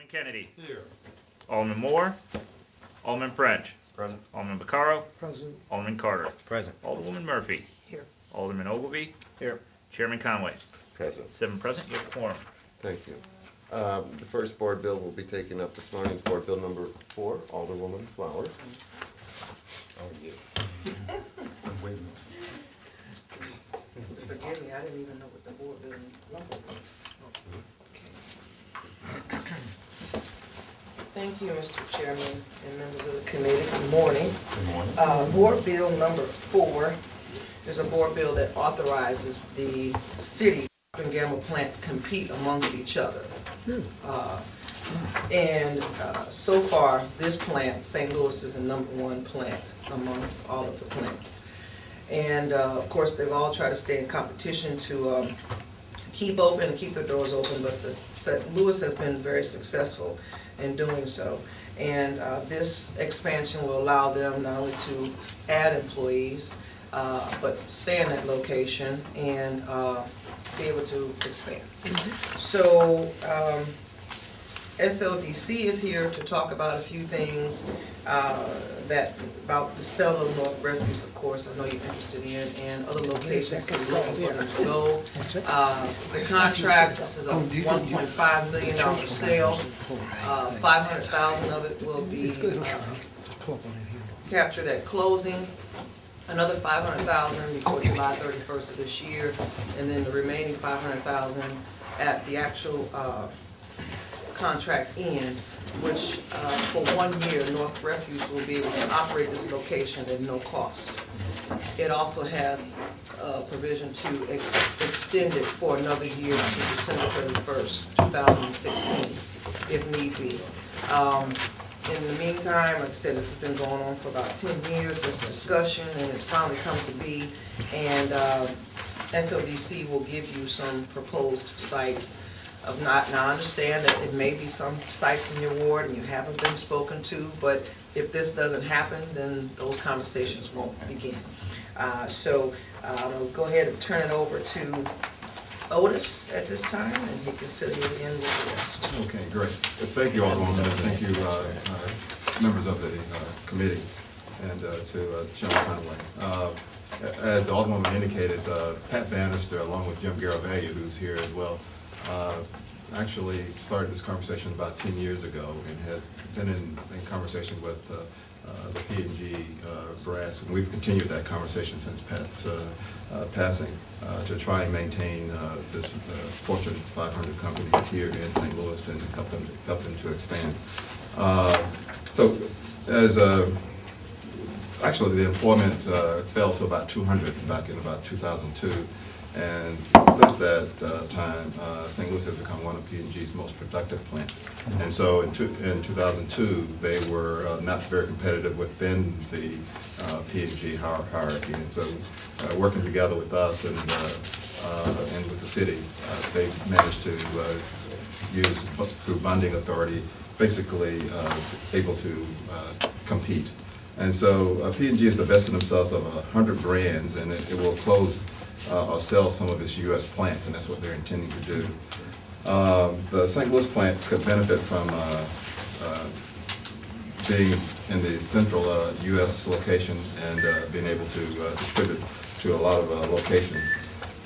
Alderman Kennedy. Here. Alderman Moore. Alderman French. Present. Alderman Vaccaro. Present. Alderman Carter. Present. Alderwoman Murphy. Here. Alderman Ogilvy. Here. Chairman Conway. Present. 7 present, you have a quorum. Thank you. The first board bill will be taken up this morning, Board Bill number 4, Alderwoman Flowers. Oh, yeah. Forgive me, I didn't even know what the board bill number was. Thank you, Mr. Chairman and members of the committee. Good morning. Good morning. Board bill number 4 is a board bill that authorizes the city and Gamble plants compete amongst each other. So far, this plant, St. Louis, is the #1 plant amongst all of the plants. And of course, they've all tried to stay in competition to keep open and keep their doors open, but St. Louis has been very successful in doing so. And this expansion will allow them not only to add employees, but stay in that location and be able to expand. So SLDC is here to talk about a few things about the sale of North Refuse, of course, I know you're interested in, and other locations that we're looking for them to go. The contract, this is a $1.5 million sale. 500,000 of it will be captured at closing. Another 500,000 before July 31st of this year, and then the remaining 500,000 at the actual contract end, which for 1 year, North Refuse will be able to operate this location at no cost. It also has a provision to extend it for another year to December 31st, 2016, if need be. In the meantime, like I said, this has been going on for about 10 years, this discussion, and it's finally come to be. And SLDC will give you some proposed sites of now I understand that it may be some sites in your ward and you haven't been spoken to, but if this doesn't happen, then those conversations won't begin. So I'll go ahead and turn it over to Otis at this time, and he can fill you in with the rest. Okay, great. Thank you, Alderwoman, and thank you, members of the committee, and to Chairman Conway. As the Alderwoman indicated, Pat Bannister, along with Jim Garavaglia, who's here as well, actually started this conversation about 10 years ago and had been in conversation with the P&G brass, and we've continued that conversation since Pat's passing to try and maintain this Fortune 500 company here in St. Louis and help them to expand. So as actually the employment fell to about 200 back in about 2002. And since that time, St. Louis has become one of P&G's most productive plants. And so in 2002, they were not very competitive within the P&G hierarchy. And so working together with us and with the city, they managed to use, through bonding authority, basically able to compete. And so P&G is divesting themselves of 100 brands, and it will close or sell some of its U.S. plants, and that's what they're intending to do. The St. Louis plant could benefit from being in the central U.S. location and being able to distribute to a lot of locations.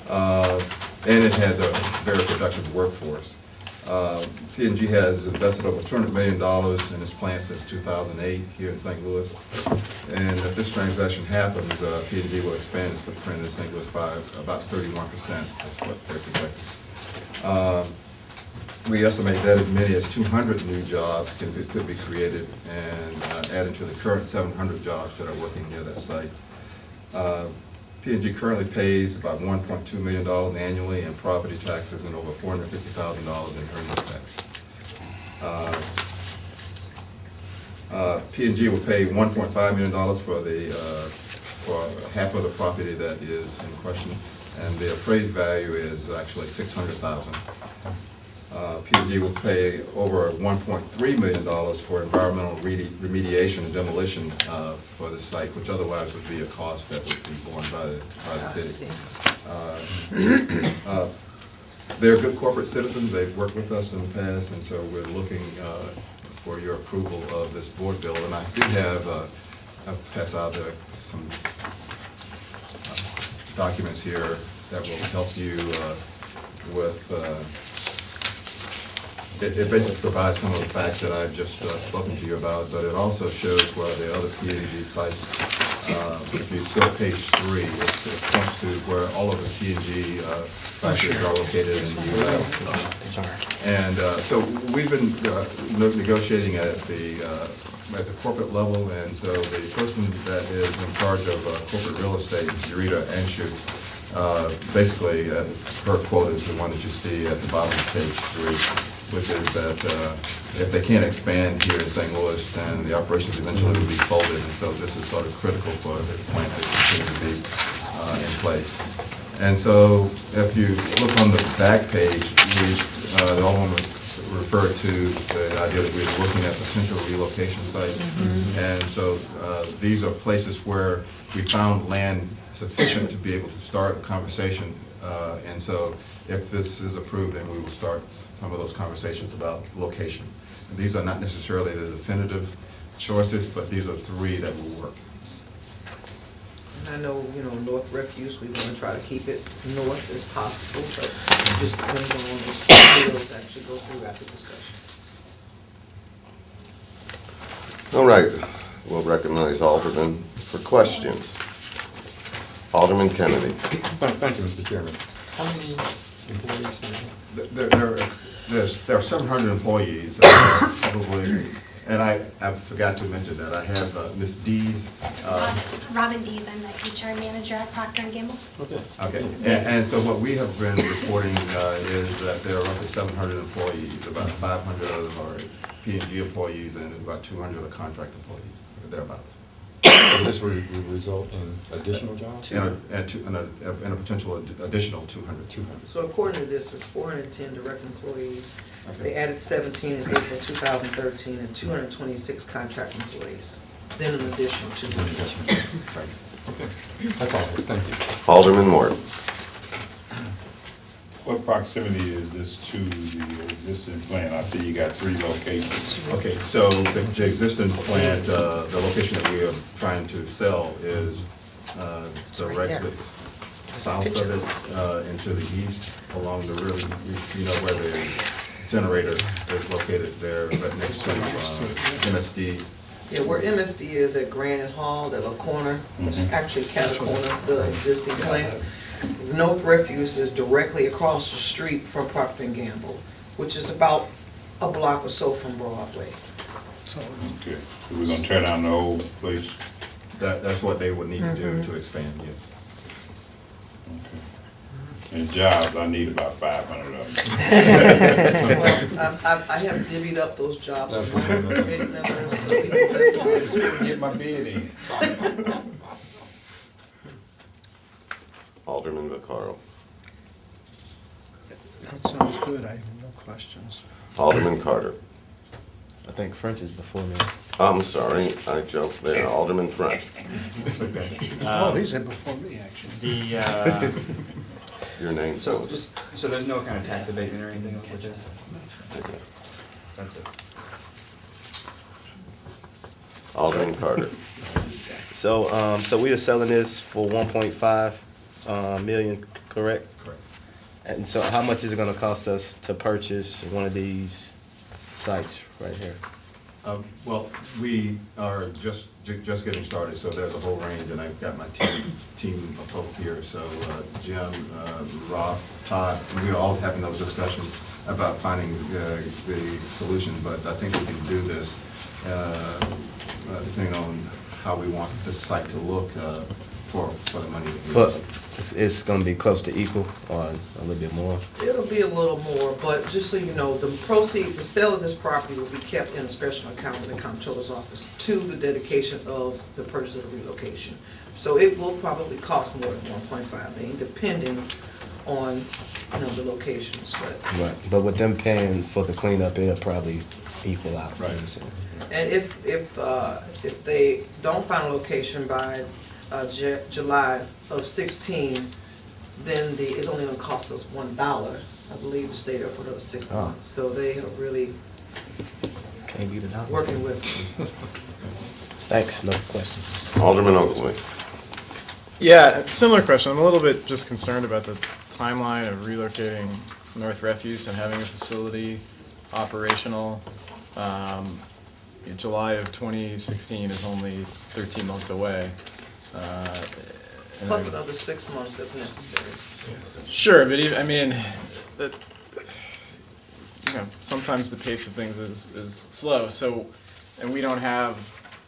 And it has a very productive workforce. P&G has invested over $200 million in its plant since 2008 here in St. Louis. And if this transaction happens, P&G will expand its footprint in St. Louis by about 31%. That's what they're projecting. We estimate that as many as 200 new jobs could be created and added to the current 700 jobs that are working near that site. P&G currently pays about $1.2 million annually in property taxes and over $450,000 in earnings tax. P&G will pay $1.5 million for half of the property that is in question, and the appraised value is actually $600,000. P&G will pay over $1.3 million for environmental remediation and demolition for the site, which otherwise would be a cost that would be borne by the city. They're good corporate citizens, they've worked with us in the past, and so we're looking for your approval of this board bill. And I do have, I'll pass out some documents here that will help you with, it basically provides some of the facts that I've just spoken to you about, but it also shows where the other P&G sites, if you go to page 3, it points to where all of the P&G factories are located in the U.S. And so we've been negotiating at the corporate level, and so the person that is in charge of corporate real estate, Eureka Anschutz, basically her quote is the one that you see at the bottom of page 3, which is that if they can't expand here in St. Louis, then the operations eventually will be folded, and so this is sort of critical for the plant to continue to be in place. And so if you look on the back page, the Alderman referred to the idea that we were looking at potential relocation sites. And so these are places where we found land sufficient to be able to start a conversation. And so if this is approved, then we will start some of those conversations about location. And these are not necessarily the definitive choices, but these are 3 that will work. And I know, North Refuse, we want to try to keep it north as possible, but it just depends on what the bills actually go through after discussions. All right, we'll recognize Alderman for questions. Alderman Kennedy. Thank you, Mr. Chairman. How many employees do you have? There are 700 employees, probably, and I forgot to mention that I have Ms. Dees. Robin Dees, I'm the HR manager at Procter & Gamble. Okay. Okay, and so what we have been reporting is that there are roughly 700 employees, about 500 of them are P&G employees, and about 200 are contract employees, so thereabouts. And this will result in additional jobs? And a potential additional 200. 200. So according to this, it's 410 direct employees. Okay. They added 17 in April 2013 and 226 contract employees. Then an additional 200. Right. Okay, that's all, thank you. Alderman Moore. What proximity is this to the existing plant? I see you got 3 locations. Okay, so the existing plant, the location that we are trying to sell is directly south of it, and to the east, along the river, where the incinerator is located there, right next to MSD. Yeah, where MSD is at Grand and Hall, that little corner, it's actually cat corner of the existing plant. North Refuse is directly across the street from Procter & Gamble, which is about a block or so from Broadway. Okay, so we're gonna tear down the whole place? That's what they would need to do to expand, yes. Okay. And jobs, I need about 500 of them. Well, I have divvied up those jobs among committee members, so we can definitely. Get my bid in. Alderman Vaccaro. That sounds good, I have no questions. Alderman Carter. I think French is before me. I'm sorry, I jumped there. Alderman French. Oh, he said before me, actually. Your name, So please. so there's no kind of tax abatement or anything with this? That's it. Alderman Carter. So we are selling this for 1.5 million, correct? Correct. And so how much is it gonna cost us to purchase one of these sites right here? Well, we are just getting started, so there's a whole range, and I've got my team of folk here, so Jim, Rob, Todd, we're all having those discussions about finding the solution, but I think we can do this depending on how we want this site to look for the money that we're using. It's gonna be close to equal or a little bit more? It'll be a little more, but just so you know, the proceeds, the sale of this property will be kept in a special account in the comptroller's office to the dedication of the purchase of the relocation. So it will probably cost more than 1.5 million, depending on, the locations, but. Right, but with them paying for the cleanup, it'll probably equal out. Right. And if they don't find a location by July of 16, then it's only gonna cost us $1, I believe, to stay there for another 6 Oh. months. So they are really Can't beat it out. working with us. Thanks, no questions. Alderman Ogley. Yeah, similar question. I'm a little bit just concerned about the timeline of relocating North Refuse and having a facility operational. In July of 2016 is only 13 months away. And Plus I- another 6 months if necessary. Sure, but even, I mean, that, you know, sometimes the pace of things is slow, so, and we don't have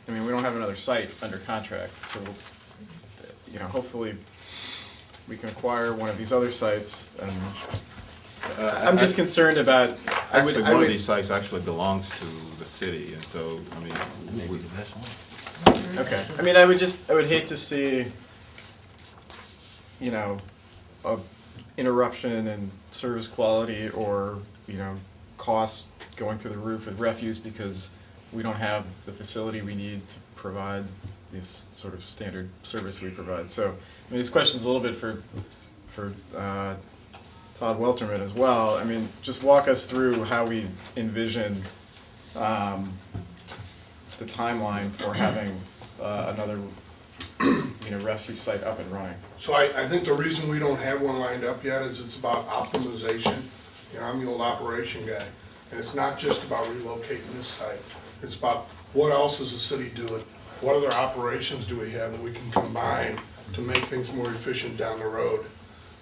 another site under contract, so, you know, hopefully we can acquire one of these other sites, and I'm just concerned about, Actually, one of these sites actually belongs to the city, and so, I mean, okay, I mean, I would hate to see, you know, a interruption in service quality or, you know, costs going through the roof with refuse because we don't have the facility we need to provide this sort of standard service we provide. So, I mean, this question's a little bit for Todd Welterman as well. I mean, just walk us through how we envision the timeline for having another, you know, refuse site up and running. So I think the reason we don't have one lined up yet is it's about optimization. You know, I'm the old operation guy, and it's not just about relocating this site. It's about what else is the city doing? What other operations do we have that we can combine to make things more efficient down the road?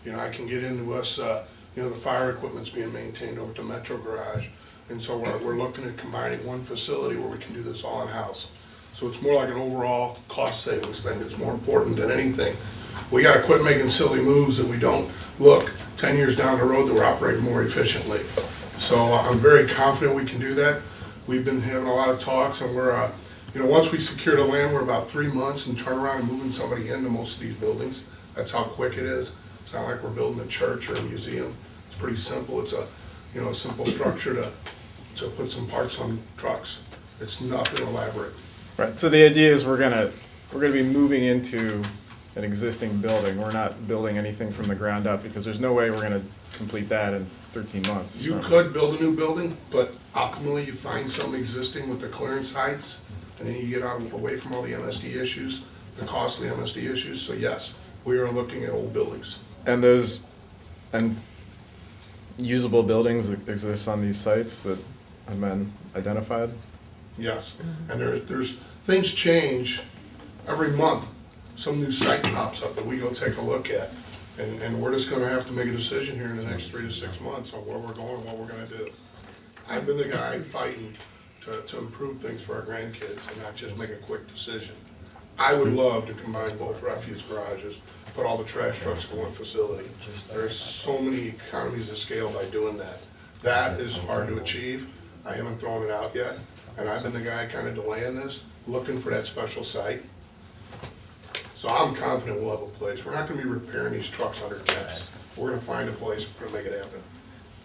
You know, I can get into us, you know, the fire equipment's being maintained over to Metro Garage. And so we're looking at combining one facility where we can do this all in-house. So it's more like an overall cost savings thing. It's more important than anything. We gotta quit making silly moves that we don't look 10 years down the road that we're operating more efficiently. So I'm very confident we can do that. We've been having a lot of talks and we're, you know, once we secure the land, we're about 3 months and turn around and moving somebody into most of these buildings. That's how quick it is. It's not like we're building a church or a museum. It's pretty simple. It's a, you know, a simple structure to put some parts on trucks. It's nothing elaborate. Right, so the idea is we're gonna be moving into an existing building. We're not building anything from the ground up because there's no way we're gonna complete that in 13 months. You could build a new building, but optimally you find something existing with the clearance heights, and then you get away from all the MSD issues, the costly MSD issues. So yes, we are looking at old buildings. And usable buildings that exist on these sites that have been identified? Yes, and there's, things change every month. Some new site pops up that we go take a look at. And we're just gonna have to make a decision here in the next 3 to 6 months on where we're going and what we're gonna do. I've been the guy fighting to improve things for our grandkids and not just make a quick decision. I would love to combine both refuse garages, put all the trash trucks in one facility. There's so many economies of scale by doing that. That is hard to achieve. I haven't thrown it out yet, and I've been the guy kind of delaying this, looking for that special site. So I'm confident we'll have a place. We're not gonna be repairing these trucks under temps. We're gonna find a place, we're gonna make it happen.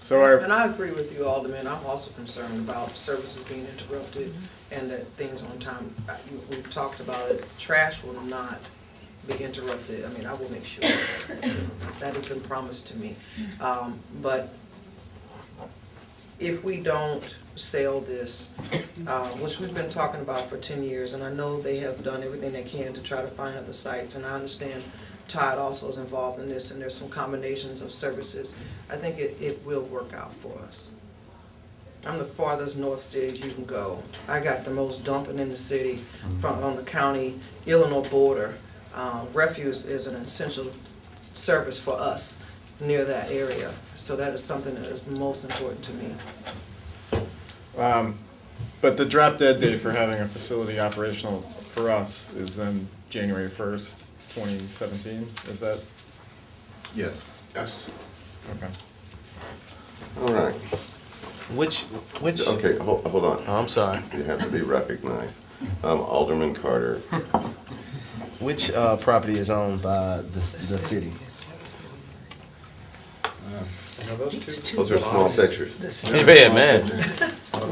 So And I agree with you, Alderman. I'm also concerned about services being interrupted and that things on time. We've talked about it. Trash will not be interrupted. I mean, I will make sure that has been promised to me. But if we don't sell this, which we've been talking about for 10 years, and I know they have done everything they can to try to find other sites, and I understand Todd also is involved in this, and there's some combinations of services. I think it will work out for us. I'm the farthest north city you can go. I got the most dumping in the city on the county Illinois border. Refuse is an essential service for us near that area. So that is something that is most important to me. but the drop dead date for having a facility operational for us is then January 1st, 2017, is that? yes. Yes. Okay. All right. Which, Okay, hold on. oh, I'm sorry. You have to be recognized. Alderman Carter. Which property is owned by the city? Those are small pictures. Yeah, man.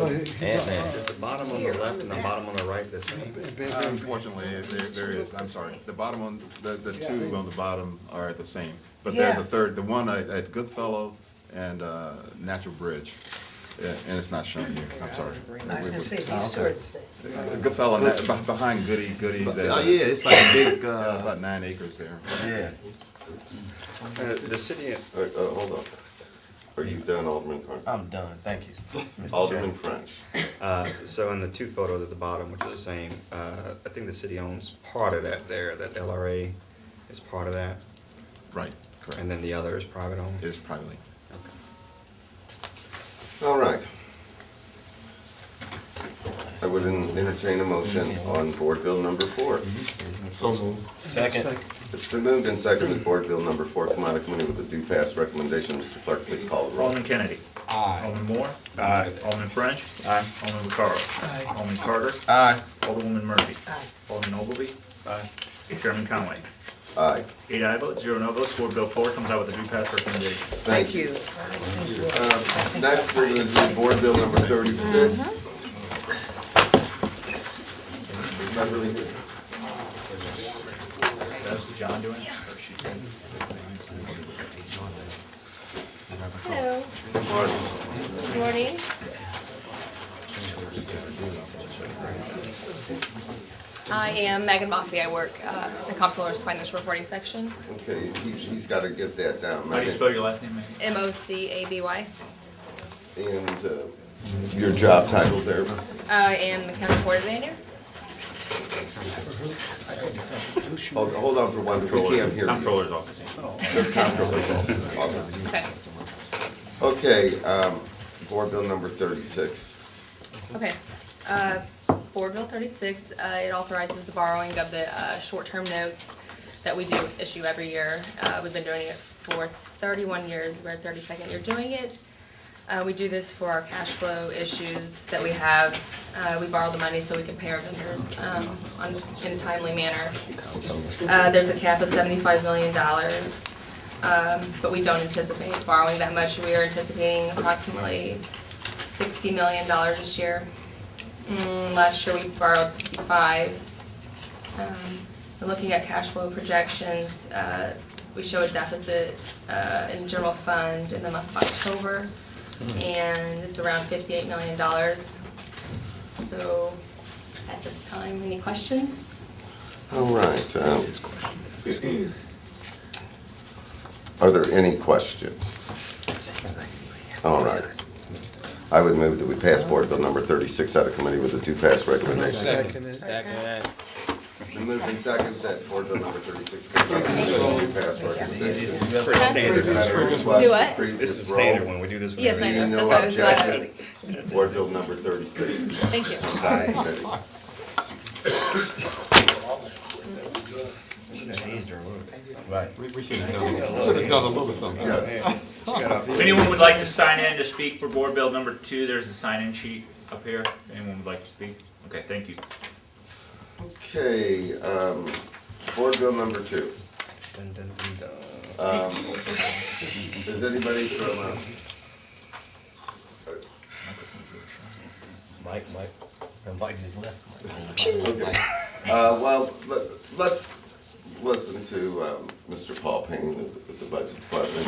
Ant-Man. Is the bottom on the left and the bottom on the right the same? Unfortunately, there is, I'm sorry, the bottom on, the two on the bottom are the same. But there's a third, the one at Goodfellow and Natural Bridge, and it's not shown here, I'm sorry. I was gonna say, these two are the same. Goodfellow, behind Goody, there's Oh, yeah, it's like a big, about 9 acres there. yeah. The city, hold on. Are you done, Alderman Carn? I'm done, thank you, Mr. Alderman Chairman. French. So in the two photos at the bottom, which are the same, I think the city owns part of that there, that LRA is part of that, Right, correct. and then the other is private owned. It is privately. All right. I would entertain a motion on Board Bill number 4. Second. It's been moved and seconded, Board Bill number 4 come out of committee with a due pass recommendation. Mr. Clerk, please call the roll. Alderman Kennedy. Aye. Alderman Moore. Aye. Alderman French. Aye. Alderman Vaccaro. Aye. Alderman Carter. Aye. Alderwoman Murphy. Aye. Alderman Ogilvy. Aye. Chairman Conway. Aye. 8 aye votes, 0 no votes. Board Bill 4 comes out with a due pass recommendation. Thank you. Next, we're gonna do Board Bill number 36. Beverly, That's John doing? Hello. Martin. Good morning. I am Megan Moffey. I work the Comptroller's Financial Reporting section. Okay, he's gotta get that down. How do you spell your last name, Megan? MOCABY. And your job title there. I am the county coordinator. Hold on for one, we can't hear you. Comptroller's office. Just Comptroller's office. Okay. Okay, Board Bill number 36. Okay. Board Bill 36, it authorizes the borrowing of the short-term notes that we do issue every year. We've been doing it for 31 years. We're 32nd year doing it. We do this for our cash flow issues that we have. We borrow the money so we can pay our vendors in a timely manner. There's a cap of $75 million, but we don't anticipate borrowing that much. We are anticipating approximately $60 million this year. Last year we borrowed 65. And looking at cash flow projections, we show a deficit in general fund in the month of October, and it's around $58 million. So at this time, any questions? All right. Are there any questions? All right. I would move that we pass Board Bill number 36 out of committee with a due pass recommendation. Second. It's been moved and seconded that Board Bill number 36 comes out of committee with a due pass recommendation. Pretty standard. Do Do what? This is the standard one, we do this. Yes, I know. No That's what I was glad. objection. Board Bill number 36. Thank you. Right. We should have done a little something. Yes. If anyone would like to sign in to speak for Board Bill number 2, there's a sign-in sheet up here. Anyone would like to speak? Okay, thank you. Okay, Board Bill number 2. Dun, dun, dun, dun. Is anybody from, Mike just left. okay. Well, let's listen to Mr. Paul Payne with the Budget Department.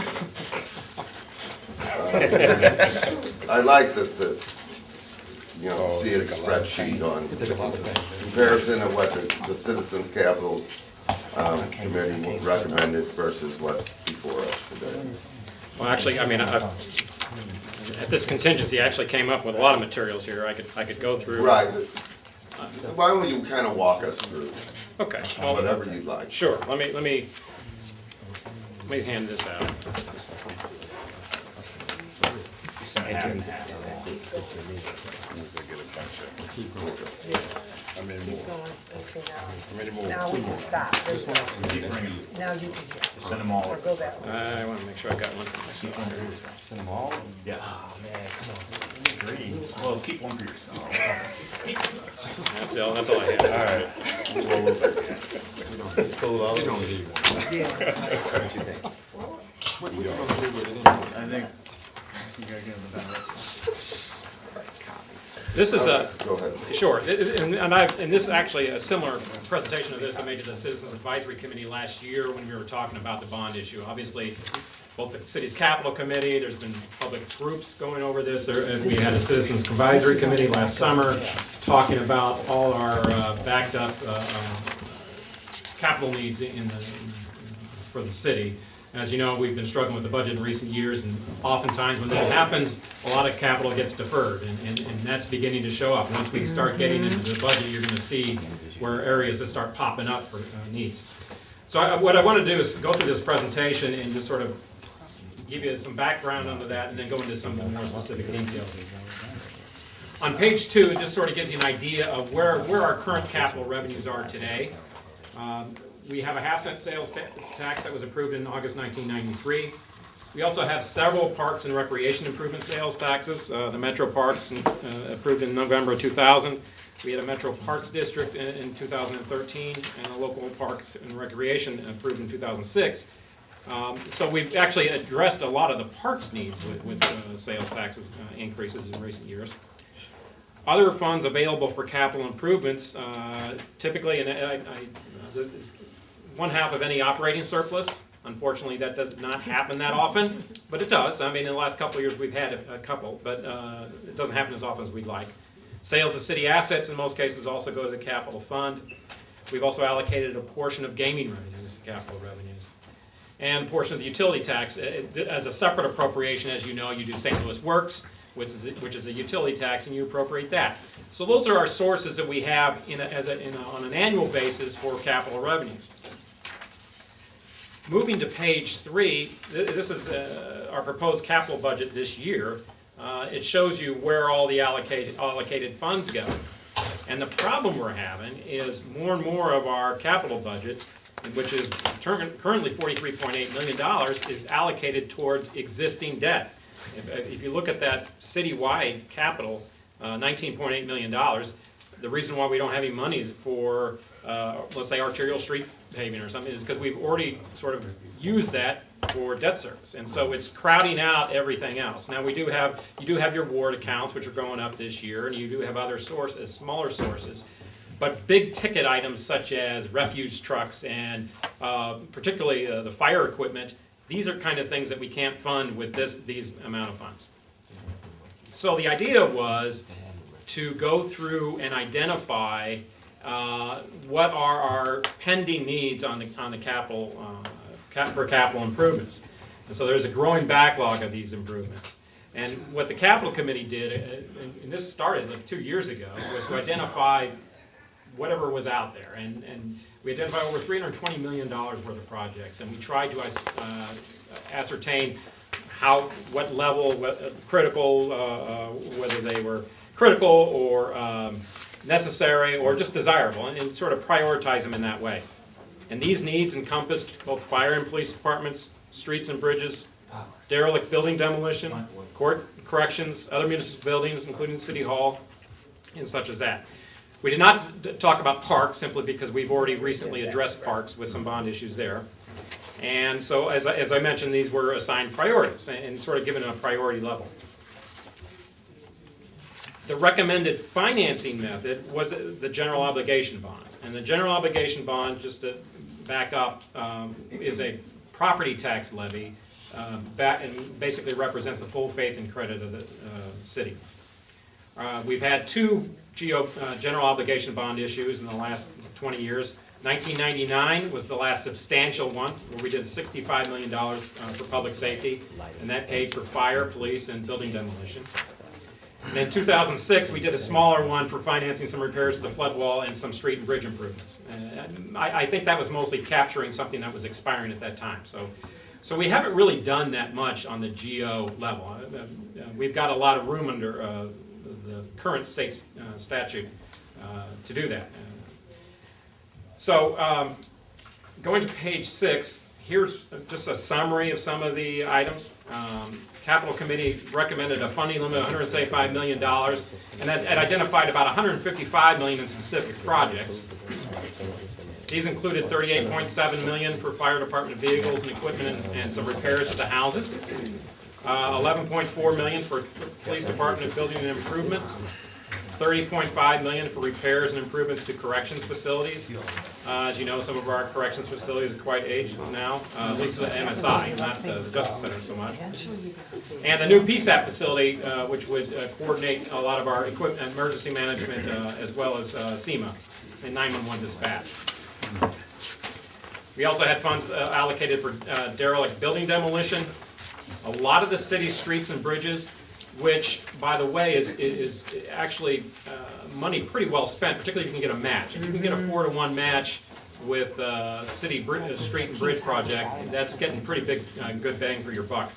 I like that see a spreadsheet on comparison of what the Citizens Capital Committee recommended versus what's before us today. Well, actually, I mean, this contingency actually came up with a lot of materials here. I could go through. Right. Why don't you kind of walk us through Okay. Well, whatever you'd like? sure. Let me hand this out. Now we can stop. There's no- Now you can Send them all. or go that way. I want to make sure I got one for myself. Send them all? Yeah. Well, keep one for yourself. That's all I have. All right. It's cool, though. You don't need one. What you gonna do with it anyway? I think you gotta give them the balance. Copies. This is a, Go ahead. sure, and this is actually a similar presentation of this I made to the Citizens Advisory Committee last year when we were talking about the bond issue. Obviously, both the city's capital committee, there's been public groups going over this. We had a Citizens Advisory Committee last summer talking about all our backed up capital needs for the city. As you know, we've been struggling with the budget in recent years, and oftentimes when that happens, a lot of capital gets deferred, and that's beginning to show up. Once we start getting into the budget, you're gonna see where areas that start popping up for needs. So what I want to do is go through this presentation and just sort of give you some background under that, and then go into some more specific details. On page 2, it just sort of gives you an idea of where our current capital revenues are today. We have a half-cent sales tax that was approved in August 1993. We also have several parks and recreation improvement sales taxes. The Metro Parks approved in November of 2000. We had a Metro Parks District in 2013, and a local parks and recreation approved in 2006. So we've actually addressed a lot of the parks needs with sales taxes increases in recent years. Other funds available for capital improvements, typically, one half of any operating surplus. Unfortunately, that does not happen that often, but it does. I mean, in the last couple of years, we've had a couple, but it doesn't happen as often as we'd like. Sales of city assets, in most cases, also go to the capital fund. We've also allocated a portion of gaming revenues to capital revenues. And a portion of the utility tax, as a separate appropriation, as you know, you do St. Louis Works, which is a utility tax, and you appropriate that. So those are our sources that we have on an annual basis for capital revenues. Moving to page 3, this is our proposed capital budget this year. It shows you where all the allocated funds go. And the problem we're having is more and more of our capital budget, which is currently $43.8 million, is allocated towards existing debt. If you look at that citywide capital, $19.8 million, the reason why we don't have any money for, let's say, arterial street paving or something is because we've already sort of used that for debt service. And so it's crowding out everything else. Now, you do have your ward accounts, which are going up this year, and you do have other sources, smaller sources. But big ticket items such as refuse trucks and particularly the fire equipment, these are kind of things that we can't fund with these amount of funds. So the idea was to go through and identify what are our pending needs on the capital for capital improvements. And so there's a growing backlog of these improvements. And what the capital committee did, and this started like 2 years ago, was to identify whatever was out there. And we identified over $320 million worth of projects, and we tried to ascertain what level, critical, whether they were critical or necessary or just desirable, and sort of prioritize them in that way. And these needs encompassed both fire and police departments, streets and bridges, derelict building demolition, court corrections, other municipal buildings, including City Hall, and such as that. We did not talk about parks simply because we've already recently addressed parks with some bond issues there. And so, as I mentioned, these were assigned priorities and sort of given a priority level. The recommended financing method was the general obligation bond. And the general obligation bond, just to back up, is a property tax levy and basically represents the full faith and credit of the city. We've had 2 general obligation bond issues in the last 20 years. 1999 was the last substantial one, where we did $65 million for public safety, and that paid for fire, police, and building demolition. And in 2006, we did a smaller one for financing some repairs to the flood wall and some street and bridge improvements. I think that was mostly capturing something that was expiring at that time. So we haven't really done that much on the GO level. We've got a lot of room under the current state statute to do that. So going to page 6, here's just a summary of some of the items. Capital Committee recommended a funding limit of $175 million, and that identified about $155 million in specific projects. These included $38.7 million for fire department vehicles and equipment and some repairs to the houses, $11.4 million for police department building and improvements, $30.5 million for repairs and improvements to corrections facilities. As you know, some of our corrections facilities are quite aged now, at least the MSI, not the Justice Center so much. And a new PSAP facility, which would coordinate a lot of our equipment, emergency management, as well as SEMA and 911 dispatch. We also had funds allocated for derelict building demolition. A lot of the city streets and bridges, which, by the way, is actually money pretty well spent, particularly if you can get a match. If you can get a 4-to-1 match with street and bridge project, that's getting pretty big, good bang for your buck.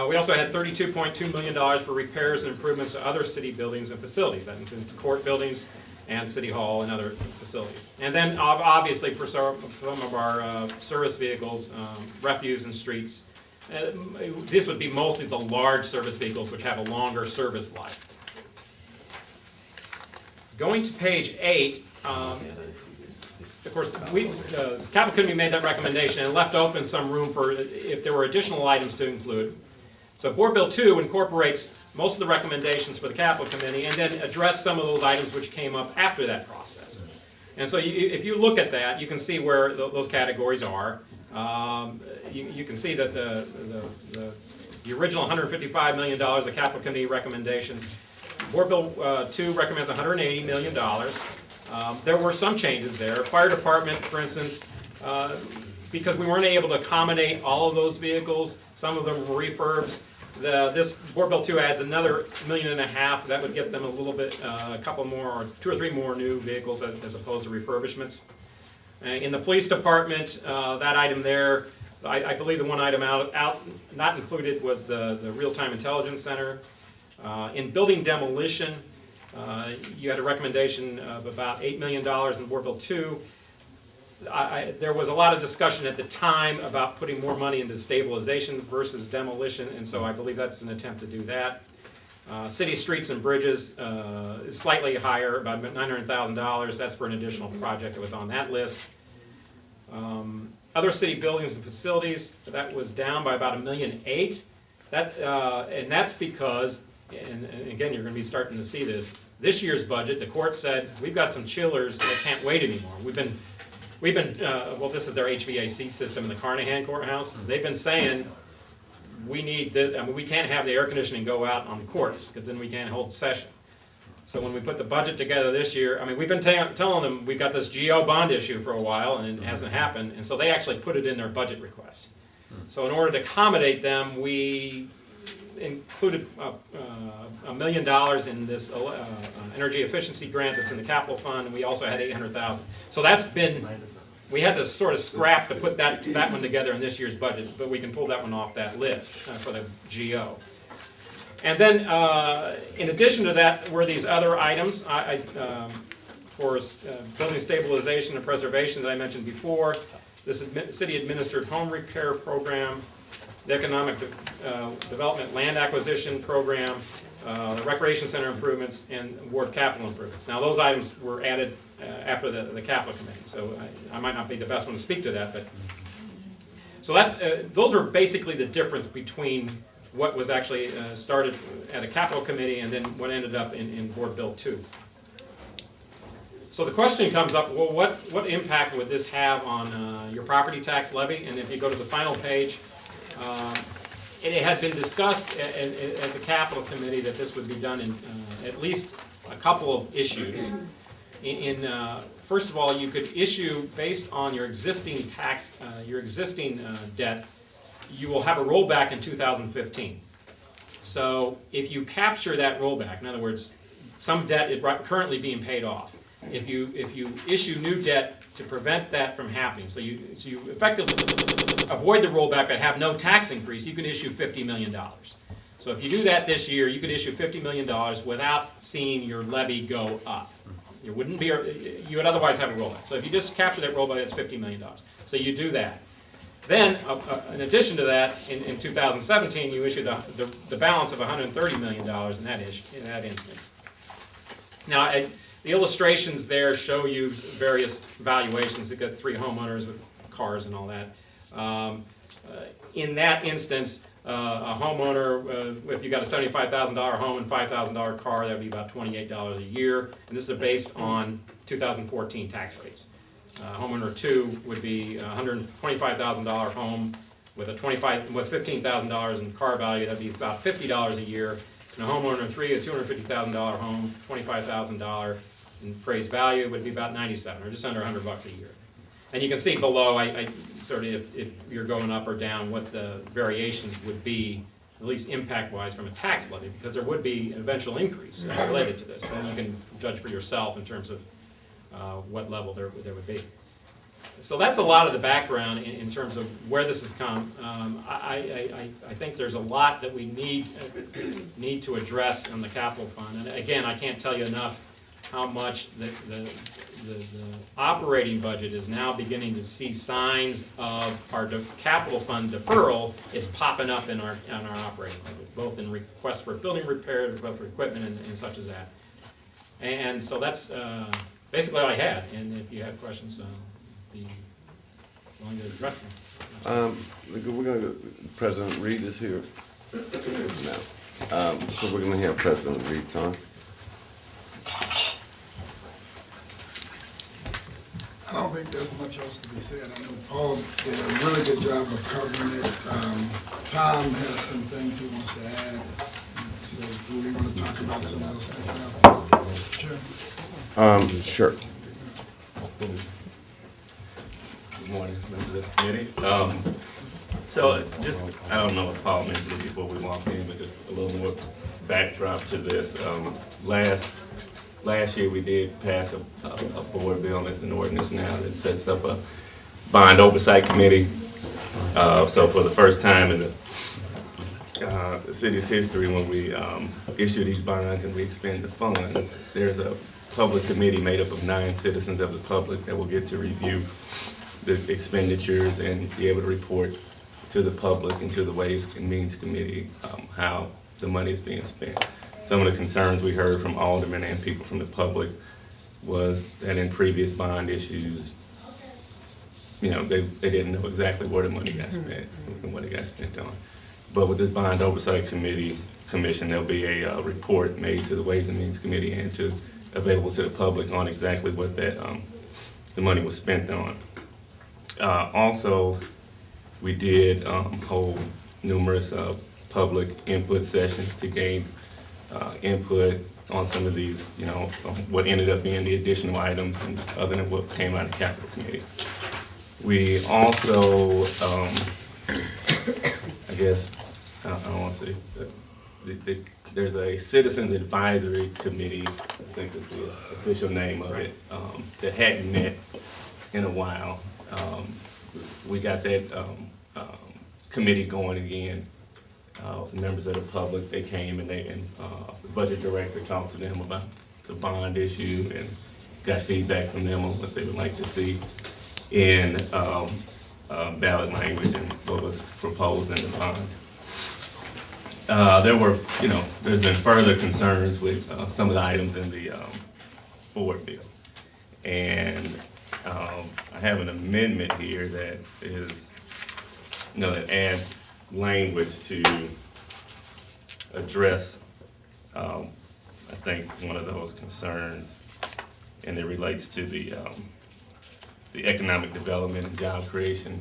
We also had $32.2 million for repairs and improvements to other city buildings and facilities. That includes court buildings and City Hall and other facilities. And then obviously for some of our service vehicles, refuse and streets, this would be mostly the large service vehicles which have a longer service life. Going to page 8, of course, Capital Committee made that recommendation and left open some room for if there were additional items to include. So Board Bill 2 incorporates most of the recommendations for the Capital Committee and then address some of those items which came up after that process. And so if you look at that, you can see where those categories are. You can see that the original $155 million, the Capital Committee recommendations, Board Bill 2 recommends $180 million. There were some changes there. Fire Department, for instance, because we weren't able to accommodate all of those vehicles, some of them were refurbs. This Board Bill 2 adds another $1.5 million. That would get them a little bit, a couple more, or 2 or 3 more new vehicles as opposed to refurbishments. In the Police Department, that item there, I believe the one item not included was the Real-Time Intelligence Center. In building demolition, you had a recommendation of about $8 million in Board Bill 2. There was a lot of discussion at the time about putting more money into stabilization versus demolition, and so I believe that's an attempt to do that. City streets and bridges is slightly higher, about $900,000. That's for an additional project that was on that list. Other city buildings and facilities, that was down by about $1.8 million. And that's because, and again, you're going to be starting to see this year's budget, the court said, we've got some chillers that can't wait anymore. Well, this is their HVAC system in the Carnahan Courthouse. They've been saying, we can't have the air conditioning go out on the courts, because then we can't hold session. So when we put the budget together this year, we've been telling them we've got this GO bond issue for a while, and it hasn't happened, and so they actually put it in their budget request. So in order to accommodate them, we included $1 million in this energy efficiency grant that's in the capital fund, and we also had $800,000. So we had to sort of scrap to put that one together in this year's budget, but we can pull that one off that list for the GO. And then, in addition to that, were these other items for building stabilization and preservation that I mentioned before, this city-administered home repair program, the economic development land acquisition program, the recreation center improvements, and ward capital improvements. Now, those items were added after the capital committee, so I might not be the best one to speak to that, but so those are basically the difference between what was actually started at a capital committee and then what ended up in Board Bill 2. So the question comes up, well, what impact would this have on your property tax levy? And if you go to the final page, it had been discussed at the capital committee that this would be done in at least a couple of issues. First of all, you could issue based on your existing tax, debt. You will have a rollback in 2015. So if you capture that rollback, in other words, some debt is currently being paid off. If you issue new debt to prevent that from happening, so you effectively avoid the rollback but have no tax increase, you can issue $50 million. So if you do that this year, you could issue $50 million without seeing your levy go up. You would otherwise have a rollback. So if you just capture that rollback, it's $50 million. So you do that. Then, in addition to that, in 2017, you issue the balance of $130 million in that instance. Now, the illustrations there show you various valuations. You've got 3 homeowners with cars and all that. In that instance, a homeowner, if you got a $75,000 home and $5,000 car, that would be about $28 a year. And this is based on 2014 tax rates. Homeowner 2 would be a $125,000 home with $15,000 in car value, that'd be about $50 a year. And a homeowner 3, a $250,000 home, $25,000 in appraised value would be about $97, or just under $100 a year. And you can see below, I sort of, if you're going up or down, what the variations would be, at least impact-wise from a tax levy, because there would be an eventual increase related to this, and you can judge for yourself in terms of what level there would be. So that's a lot of the background in terms of where this has come. I think there's a lot that we need to address on the capital fund. And again, I can't tell you enough how much the operating budget is now beginning to see signs of our capital fund deferral is popping up in our operating budget, both in requests for building repairs, both for equipment and such as that. And so that's basically all I had. And if you have questions, be willing to address them. We're gonna, President Reed is here now. So we're gonna have President Reed talk. I don't think there's much else to be said. I know Paul did a really good job of covering it. Tom has some things he wants to add. So do we want to talk about some of those things now? Mr. Chairman? Sure. Good morning, members of the committee. So just, I don't know if Paul mentioned it before we walked in, but just a little more backdrop to this. Last year we did pass a board bill, it's an ordinance now that sets up a bond oversight committee. So for the first time in the city's history, when we issue these bonds and we expend the funds, there's a public committee made up of 9 citizens of the public that will get to review the expenditures and be able to report to the public and to the Ways and Means Committee how the money is being spent. Some of the concerns we heard from aldermen and people from the public was that in previous bond issues, you know, they didn't know exactly where the money got spent and what it got spent on. But with this bond oversight commission, there'll be a report made to the Ways and Means Committee and available to the public on exactly what that the money was spent on. Also, we did hold numerous public input sessions to gain input on some of these, you know, what ended up being the additional items and other than what came out of the Capital Committee. We also, I guess, I don't want to say, there's a Citizens Advisory Committee, I think is the official name of it, that hadn't met in a while. We got that committee going again. Some members of the public, they came and the budget director talked to them about the bond issue and got feedback from them on what they would like to see in ballot language and what was proposed in the bond. There were, you know, there's been further concerns with some of the items in the board bill. And I have an amendment here that is, you know, that adds language to address, I think, one of those concerns, and it relates to the economic development and job creation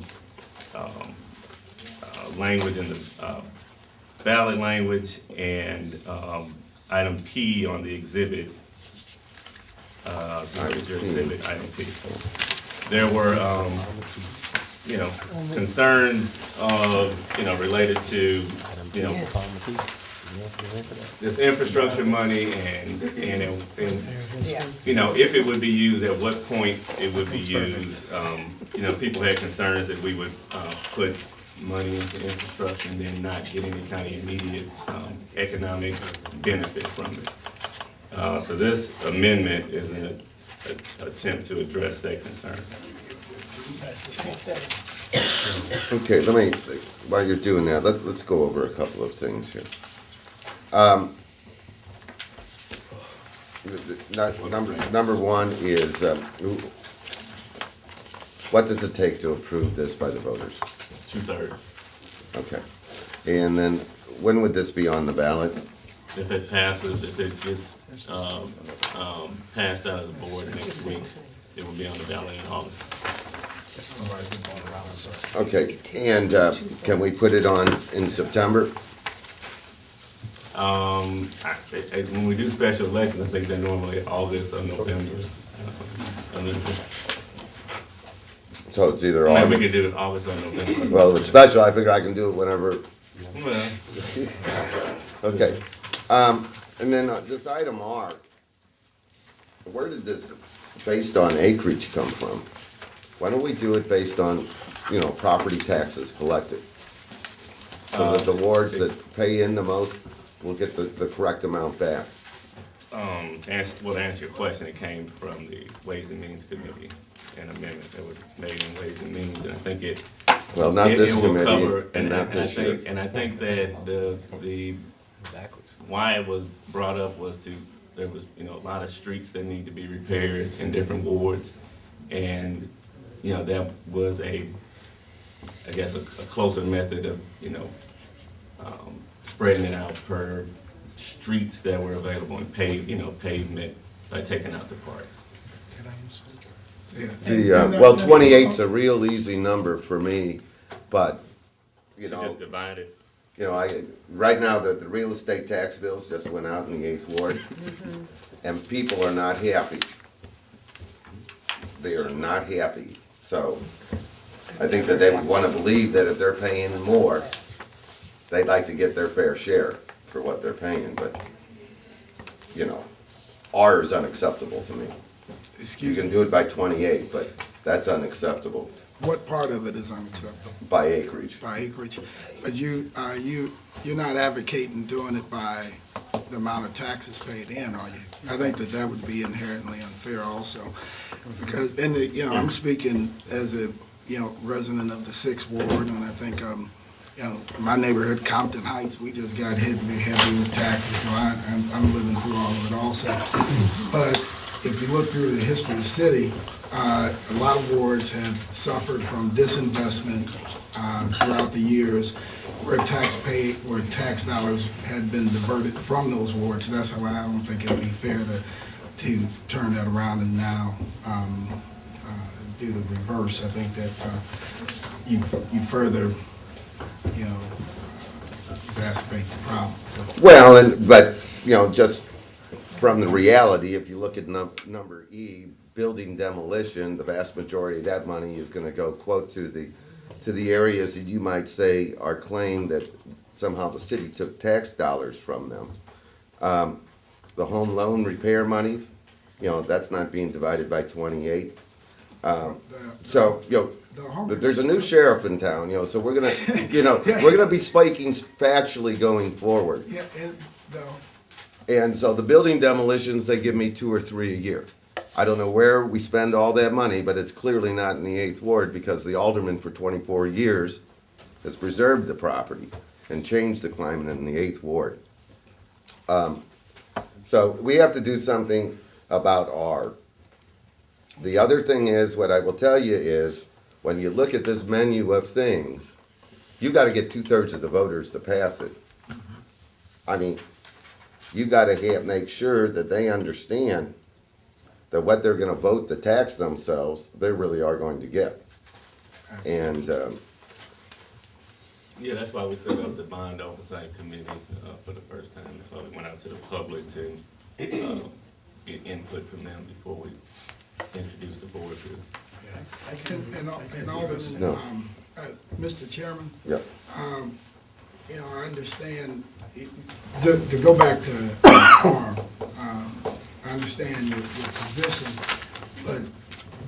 language in the ballot language, and item P on the exhibit, exhibit item P. There were, you know, concerns of, you know, related to, you know, this infrastructure money and you know, if it would be used, at what point it would be used. You know, people had concerns that we would put money into infrastructure and then not get any kind of immediate economic benefit from it. So this amendment is an attempt to address that concern. Okay, let me, while you're doing that, let's go over a couple of things here. Number one is, what does it take to approve this by the voters? 2/3. Okay. And then, when would this be on the ballot? If it passes, if it gets, passed out of the board next week, it will be on the ballot in August. Okay, and, can we put it on in September? When we do special elections, I think they're normally August or November. So it's either Maybe we August. could do it August or November. Well, it's special, I figure I can do it whenever. Well, Okay, and then this item R, where did this based on acreage come from? Why don't we do it based on, property taxes collected? So that the wards that pay in the most will get the correct amount back. to answer your question, it came from the Ways and Means Committee, an amendment that was made in Ways and Means, and I think it. Well, not this it will committee cover- and not this year. And I think that the why it was brought up was there was, a lot of streets that need to be repaired in different wards. And, that was I guess, a closer method of, spreading it out per streets that were available and pavement by taking out the parks. Well, 28's a real easy number for me, but, So just divide it. right now, the real estate tax bills just went out in the 8th Ward, and people are not happy. They are not happy, so I think that they would want to believe that if they're paying more, they'd like to get their fair share for what they're paying, but, R is unacceptable to me. You can do it by 28, but that's unacceptable What part of it is unacceptable? by acreage. By acreage? But you're not advocating doing it by the amount of taxes paid in, are you? I think that would be inherently unfair also. Because, I'm speaking as a, resident of the 6th Ward, and I think, my neighborhood, Compton Heights, we just got hit very heavy with taxes, so I'm living through all of it also. But if you look through the history of the city, a lot of wards have suffered from disinvestment throughout the years where tax dollars had been diverted from those wards. So that's why I don't think it would be fair to turn that around and now do the reverse. I think that you further, exacerbate the problem. Well, but, just from the reality, if you look at number E, building demolition, the vast majority of that money is gonna go, quote, to the areas that you might say are claimed that somehow the city took tax dollars from them. The home loan repair monies, that's not being divided by 28. So, there's a new sheriff in town, so we're gonna, we're gonna be spiking factually going forward. Yeah, And so the building demolitions, they give me 2 or 3 a year. I don't know where we spend all that money, but it's clearly not in the 8th Ward because the alderman for 24 years has preserved the property and changed the climate in the 8th Ward. So we have to do something about R. The other thing is, what I will tell you is, when you look at this menu of things, you gotta get 2/3 of the voters to pass it. I mean, you gotta make sure that they understand that what they're gonna vote to tax themselves, they really are going to get. And, Yeah, that's why we set up the bond oversight committee for the first time. That's why we went out to the public to get input from them before we introduce the board to. And Alderman, No. Mr. Chairman, yes. I understand, to go back to R, I understand your position, but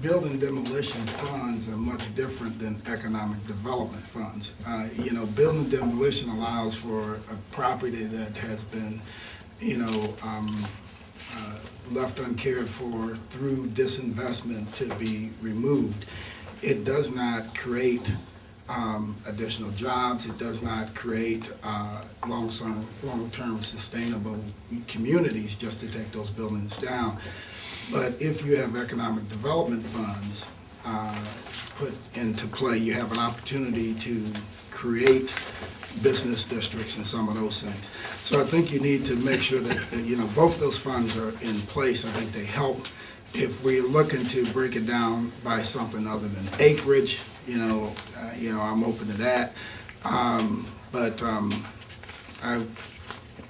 building demolition funds are much different than economic development funds. Building demolition allows for a property that has been, left uncared for through disinvestment to be removed. It does not create additional jobs. It does not create long-term sustainable communities just to take those buildings down. But if you have economic development funds put into play, you have an opportunity to create business districts and some of those things. So I think you need to make sure that, both those funds are in place. I think they help. If we're looking to break it down by something other than acreage, I'm open to that. But I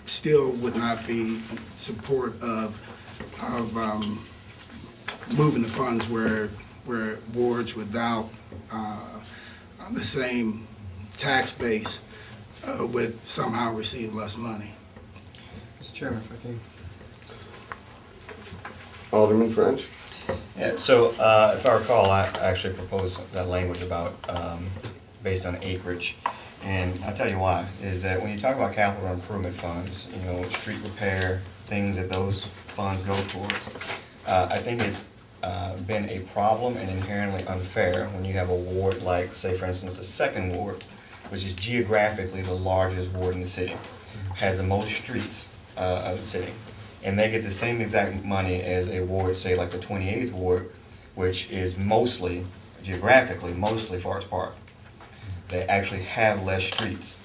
still would not be in support of moving the funds where wards without the same tax base would somehow receive less money. Mr. Chairman, if I can. Alderman French? Yeah, so if I recall, I actually proposed that language about based on acreage. And I'll tell you why, is that when you talk about capital improvement funds, street repair, things that those funds go towards, I think it's been a problem and inherently unfair when you have a ward like, say for instance, the second ward, which is geographically the largest ward in the city, has the most streets of the city. And they get the same exact money as a ward, say like the 28th ward, which is mostly, geographically, mostly Forest Park. They actually have less streets.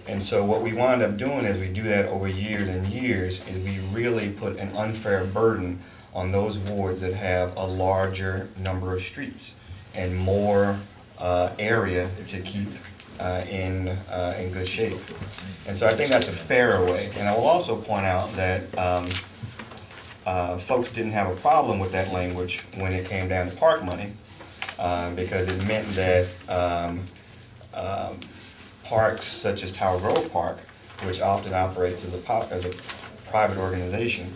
And so what we wind up doing as we do that over years and years is we really put an unfair burden on those wards that have a larger number of streets and more area to keep in good shape. And so I think that's a fairer way. And I will also point out that folks didn't have a problem with that language when it came down to park money because it meant that parks such as Tower Grove Park, which often operates as a private organization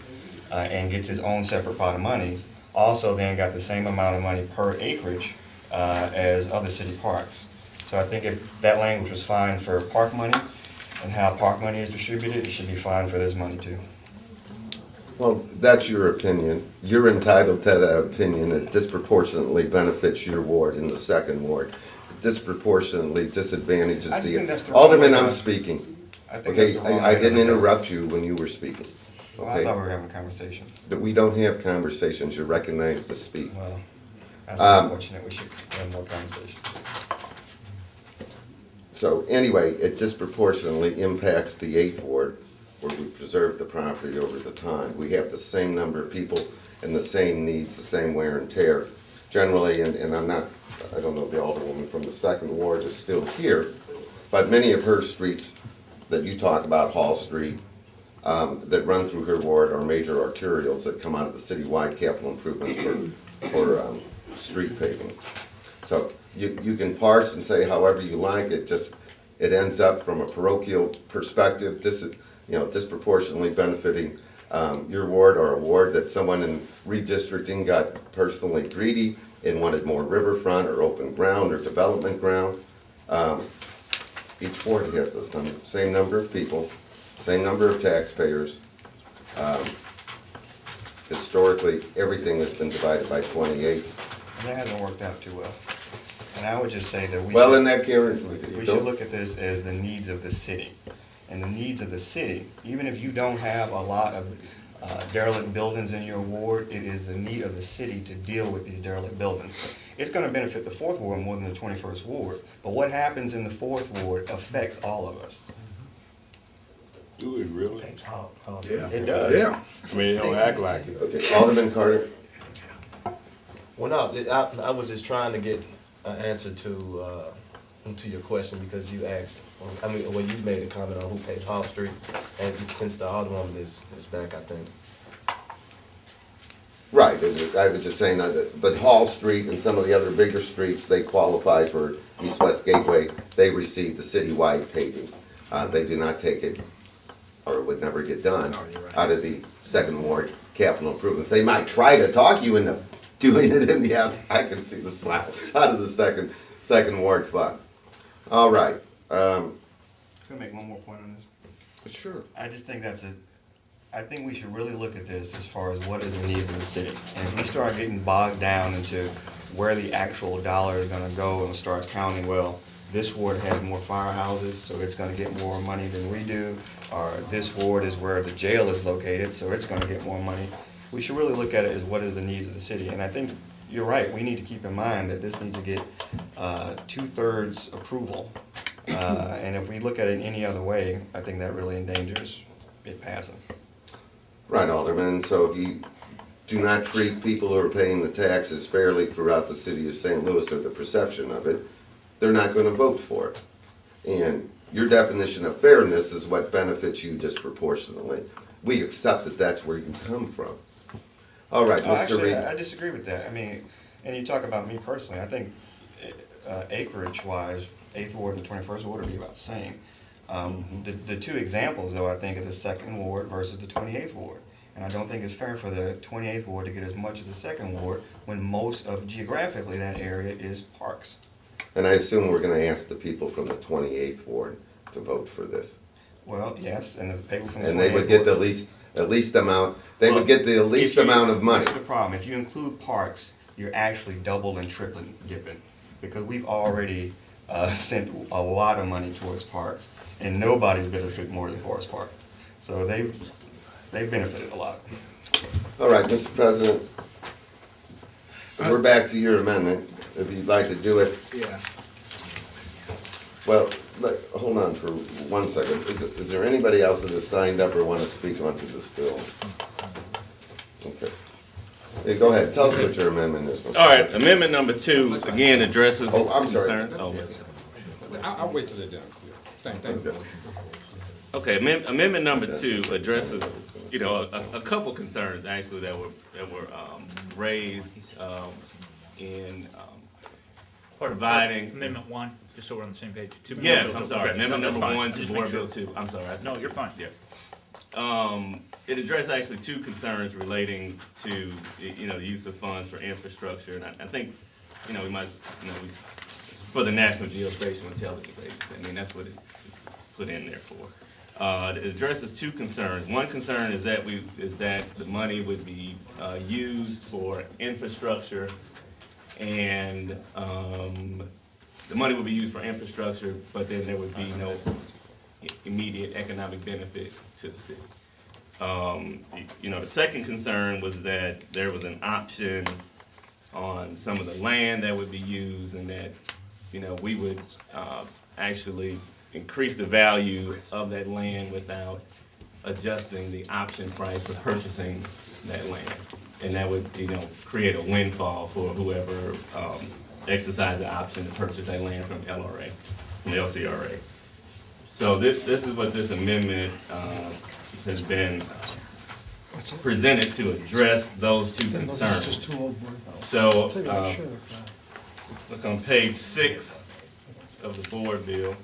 and gets its own separate pot of money, also then got the same amount of money per acreage as other city parks. So I think if that language was fine for park money and how park money is distributed, it should be fine for this money too. Well, that's your opinion. You're entitled to that opinion. It disproportionately benefits your ward in the second ward. Disproportionately disadvantages I just think that's the. the wrong Alderman, way I'm to- speaking. I think Okay, that's the wrong I way to didn't look at it. interrupt you when you were speaking. Well, I Okay? thought we were having a conversation. That we don't have conversations. You're recognized to speak. Well, that's unfortunate. We should have more conversation. So anyway, it disproportionately impacts the 8th ward where we preserve the property over the time. We have the same number of people and the same needs, the same wear and tear. Generally, and I don't know if the alderwoman from the 2nd ward is still here, but many of her streets that you talk about, Hall Street, that run through her ward are major arterials that come out of the citywide capital improvements for street paving. So you can parse and say however you like, it ends up from a parochial perspective, disproportionately benefiting your ward or a ward that someone in redistricting got personally greedy and wanted more riverfront or open ground or development ground. Each ward has the same number of people, same number of taxpayers. Historically, everything has been divided by 28. And that hasn't worked out too well. And I would just say that we Well, should, in that case, we should look at this as the needs of the city. And the needs of the city, even if you don't have a lot of derelict buildings in your ward, it is the need of the city to deal with these derelict buildings. It's gonna benefit the 4th ward more than the 21st ward, but what happens in the 4th ward affects all of us. Do it really? Yeah. It does. Yeah. I mean, it don't act like it. Okay, Alderman Carter? Well, no, I was just trying to get an answer to your question because you asked, you made a comment on who pays Hall Street, and since the Alderwoman is back, I think. Right, I was just saying, but Hall Street and some of the other bigger streets, they qualify for East-West Gateway, they receive the citywide paving. They do not take it, or it would never get done, out of the 2nd ward capital improvements. They might try to talk you into doing it in, yes, I can see the smile, out of the second ward fund. All right. Can I make one more point on this? Sure. I just think I think we should really look at this as far as what is the needs of the city. And if we start getting bogged down into where the actual dollar is gonna go and start counting, well, this ward has more firehouses, so it's gonna get more money than we do, or this ward is where the jail is located, so it's gonna get more money. We should really look at it as what is the needs of the city. And I think you're right, we need to keep in mind that this needs to get 2/3 approval And if we look at it any other way, I think that really endangers it passing. Right, Alderman, and so if you do not treat people who are paying the taxes fairly throughout the city of St. Louis, or the perception of it, they're not gonna vote for it. And your definition of fairness is what benefits you disproportionately. We accept that that's where you come from. All right, Mr. Actually, Reed. I disagree with that. I mean, and you talk about me personally, I think acreage-wise, 8th Ward and the 21st Ward would be about the same. The two examples, though, I think, are the 2nd Ward versus the 28th Ward. And I don't think it's fair for the 28th Ward to get as much as the 2nd Ward when most of, geographically, that area is parks. And I assume we're gonna ask the people from the 28th Ward to vote for this. Well, yes, and the people from the 28th And they would get the Ward- least amount, they would get the least If you- amount of money. That's the problem. If you include parks, you're actually double and tripling dipping. Because we've already sent a lot of money towards parks, and nobody's benefited more than Forest Park. So they've benefited a lot. All right, Mr. President, we're back to your amendment, if you'd like to do it. Yeah. Well, hold on for 1 second. Is there anybody else that has signed up or want to speak onto this bill? Okay. Hey, go ahead, tell us what your amendment is. All right, amendment number 2, again, addresses. Oh, I'm sorry. concern- Oh, I'll wait till they're done. Thank you. Okay. Okay, amendment number 2 addresses, you know, a couple concerns actually that were raised in providing. Amendment 1, just so we're on the same page. To Board Yes, Bill I'm 2. sorry, Okay. amendment No, number that's fine. 1 to Just Board make sure. Bill 2. I'm sorry. I said No, two. you're fine. Yeah. It addressed actually 2 concerns relating to, you know, the use of funds for infrastructure, and I think, you know, we might, you know, for the National Geospatial Intelligence Agency. I mean, that's what it put in there for. It addresses 2 concerns. One concern is that the money would be used for infrastructure, and the money would be used for infrastructure, but then there would be no immediate economic benefit to the city. You know, the second concern was that there was an option on some of the land that would be used, and that, you know, we would actually increase the value of that land without adjusting the option price for purchasing that land. And that would, you know, create a windfall for whoever exercised the option to purchase that land from LRA, from the LCRA. So this is what this amendment has been presented to address those 2 concerns. So, look on page 6 of the board bill.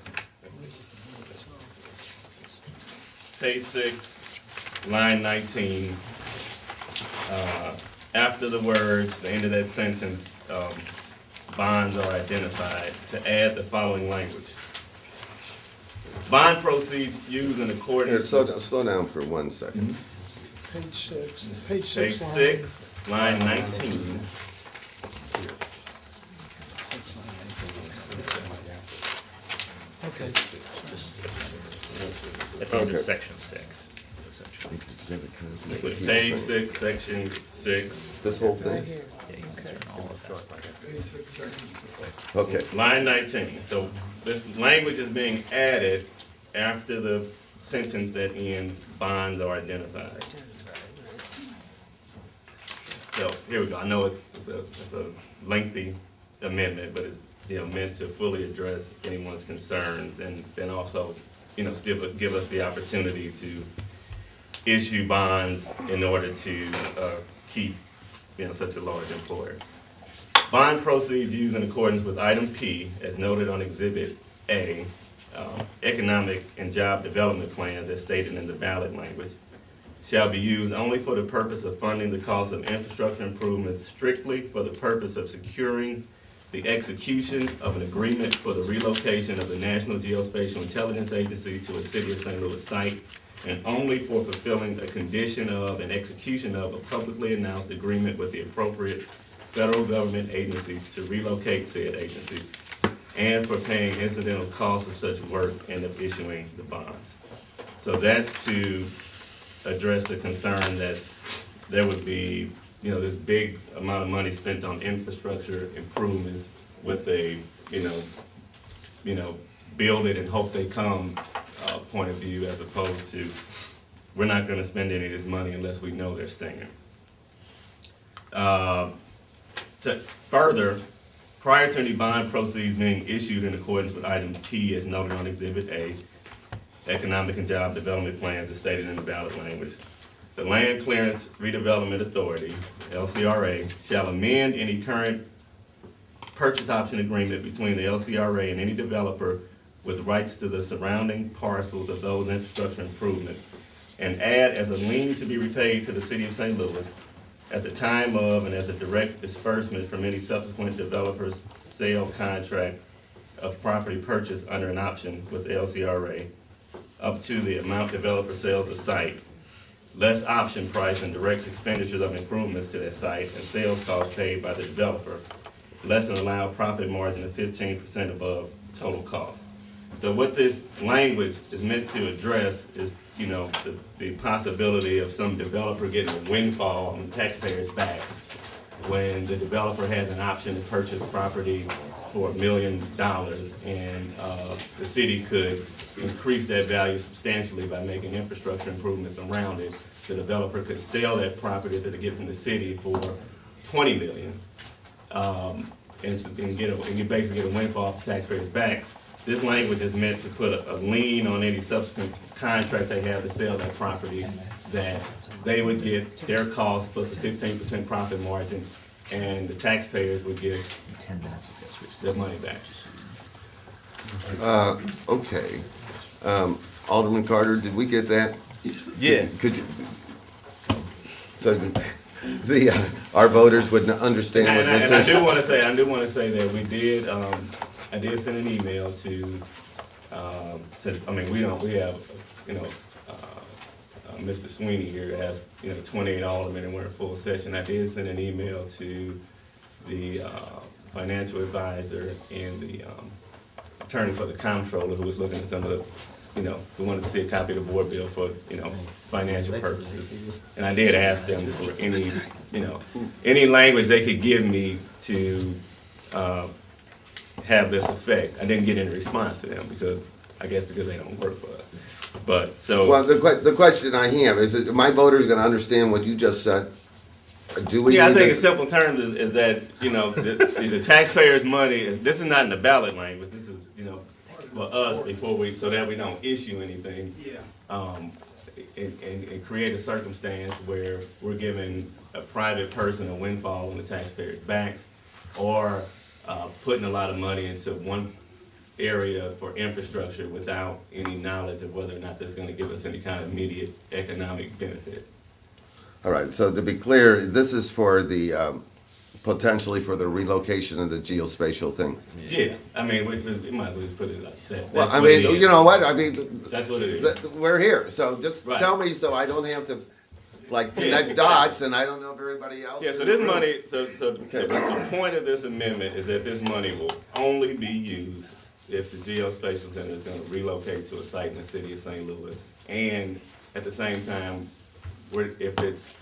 Page 6, line 19. After the words, the end of that sentence, bonds are identified, to add the following language. Bond proceeds used in Here, accordance. slow down for 1 second. Page 6. Page 6. Page 6, line 19. Okay. At the end of Okay. section 6. essentially. Page 6, section 6. This whole thing? Basic sections. Okay. Line 19, so this language is being added after the sentence that ends, bonds are identified. So, here we go, I know it's a lengthy amendment, but it's, you know, meant to fully address anyone's concerns, and then also, you know, still give us the opportunity to issue bonds in order to keep, you know, such a large employer. Bond proceeds used in accordance with item P, as noted on Exhibit A, economic and job development plans as stated in the ballot language, shall be used only for the purpose of funding the cost of infrastructure improvements, strictly for the purpose of securing the execution of an agreement for the relocation of the National Geospatial Intelligence Agency to a City of St. Louis site, and only for fulfilling a condition of and execution of a publicly announced agreement with the appropriate federal government agency to relocate said agency, and for paying incidental costs of such work and of issuing the bonds. So that's to address the concern that there would be, you know, this big amount of money spent on infrastructure improvements with a, you know, build it and hope they come point of view, as opposed to, we're not gonna spend any of this money unless we know they're staying. Further, prior to any bond proceeds being issued in accordance with item P as noted on Exhibit A, Economic and Job Development Plans as stated in the ballot language, the Land Clearance Redevelopment Authority, LCRA, shall amend any current purchase option agreement between the LCRA and any developer with rights to the surrounding parcels of those infrastructure improvements, and add as a lien to be repaid to the city of St. Louis at the time of and as a direct disbursement from any subsequent developer's sale contract of property purchased under an option with the LCRA up to the amount developer sells the site, less option price and direct expenditures of improvements to that site and sales costs paid by the developer, less an allowed profit margin of 15% above total cost. So what this language is meant to address is, the possibility of some developer getting a windfall on the taxpayers' backs when the developer has an option to purchase property for $1 million, and the city could increase that value substantially by making infrastructure improvements around it. The developer could sell that property that they get from the city for $20 million, and you basically get a windfall off the taxpayers' backs. This language is meant to put a lien on any subsequent contract they have to sell that property, that they would get their cost plus a 15% profit margin, and the taxpayers would get their money back. Okay. Alderman Carter, did we get that? Yeah. Could you, so our voters would understand what this is? And I do want to say that we did, I did send an email to we have, Mr. Sweeney here has, 28 aldermen and we're in full session. I did send an email to the financial advisor and the attorney for the comptroller who was looking at some of the, who wanted to see a copy of the board bill for, financial purposes. And I did ask them for any language they could give me to have this effect. I didn't get any response to them because they don't work for us. But so. Well, the question I have is, my voters gonna understand what you just said? Do we? Yeah, I need think this- in simple terms is that, the taxpayers' money, this is not in the ballot language, this is, for us so that we don't issue anything. Yeah. And create a circumstance where we're giving a private person a windfall on the taxpayers' backs, or putting a lot of money into one area for infrastructure without any knowledge of whether or not that's gonna give us any kind of immediate economic benefit. All right, so to be clear, this is for the, potentially for the relocation of the geospatial thing. Yeah, I mean, we might as well just put it like that. Well, That's I what it mean, is. you know what, I mean, That's what it is. we're here, so just Right. tell me so I don't have to, Yeah. connect dots, and I don't know if everybody else. Yeah, so in this the room- money, the point of this amendment is that this money will only be used if the geospatial center is gonna relocate to a site in the city of St. Louis. And at the same time, if it's,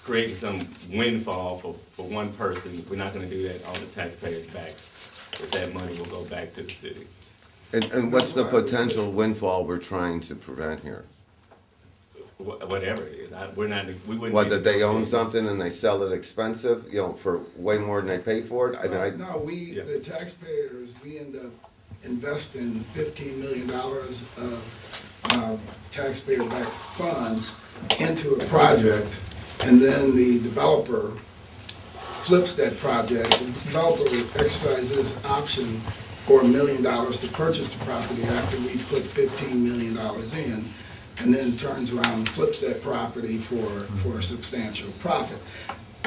creating some windfall for one person, we're not gonna do that on the taxpayers' backs. That money will go back to the city. And what's the potential windfall we're trying to prevent here? Whatever it is, we wouldn't. What, be that they own negotiating. something and they sell it expensive, for way more than they pay for it? I mean, No, the taxpayers, we end up investing $15 million of taxpayer-backed funds into a project, and then the developer flips that project. The developer exercises this option for $1 million to purchase the property after we put $15 million in, and then turns around and flips that property for a substantial profit.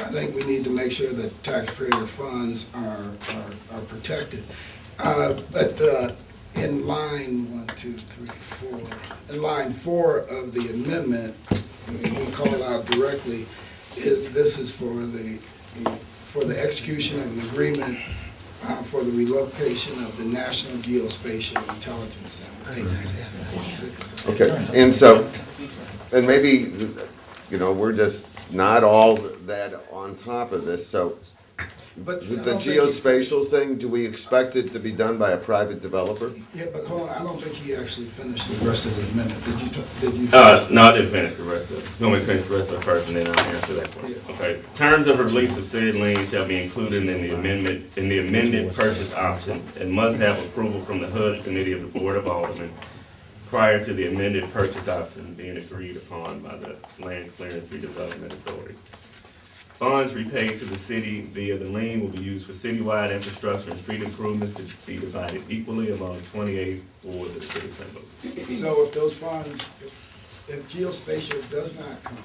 I think we need to make sure that taxpayer funds are protected. But in line, in line 4 of the amendment, we call out directly, this is for the execution of an agreement for the relocation of the National Geospatial Intelligence Agency. Okay, and so, and maybe, we're just not all that on top of this, so But I The don't think he- geospatial thing, do we expect it to be done by a private developer? Yeah, but hold on, I don't think he actually finished the rest of the amendment. Did you, did you? No, I didn't finish the rest of it. You want me to finish the rest of it first and then I'll answer that question? Okay. Terms of release of said lien shall be included in the amendment, in the amended purchase option and must have approval from the HUD Committee of the Board of Aldermen prior to the amended purchase option being agreed upon by the Land Clearance Redevelopment Authority. Funds repaid to the city via the lien will be used for citywide infrastructure and street improvements to be divided equally among 28 wards of the city of St. Louis. So if those funds, if geospatial does not come,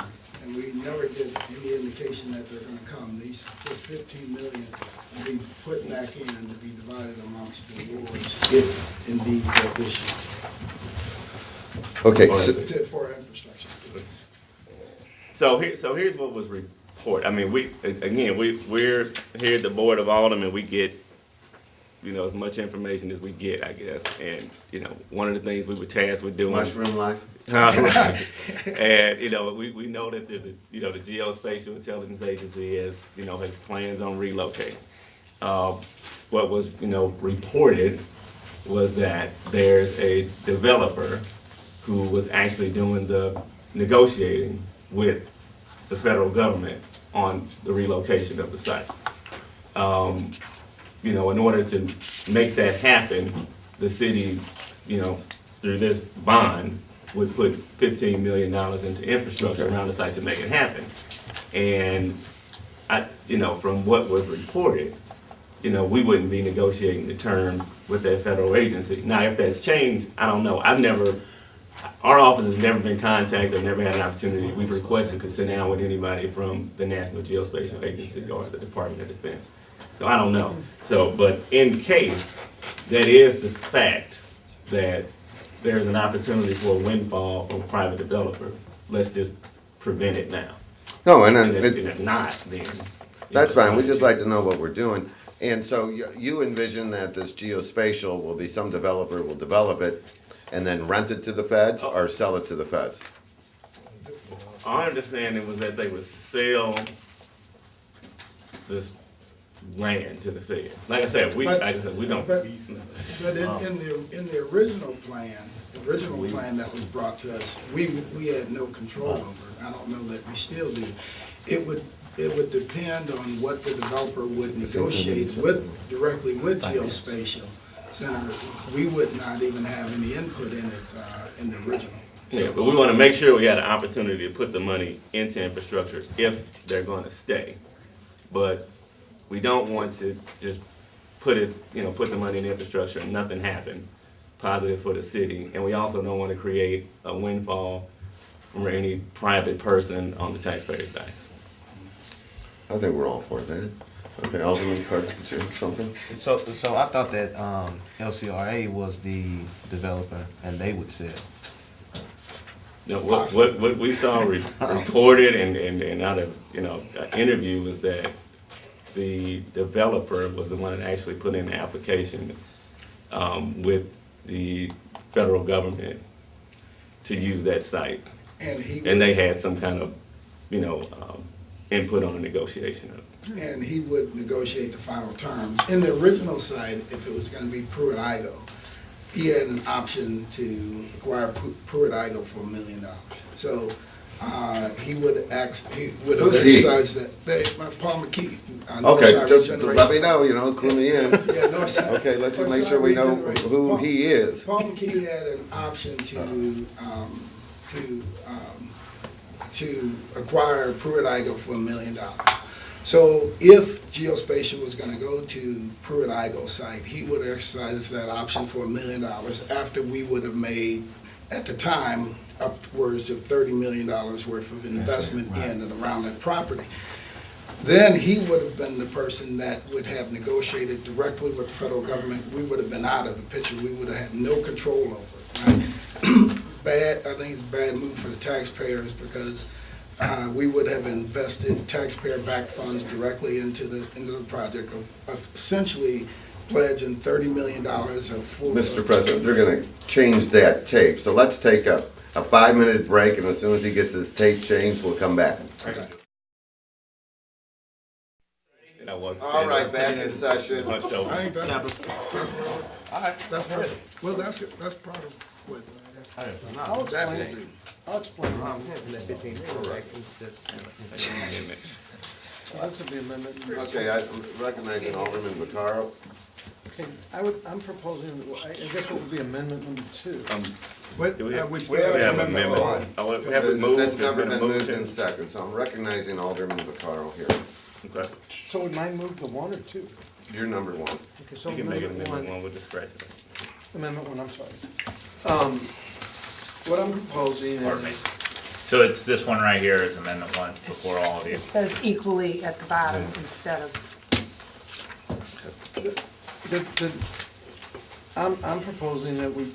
and we never get any indication that they're gonna come, this 15 million will be put back in to be divided amongst the wards, if indeed they're issued. Okay, so, For infrastructure. So here's what was reported. I mean, we're here at the Board of Aldermen, we get, as much information as we get, I guess. And, one of the things we were tasked with doing. Mushroom life? And, we know that there's the Geospatial Intelligence Agency has plans on relocating. What was, reported was that there's a developer who was actually doing the negotiating with the federal government on the relocation of the site. In order to make that happen, the city, through this bond, would put $15 million into infrastructure around the site to make it happen. And from what was reported, we wouldn't be negotiating the terms with that federal agency. Now, if that's changed, I don't know. Our office has never been contacted, never had an opportunity. We've requested to sit down with anybody from the National Geospatial Agency or the Department of Defense. So I don't know. But in case that is the fact that there's an opportunity for a windfall from a private developer, let's just prevent it now. no, and And then, if not, then. that's fine, we just like to know what we're doing. And so you envision that this geospatial will be some developer will develop it and then rent it to the feds or sell it to the feds? Our understanding was that they would sell this land to the feds. Like I said, we don't. But in the original plan that was brought to us, we had no control over it. I don't know that we still do. It would depend on what the developer would negotiate directly with Geospatial. Senator, we would not even have any input in it, in the original. Yeah, but we want to make sure we had an opportunity to put the money into infrastructure if they're going to stay. But we don't want to just put the money in infrastructure and nothing happen positive for the city. And we also don't want to create a windfall from any private person on the taxpayer's back. I think we're all for that. Okay, Alderman Carter, something? So I thought that LCRA was the developer and they would sell. What we saw reported and out of an interview was that the developer was the one that actually put in the application with the federal government to use that site, and they had some kind of input on the negotiation of it. And he would negotiate the final terms. In the original site, if it was gonna be Pruitt-Igoe, he had an option to acquire Pruitt-Igoe for $1 million. So, he would exercise that, Paul McKee. Okay, just let me know, clue me in. Yeah, Northside. Okay, let's just make sure we know who he is. Paul McKee had an option to acquire Pruitt-Igoe for $1 million. So if Geospatial was gonna go to Pruitt-Igoe site, he would exercise that option for $1 million after we would have made, at the time, upwards of $30 million worth of investment in and around that property. Then he would have been the person that would have negotiated directly with the federal government. We would have been out of the picture. We would have had no control over it, right? I think it's a bad move for the taxpayers because we would have invested taxpayer-backed funds directly into the project of essentially pledging $30 million of full. Mr. President, they're gonna change that tape, so let's take a 5-minute break, and as soon as he gets his tape changed, we'll come back. And I want. All right, back in session. Hunched I over. think that's well, that's part of what that will be. I'll explain. This will be amendment. Okay, I'm recognizing Alderman Vaccaro. Okay, I'm proposing, I guess what would be amendment number 2. Wait, Do we have, we we still have have amendment one. amendment? Oh, we have it moved. That's never There's been a moved in motion. second, so I'm recognizing Alderman Vaccaro here. Okay. So would mine move to 1 or 2? You're number one. Okay, so You can make it amendment amendment 1. one with discretion. Amendment 1, I'm sorry. What I'm proposing Pardon me. is, So it's this one right here is amendment 1 before all of you. It says equally at the bottom instead of, I'm proposing that we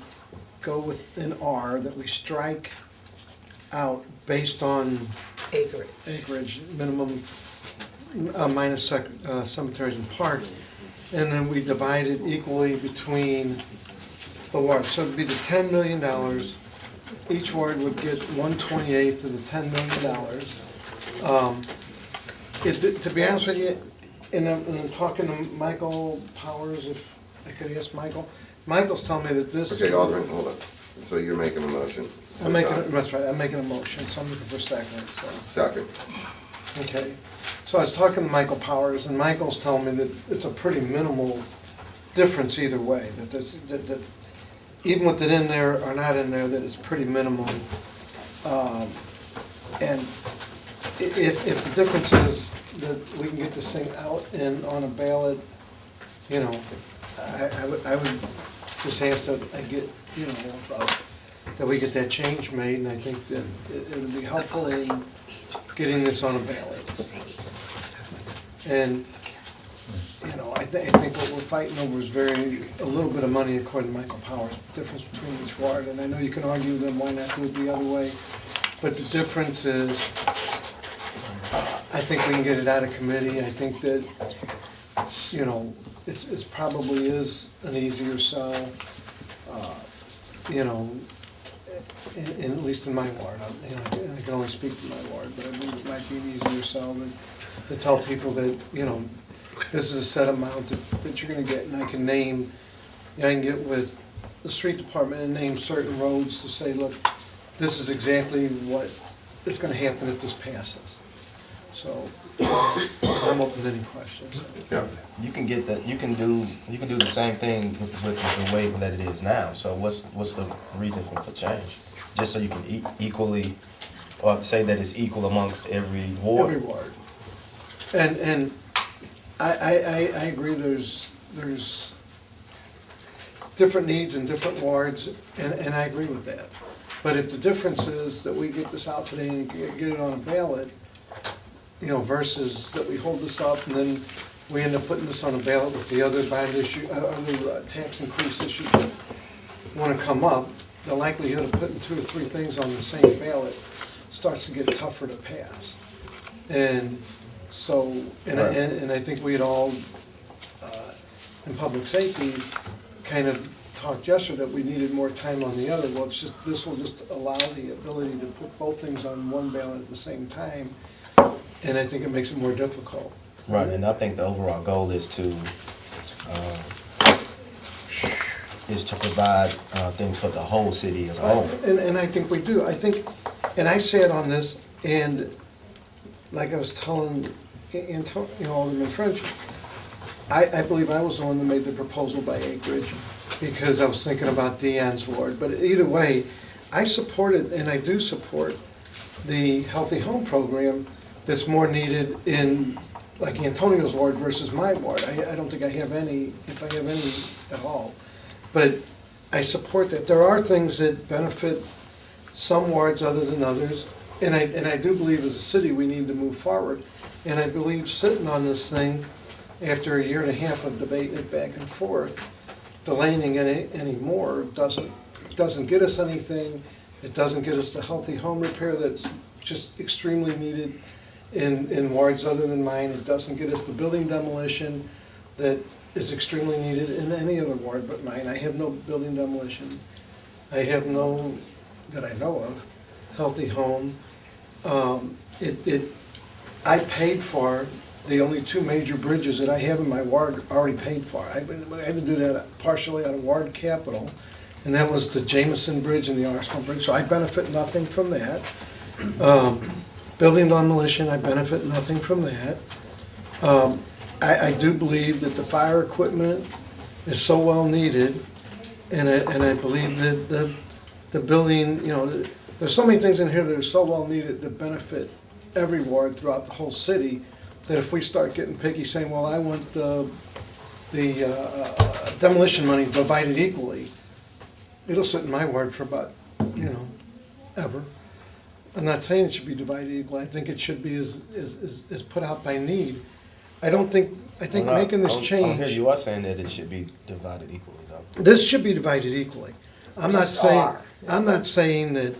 go with an R, that we strike out based on acreage, minimum, minus cemeteries and parks, and then we divide it equally between the wards. So it'd be the $10 million, each ward would get 1/28 of the $10 million. To be honest with you, in talking to Michael Powers, if I could ask Michael's telling me that this. Okay, Alderman, hold on. So you're making a motion? That's right, I'm making a motion, so I'm looking for a second, so. Second. Okay, so I was talking to Michael Powers, and Michael's telling me that it's a pretty minimal difference either way, that even with it in there or not in there, that it's pretty minimal. And if the difference is that we can get this thing out and on a ballot, you know, I would just ask that I get, you know, that we get that change made, and I think that it would be helpful in getting this on a ballot. And, you know, I think what we're fighting over is a little bit of money according to Michael Powers, difference between each ward, and I know you can argue then why not do it the other way, but the difference is, I think we can get it out of committee. I think that, you know, it's probably is an easier sell, you know, at least in my ward. You know, I can only speak to my ward, but I believe it might be an easier sell to tell people that, you know, this is a set amount that you're gonna get, and I can get with the street department and name certain roads to say, look, this is exactly what is gonna happen if this passes. So, I'm open to any questions. Yeah. You can get that, you can do the same thing with the way that it is now. So what's the reason for change? Just so you can equally, or say that it's equal amongst every ward? Every ward. And I agree, there's different needs in different wards, and I agree with that. But if the difference is that we get this out today and get it on a ballot, you know, versus that we hold this up and then we end up putting this on a ballot with the other bond issue, other tax increase issues that want to come up, the likelihood of putting 2 or 3 things on the same ballot starts to get tougher to pass. And so, and I think we had all, in public safety, kind of talked yesterday that we needed more time on the other. Well, it's just, this will just allow the ability to put both things on one ballot at the same time, and I think it makes it more difficult. Right, and I think the overall goal is to provide things for the whole city as a whole. And I think we do. I think, and I sat on this, and like I was telling Alderman French, I believe I was the one that made the proposal by acreage, because I was thinking about Deanne's ward. But either way, I supported, and I do support, the Healthy Home Program that's more needed in, like Antonio's ward versus my ward. I don't think I have any, if I have any at all. But I support that. There are things that benefit some wards other than others, and I do believe as a city we need to move forward. And I believe sitting on this thing after a year and a half of debating it back and forth, delaying it any more doesn't get us anything. It doesn't get us the healthy home repair that's just extremely needed in wards other than mine. It doesn't get us the building demolition that is extremely needed in any other ward but mine. I have no building demolition. I have no, that I know of, healthy home. I paid for the only two major bridges that I have in my ward already paid for. I had to do that partially out of ward capital, and that was the Jameson Bridge and the Arsenal Bridge, so I benefit nothing from that. Building demolition, I benefit nothing from that. I do believe that the fire equipment is so well needed, and I believe that the building, you know, there's so many things in here that are so well needed that benefit every ward throughout the whole city, that if we start getting picky saying, well, I want the demolition money divided equally, it'll sit in my ward for about, you know, ever. I'm not saying it should be divided equally. I think it should be as put out by need. I think making this I hear change, you are saying that it should be divided equally, though. this should be divided equally. I'm not Just saying, are. I'm not saying that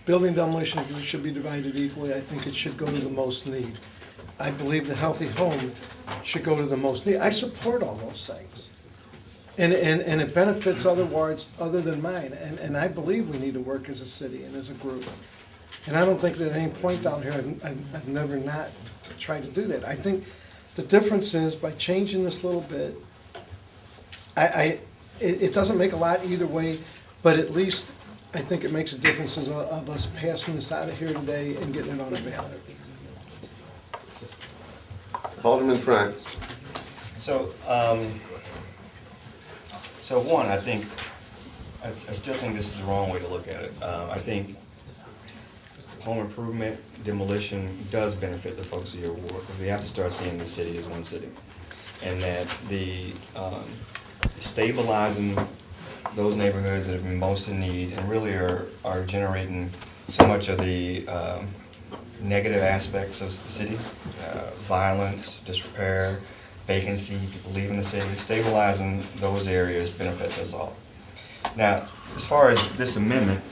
building demolition should be divided equally. I think it should go to the most need. I believe the healthy home should go to the most need. I support all those things. And it benefits other wards other than mine. And I believe we need to work as a city and as a group. And I don't think that at any point down here, I've never not tried to do that. I think the difference is by changing this little bit, it doesn't make a lot either way, but at least I think it makes a difference of us passing this out of here today and getting it on the ballot. Alderman Frank. So, one, I think, I still think this is the wrong way to look at it. I think home improvement, demolition does benefit the folks of your ward, because we have to start seeing the city as one city. And that the stabilizing those neighborhoods that have been most in need and really are generating so much of the negative aspects of the city, violence, disrepair, vacancy, people leaving the city, stabilizing those areas benefits us all. Now, as far as this amendment,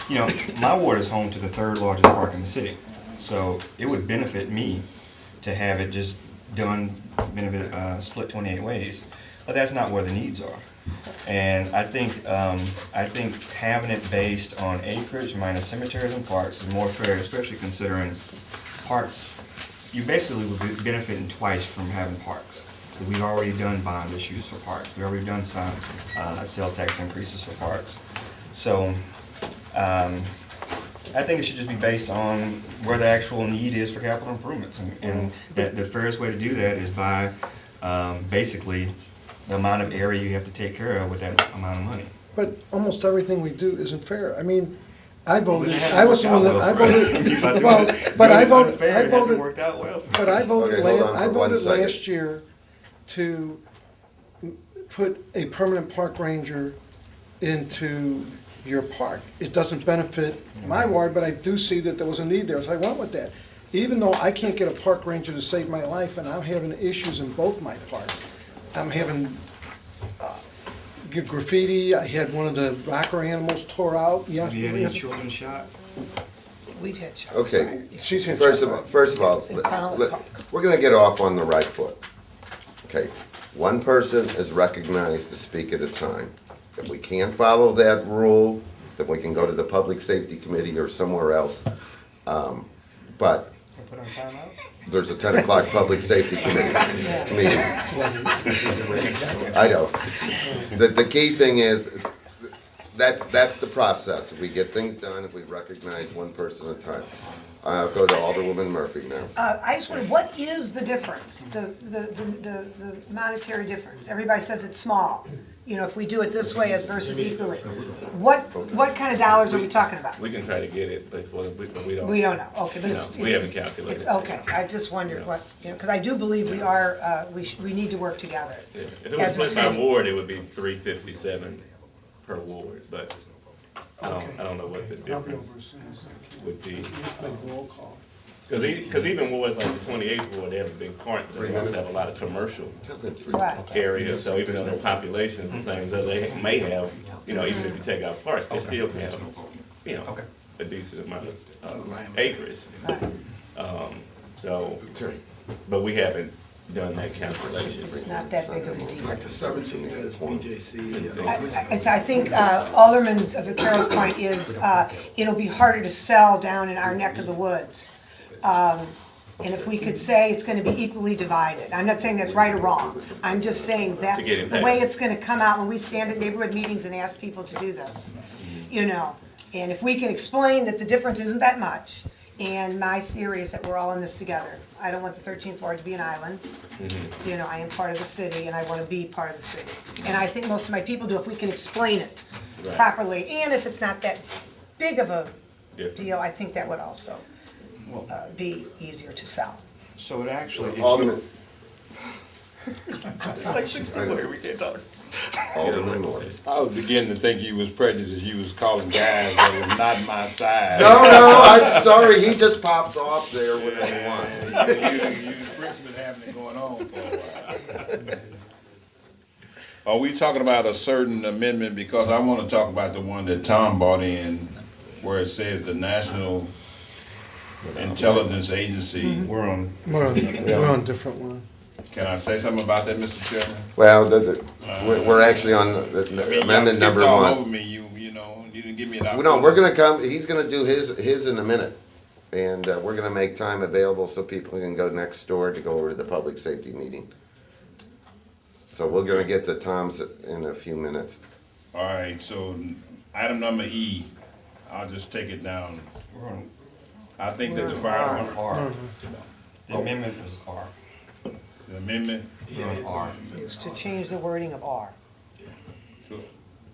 you know, my ward is home to the third largest park in the city, so it would benefit me to have it just done, split 28 ways, but that's not where the needs are. And I think having it based on acreage minus cemeteries and parks is more fair, especially considering parks, you basically would be benefiting twice from having parks. We've already done bond issues for parks. We've already done some sales tax increases for parks. So I think it should just be based on where the actual need is for capital improvements. And the fairest way to do that is by basically the amount of area you have to take care of with that amount of money. But almost everything we do isn't fair. I mean, I voted, I was the one that, I voted, well, but I voted, It hasn't worked out well for but I us. voted, Okay, hold on I for one voted second. last year to put a permanent park ranger into your park. It doesn't benefit my ward, but I do see that there was a need there, so I went with that. Even though I can't get a park ranger to save my life, and I'm having issues in both my parks. I'm having graffiti, I had one of the rocker animals tore out. Have you had any children shot? We've had shots. Okay, She's had first shots. of all, In Collin Park. we're gonna get off on the right foot. Okay, one person is recognized to speak at a time. If we can't follow that rule, then we can go to the Public Safety Committee or somewhere else. But Put on timeout? there's a 10 o'clock Public Safety Committee meeting. I know. The key thing is, that's the process. We get things done if we recognize one person at a time. I'll go to Alderwoman Murphy now. I just wonder, what is the difference, the monetary difference? Everybody says it's small, you know, if we do it this way as versus equally. What kind of dollars are we talking about? We can try to get it before, but we don't. We don't know, okay, but it's. No, we haven't calculated. It's, okay, I just wondered what, you know, because I do believe we are, we need to work together Yeah. If it as was a split by city. ward, it would be $357 per ward, but I don't know what the difference would be. Roll call. Because even wards like the 28th ward, they have a big part, they also have a lot of commercial Right. areas, so even though their population is the same, so they may have, you know, even if you take out parks, they still can have, you know, a decent amount of acreage. So, but we haven't done that calculation. It's not that big of a deal. Like the 17th is BJC. I think Alderman Vaquero's point is, it'll be harder to sell down in our neck of the woods. And if we could say it's gonna be equally divided, I'm not saying that's right or wrong, I'm just saying that's get it the way passed. it's gonna come out when we stand at neighborhood meetings and ask people to do this, you know? And if we can explain that the difference isn't that much, and my theory is that we're all in this together. I don't want the 13th Ward to be an island. You know, I am part of the city and I wanna be part of the city. And I think most of my people do if we can explain it Right. properly, and if it's not that big of a Different. deal, I think that would also be easier to sell. So it actually, if you, Alderman, it's like 6 people here, we can't talk. Alderman Moore. I was beginning to think you was prejudiced, you was calling guys that were not my side. No, I'm sorry, he just pops off there whenever he wants. You Richmond having it going on for a while. Are we talking about a certain amendment? Because I want to talk about the one that Tom brought in, where it says the National Intelligence Agency. We're on, We're on a different one. Can I say something about that, Mr. Chairman? Well, we're actually on I mean, amendment y'all skipped number all one. over me, you know, you didn't give me an No, opportunity. we're gonna come, he's gonna do his in a minute. And we're gonna make time available so people can go next door to go over to the public safety meeting. So we're gonna get to Tom's in a few minutes. All right, so item number E, I'll just take it down. we're on I think that the fire department, R. The amendment is R. the amendment, We're on R. It's to change the wording of R. so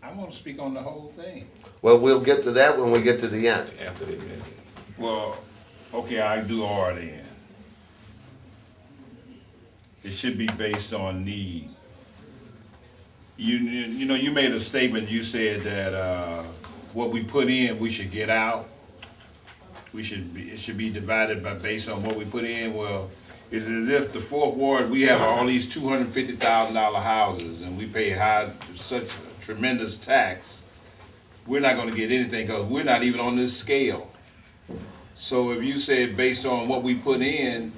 I want to speak on the whole thing. Well, we'll get to that when we get to the end. After the event. Well, okay, I do R then. It should be based on need. You know, you made a statement, you said that, what we put in, we should get out. It should be divided based on what we put in. Well, it's as if the Fourth Ward, we have all these $250,000 houses and we pay such a tremendous tax. We're not gonna get anything because we're not even on this scale. So if you said based on what we put in,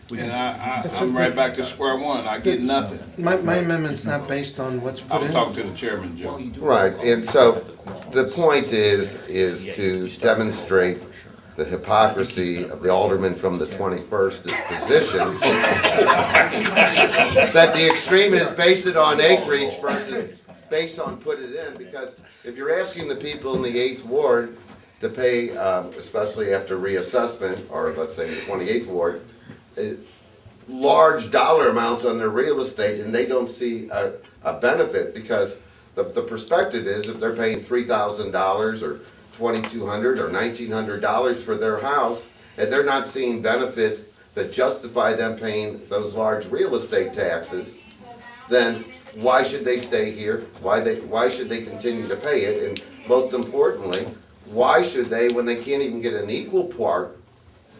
then I'm right back to square one. I get nothing. My amendment's not based on what's put in. I'm talking to the chairman, Joe. Right, and so the point is to demonstrate the hypocrisy of the alderman from the 21st position. That the extreme is based on acreage versus based on put it in, because if you're asking the people in the 8th Ward to pay, especially after reassessment, or let's say the 28th Ward, large dollar amounts on their real estate, and they don't see a benefit, because the perspective is if they're paying $3,000 or $2,200 or $1,900 for their house, and they're not seeing benefits that justify them paying those large real estate taxes, then why should they stay here? Why should they continue to pay it? And most importantly, why should they, when they can't even get an equal part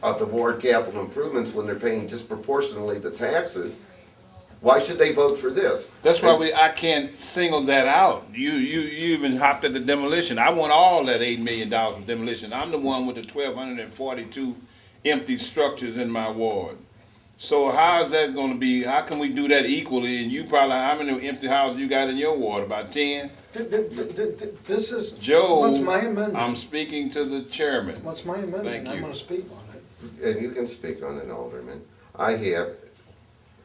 of the ward capital improvements when they're paying disproportionately the taxes, why should they vote for this? That's why I can't single that out. You even hopped at the demolition. I want all that $8 million for demolition. I'm the one with the 1,242 empty structures in my ward. So how is that gonna be, how can we do that equally? And you probably, how many empty houses you got in your ward? About 10? This is, Joe, what's my amendment? I'm speaking to the chairman. What's my amendment? Thank I'm you. gonna speak on it. And you can speak on it, Alderman. I have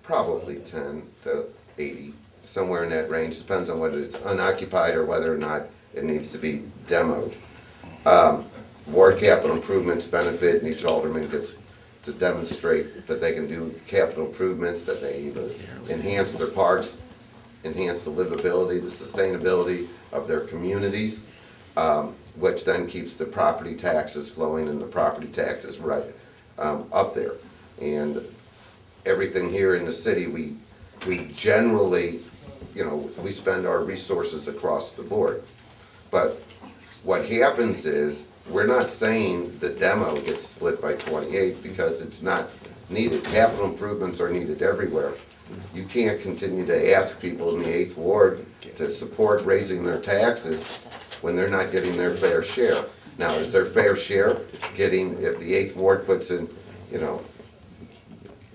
probably 10 to 80, somewhere in that range, depends on whether it's unoccupied or whether or not it needs to be demoed. Ward capital improvements benefit, and each alderman gets to demonstrate that they can do capital improvements, that they even enhance their parks, enhance the livability, the sustainability of their communities, which then keeps the property taxes flowing and the property taxes right up there. And everything here in the city, we generally, we spend our resources across the board. But what happens is, we're not saying the demo gets split by 28 because it's not needed. Capital improvements are needed everywhere. You can't continue to ask people in the 8th Ward to support raising their taxes when they're not getting their fair share. Now, is their fair share getting, if the 8th Ward puts in,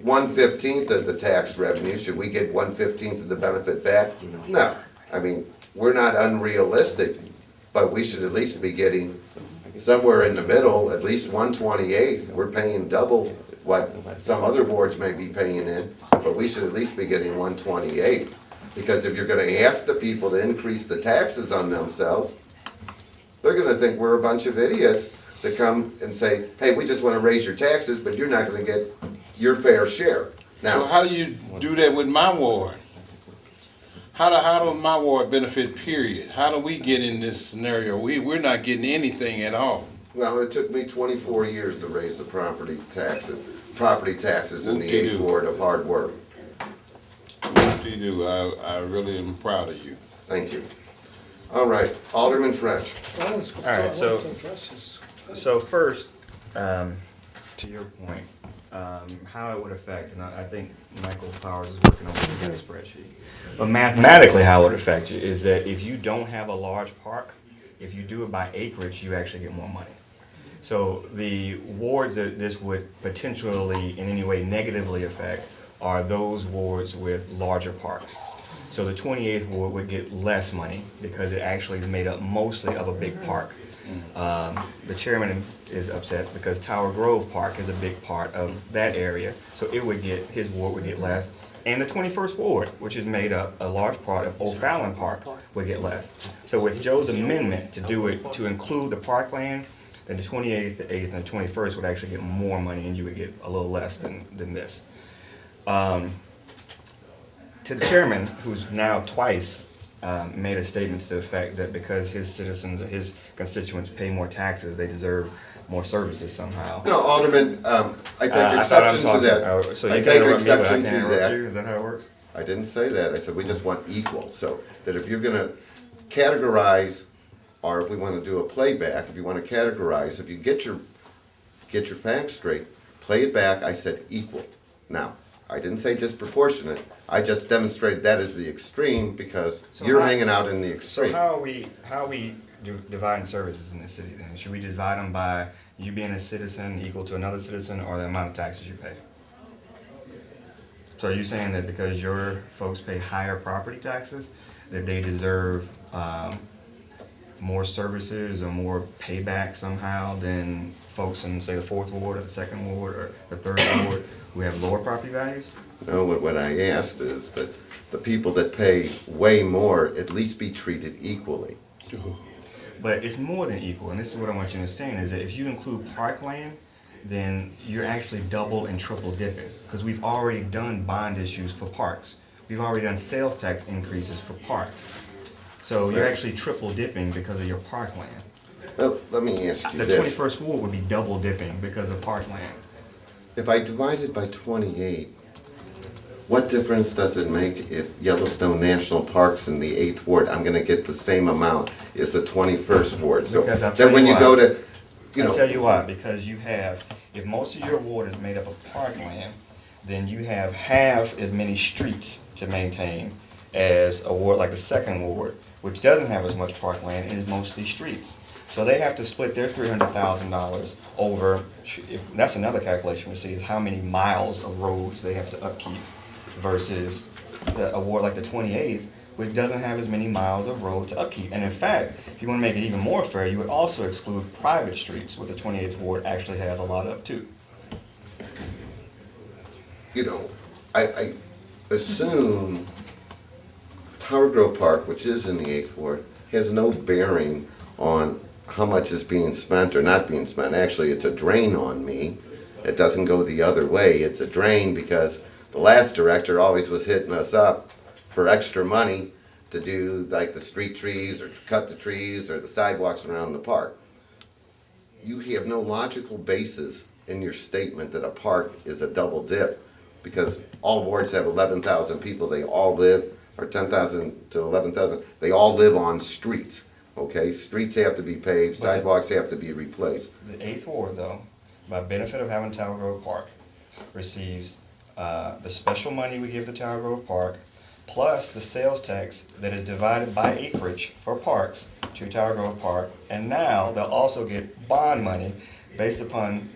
1/15 of the tax revenue, should we get 1/15 of the benefit back? No. I mean, we're not unrealistic, but we should at least be getting somewhere in the middle, at least 1/28. We're paying double what some other wards may be paying in, but we should at least be getting 128. Because if you're gonna ask the people to increase the taxes on themselves, they're gonna think we're a bunch of idiots that come and say, hey, we just wanna raise your taxes, but you're not gonna get your fair share. So Now, how do you do that with my ward? How does my ward benefit, period? How do we get in this scenario? We're not getting anything at all. well, it took me 24 years to raise the property taxes in the 8th Whoop-de-doo. ward of hard work. What do you do? I really am proud of you. Thank you. All right, Alderman French. All right, so first, to your point, how it would affect, and I think Michael Powers is working on a spreadsheet. But mathematically, how it would affect you is that if you don't have a large park, if you do it by acreage, you actually get more money. So the wards that this would potentially in any way negatively affect are those wards with larger parks. So the 28th ward would get less money because it actually is made up mostly of a big park. The chairman is upset because Tower Grove Park is a big part of that area, so his ward would get less. And the 21st ward, which is made up a large part of O'Fallon Park, would get less. So with Joe's amendment to include the parkland, then the 28th, the 8th, and the 21st would actually get more money, and you would get a little less than this. To the chairman, who's now twice made a statement to the effect that because his citizens or his constituents pay more taxes, they deserve more services somehow. No, Alderman, I take I thought I'm exception to talking- that. so I you take can interrupt me, but I exception can't to interrupt that. you? Is that how it works? I didn't say that. I said we just want equal. So that if you're gonna categorize, or if we wanna do a playback, if you wanna categorize, if you get your facts straight, play it back, I said equal. Now, I didn't say disproportionate. I just demonstrated that as the extreme because you're hanging out in the extreme. So how are we dividing services in the city then? Should we divide them by you being a citizen equal to another citizen or the amount of taxes you pay? So are you saying that because your folks pay higher property taxes, that they deserve more services or more payback somehow than folks in, say, the 4th ward or the 2nd ward or the 3rd ward who have lower property values? No, what I asked is that the people that pay way more at least be treated equally. But it's more than equal, and this is what I want you to understand, is that if you include parkland, then you're actually double and triple dipping, because we've already done bond issues for parks. We've already done sales tax increases for parks. So you're actually triple dipping because of your parkland. Well, let me ask you The this. 21st ward would be double dipping because of parkland. If I divide it by 28, what difference does it make if Yellowstone National Park's in the 8th ward? I'm gonna get the same amount as the 21st ward. So Because I'll tell then when you you why. go to, you I'll know. tell you why, because you have, if most of your ward is made up of parkland, then you have half as many streets to maintain as a ward like the 2nd ward, which doesn't have as much parkland and is mostly streets. So they have to split their $300,000 over, that's another calculation we see, is how many miles of roads they have to upkeep versus a ward like the 28th, which doesn't have as many miles of road to upkeep. And in fact, if you want to make it even more fair, you would also exclude private streets, which the 28th ward actually has a lot of too. You know, I assume Tower Grove Park, which is in the 8th ward, has no bearing on how much is being spent or not being spent. Actually, it's a drain on me. It doesn't go the other way. It's a drain because the last director always was hitting us up for extra money to do like the street trees or to cut the trees or the sidewalks around the park. You have no logical basis in your statement that a park is a double dip because all wards have 11,000 people. They all live, or 10,000 to 11,000, they all live on streets. Okay, streets have to be paved, sidewalks have to be replaced. The 8th ward, though, by benefit of having Tower Grove Park, receives the special money we give to Tower Grove Park, plus the sales tax that is divided by acreage for parks to Tower Grove Park, and now they'll also get bond money based upon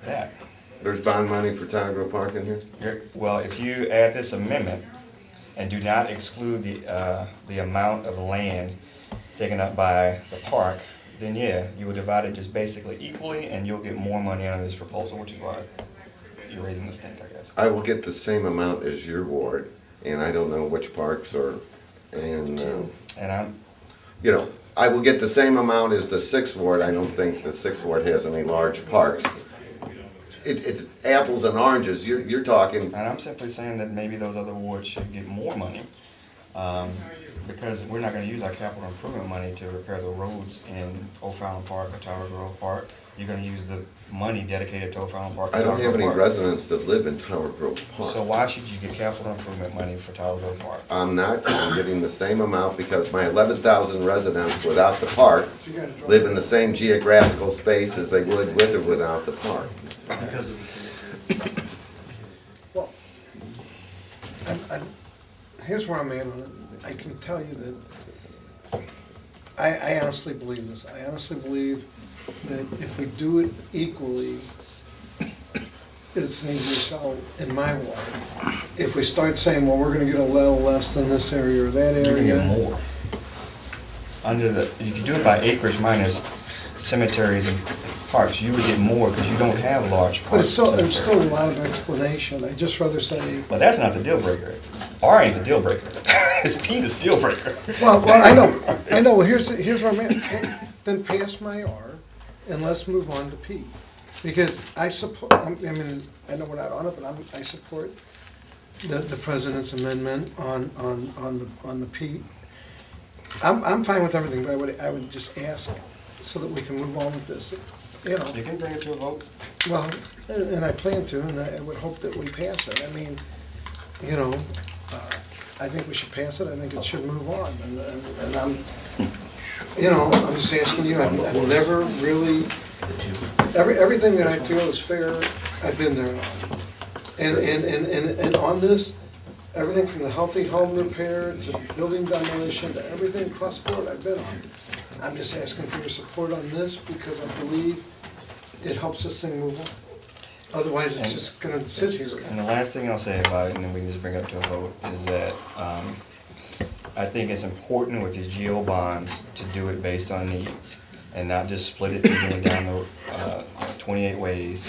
that. There's bond money for Tower Grove Park in here? Well, if you add this amendment and do not exclude the amount of land taken up by the park, then yeah, you would divide it just basically equally, and you'll get more money out of this proposal, which is why you're raising the stink, I guess. I will get the same amount as your ward, and I don't know which parks are, and, And I'm, you know, I will get the same amount as the sixth ward. I don't think the sixth ward has any large parks. It's apples and oranges. You're talking, and I'm simply saying that maybe those other wards should get more money, because we're not gonna use our capital improvement money to repair the roads in O'Fallon Park or Tower Grove Park. You're gonna use the money dedicated to O'Fallon Park. I don't have any residents that live in Tower Grove Park. So why should you get capital improvement money for Tower Grove Park? I'm not, I'm getting the same amount because my 11,000 residents without the park live in the same geographical space as they would with or without the park. Because of the city. Well, here's where I'm at on it. I can tell you that I honestly believe this. I honestly believe that if we do it equally, it's an easier sell in my ward. If we start saying, well, we're gonna get a little less than this area or that You're gonna get area. more. Under the, if you do it by acreage minus cemeteries and parks, you would get more because you don't have large But parks. it's still, and there's still a cemeteries. lot of explanation. I'd just rather say, But that's not the deal breaker. R ain't the deal breaker. It's P that's deal breaker. well, I know, here's where I'm at. Then pass my R and let's move on to P. Because I support, I mean, I know we're not on it, but I support the president's amendment on the P. I'm fine with everything, but I would just ask so that we can move on with this, you know. You can bring it to a vote. Well, and I plan to, and I would hope that we pass it. I mean, you know, I think we should pass it. I think it should move on. And I'm, you know, I'm just asking you, I've never really, everything that I feel is fair, I've been there on. And on this, everything from the healthy home repair to building demolition to everything across the board I've been on. I'm just asking for your support on this because I believe it helps this thing move on. Otherwise, it's just gonna sit here. And the last thing I'll say about it, and then we can just bring it up to a vote, is that I think it's important with these GO bonds to do it based on need and not just split it evenly down the 28 ways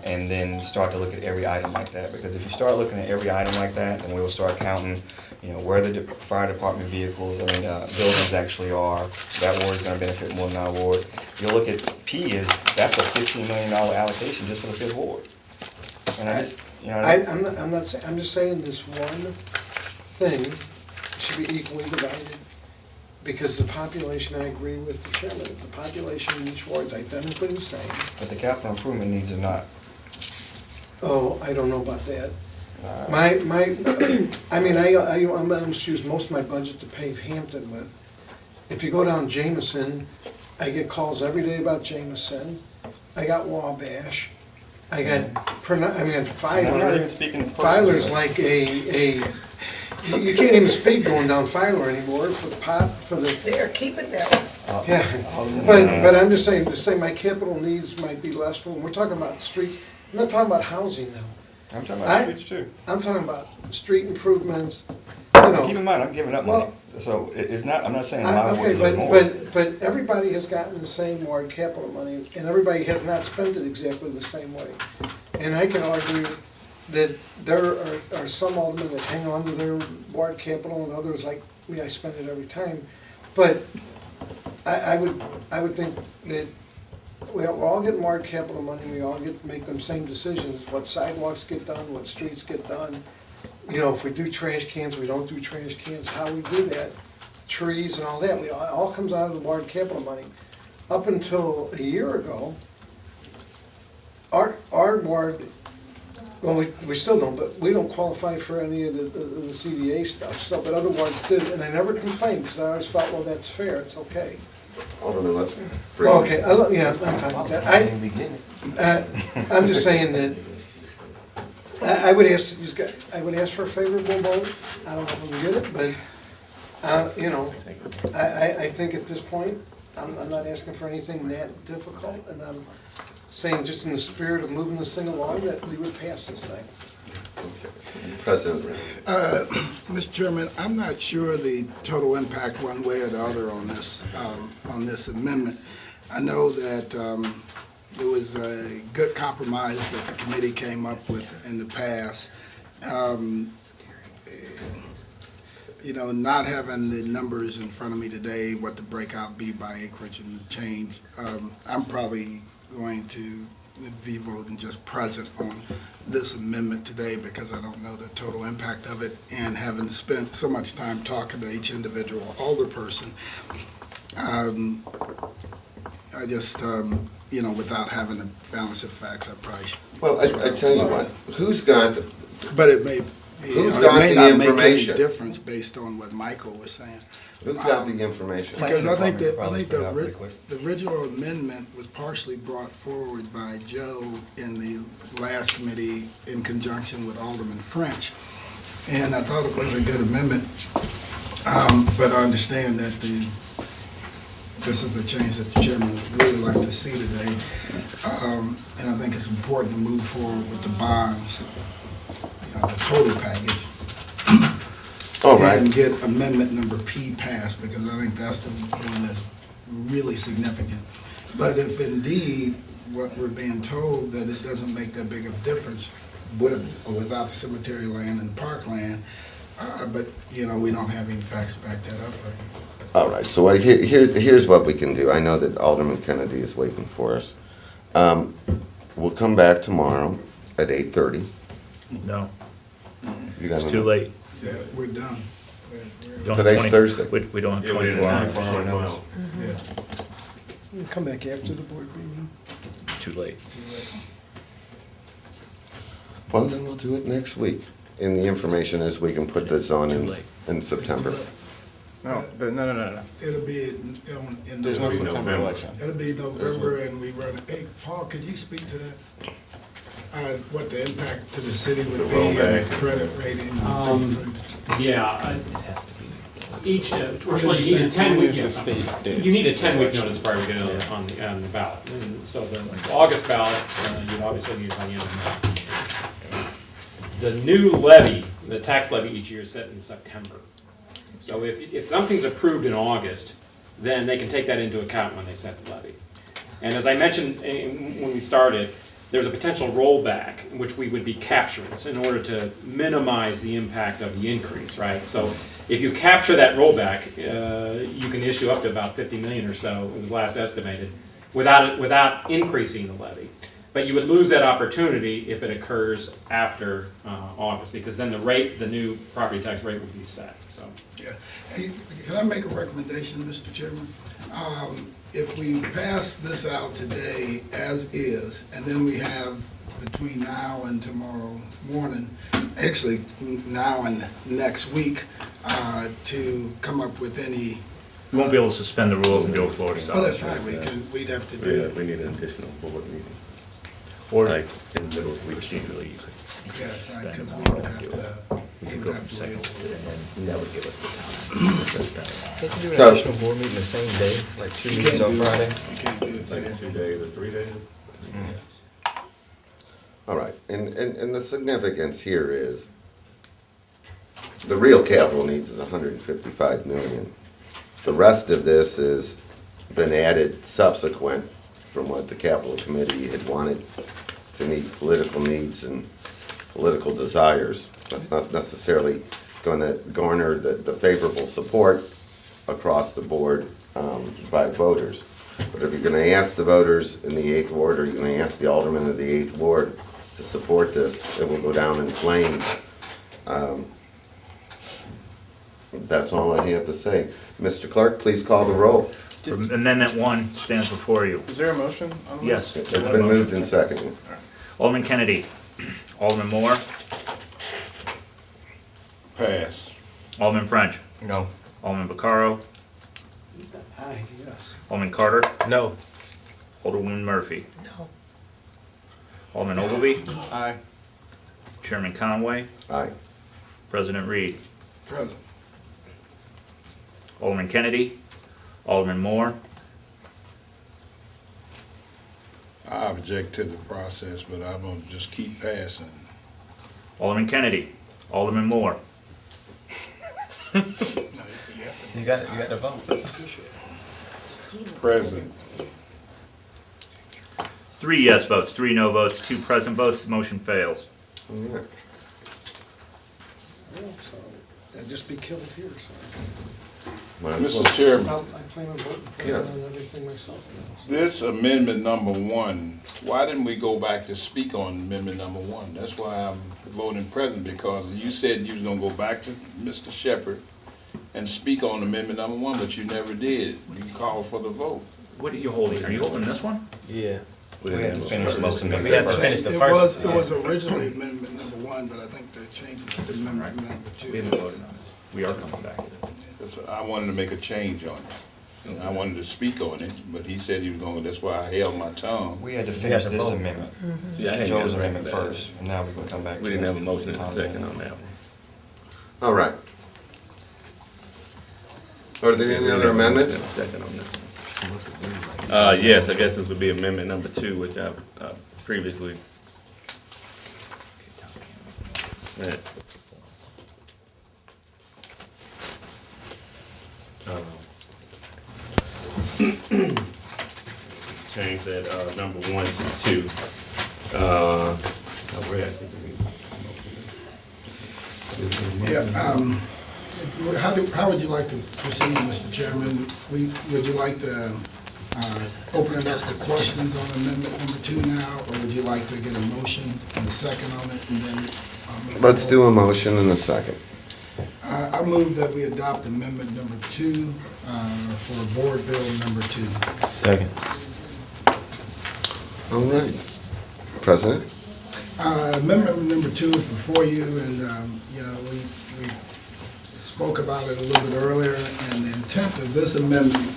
and then start to look at every item like that. Because if you start looking at every item like that, then we will start counting, you know, where the fire department vehicles, buildings actually are. That ward is gonna benefit more than our ward. You look at P that's a $15 million allocation just for the 5th ward. And I just, you know. I'm not saying, I'm just saying this one thing should be equally divided. Because the population, I agree with the chairman, the population in each ward is identically the same. But the capital improvement needs are not. Oh, I don't know about that. I mean, I'm gonna use most of my budget to pave Hampton with. If you go down Jameson, I get calls every day about Jameson. I got Wabash. I got, I'm not even Filer. speaking personally. Filer's like you can't even speak going down Filer anymore for the There, keep it there. yeah, but I'm just saying, to say my capital needs might be less, when we're talking about street, I'm not talking about housing now. I'm talking about streets too. I'm talking about street improvements, you know. Keep in mind, I'm giving up money, so it's not, I'm not saying my ward Okay, is doing more. but everybody has gotten the same ward capital money, and everybody has not spent it exactly the same way. And I can argue that there are some aldermen that hang on to their ward capital, and others like me, I spend it every time. But I would think that we're all getting ward capital money, we all get to make them same decisions, what sidewalks get done, what streets get done. You know, if we do trash cans, we don't do trash cans, how we do that, trees and all that, it all comes out of the ward capital money. Up until a year ago, our ward, well, we still don't, but we don't qualify for any of the CDA stuff, so, but other wards did, and I never complained, because I always thought, well, that's fair, it's okay. Alderman, let's bring. Well, okay, yeah, I'm fine with that. I'm just saying that, I would ask, I would ask for a favorable vote, I don't know if we can get it, but, you know, I think at this point, I'm not asking for anything that difficult, and I'm saying just in the spirit of moving this thing along, that we would pass this thing. President Reed. Mr. Chairman, I'm not sure the total impact one way or the other on this amendment. I know that it was a good compromise that the committee came up with in the past. Not having the numbers in front of me today, what the breakout be by acreage and the change, I'm probably going to be voting just present on this amendment today because I don't know the total impact of it, and having spent so much time talking to each individual alderperson, I just, without having the balance of facts, I probably should. Well, I tell you what, who's got, But it may, Who's it got may the not make any information? difference based on what Michael was saying. who's got the information? Because I think that, Probably put it out pretty quick. the original amendment was partially brought forward by Joe in the last committee in conjunction with Alderman French. And I thought it was a good amendment, but I understand that this is a change that the chairman would really like to see today. And I think it's important to move forward with the bonds, the total package. All right. And get amendment number P passed, because I think that's the one that's really significant. But if indeed what we're being told that it doesn't make that big of a difference with or without the cemetery land and parkland, but we don't have any facts to back that up right now. All right, so here's what we can do. I know that Alderman Kennedy is waiting for us. We'll come back tomorrow at 8:30. No, You guys it's too late. Yeah, we're done. We don't have Today's 20 Thursday. We don't have Yeah, we did 24 hours. 24 hours. Yeah, You come back after the board meeting. Too late. too late. Well, then we'll do it next week. And the information is we can put this on in September. No, no. It'll be in There's no November. September election. It'll be November, and we run, hey, Paul, could you speak to that? What the impact to the city would be and the credit rating and different things? Yeah, each, first of all, you need a 10-week, It's the state dates. you need a 10-week notice prior to getting on the ballot. And so the August ballot, you'd obviously need by the end of May. The new levy, the tax levy each year is set in September. So if something's approved in August, then they can take that into account when they set the levy. And as I mentioned when we started, there's a potential rollback, which we would be capturing in order to minimize the impact of the increase, right? So if you capture that rollback, you can issue up to about 50 million or so, it was last estimated, without increasing the levy. But you would lose that opportunity if it occurs after August, because then the new property tax rate would be set, so. Yeah. Hey, can I make a recommendation, Mr. Chairman? If we pass this out today as is, and then we have between now and tomorrow morning, actually now and next week, to come up with any. We won't be able to suspend the rules and go floor to Oh, solid. that's right, we'd have to do it. We need an additional board meeting. Or Like in the middle of the week. procedurally, you could Yeah, right, suspend. because the we law would and have do to, it. We we could would go have from to wait. second, and that would give us the time to suspend. Can't you do So- an additional board meeting the same day, like 2 You meetings can't on do it. Friday? You can't do it Like same 2 day. days or 3 days? All right, and the significance here is the real capital needs is 155 million. The rest of this has been added subsequent from what the capital committee had wanted to meet political needs and political desires. That's not necessarily going to garner the favorable support across the board by voters. But if you're going to ask the voters in the 8th Ward, or you're going to ask the aldermen of the 8th Ward to support this, it will go down in flames. That's all I have to say. Mr. Clerk, please call the roll. Amendment 1 stands before you. Is there a motion on the? Yes. It's been moved and seconded. Alderman Kennedy. Alderman Moore. Pass. Alderman French. No. Alderman Vaccaro. Aye, yes. Alderman Carter. No. Alderwoman Murphy. No. Alderman Ogilvy. Aye. Chairman Conway. Aye. President Reed. Present. Alderman Kennedy. Alderman Moore. I object to the process, but I'm gonna just keep passing. Alderman Kennedy. Alderman Moore. You got to vote. Present. 3 yes votes, 3 no votes, 2 present votes, the motion fails. All right. I'd just be killed here, so. Might as well. Mr. Chairman, I plan on voting for it Yes. and everything myself. this amendment number 1, why didn't we go back to speak on amendment number 1? That's why I'm voting present, because you said you was gonna go back to Mr. Shepherd and speak on amendment number 1, but you never did. You called for the vote. What are you holding? Are you holding this one? Yeah. We had to finish this We amendment had to first. finish the It first. was originally amendment number 1, but I think they're changing it to amendment number 2. We haven't voted on this. We are coming back to it. That's- I wanted to make a change on it. And I wanted to speak on it, but he said he was gonna, that's why I held my tongue. We had to finish to this vote. amendment. Yeah, I ain't Joe's never amendment heard that. first, and now we can come back to. We didn't have a motion and a Tom's second amendment. on that one. All right. Are there any other amendments? Second on that. Yes, I guess this would be amendment number 2, which I previously. Yeah. Change that, number 1 to 2. Where I think Yeah, how would you like to proceed, Mr. Chairman? Would you like to open it up for questions on amendment number 2 now, or would you like to get a motion and a second on it, and then? Let's do a motion in a second. I move that we adopt amendment number 2 for board bill number 2. Second. All right. President? Amendment number 2 is before you, and, we spoke about it a little bit earlier, and the intent of this amendment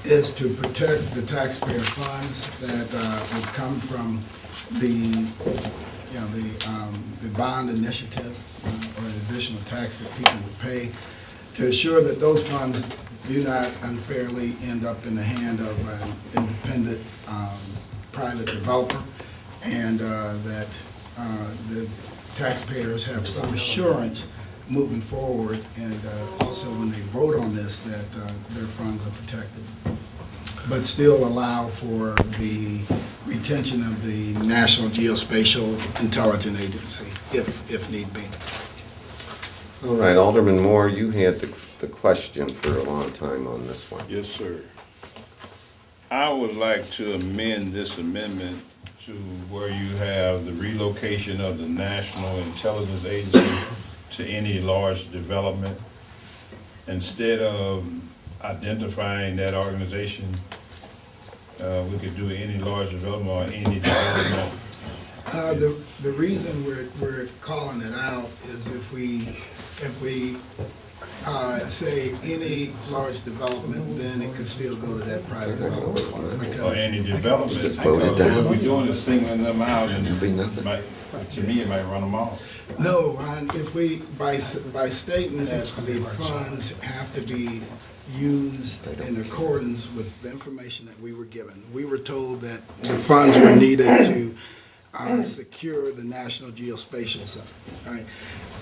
is to protect the taxpayer funds that would come from the bond initiative, or an additional tax that people would pay, to assure that those funds do not unfairly end up in the hand of an independent private developer, and that the taxpayers have some assurance moving forward, and also when they vote on this, that their funds are protected, but still allow for the retention of the National Geospatial Intelligence Agency, if need be. All right, Alderman Moore, you had the question for a long time on this one. Yes, sir. I would like to amend this amendment to where you have the relocation of the National Intelligence Agency to any large development. Instead of identifying that organization, we could do any large development or any development. The reason we're calling it out is if we say any large development, then it could still go to that private developer. Or Because any development, Just because vote it down. what we're doing is singling them out, and It'll be nothing. to me, it might run them off. No, Ron, if we, by stating that the funds have to be used in accordance with the information that we were given. We were told that the funds were needed to secure the National Geospatial Center, right?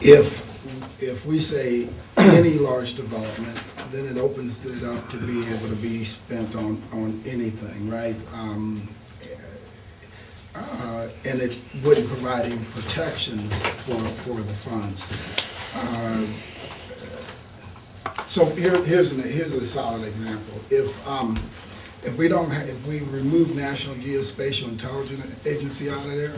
If we say any large development, then it opens it up to be able to be spent on anything, right? And it wouldn't provide any protections for the funds. So here's a solid example. If we remove National Geospatial Intelligence Agency out of there,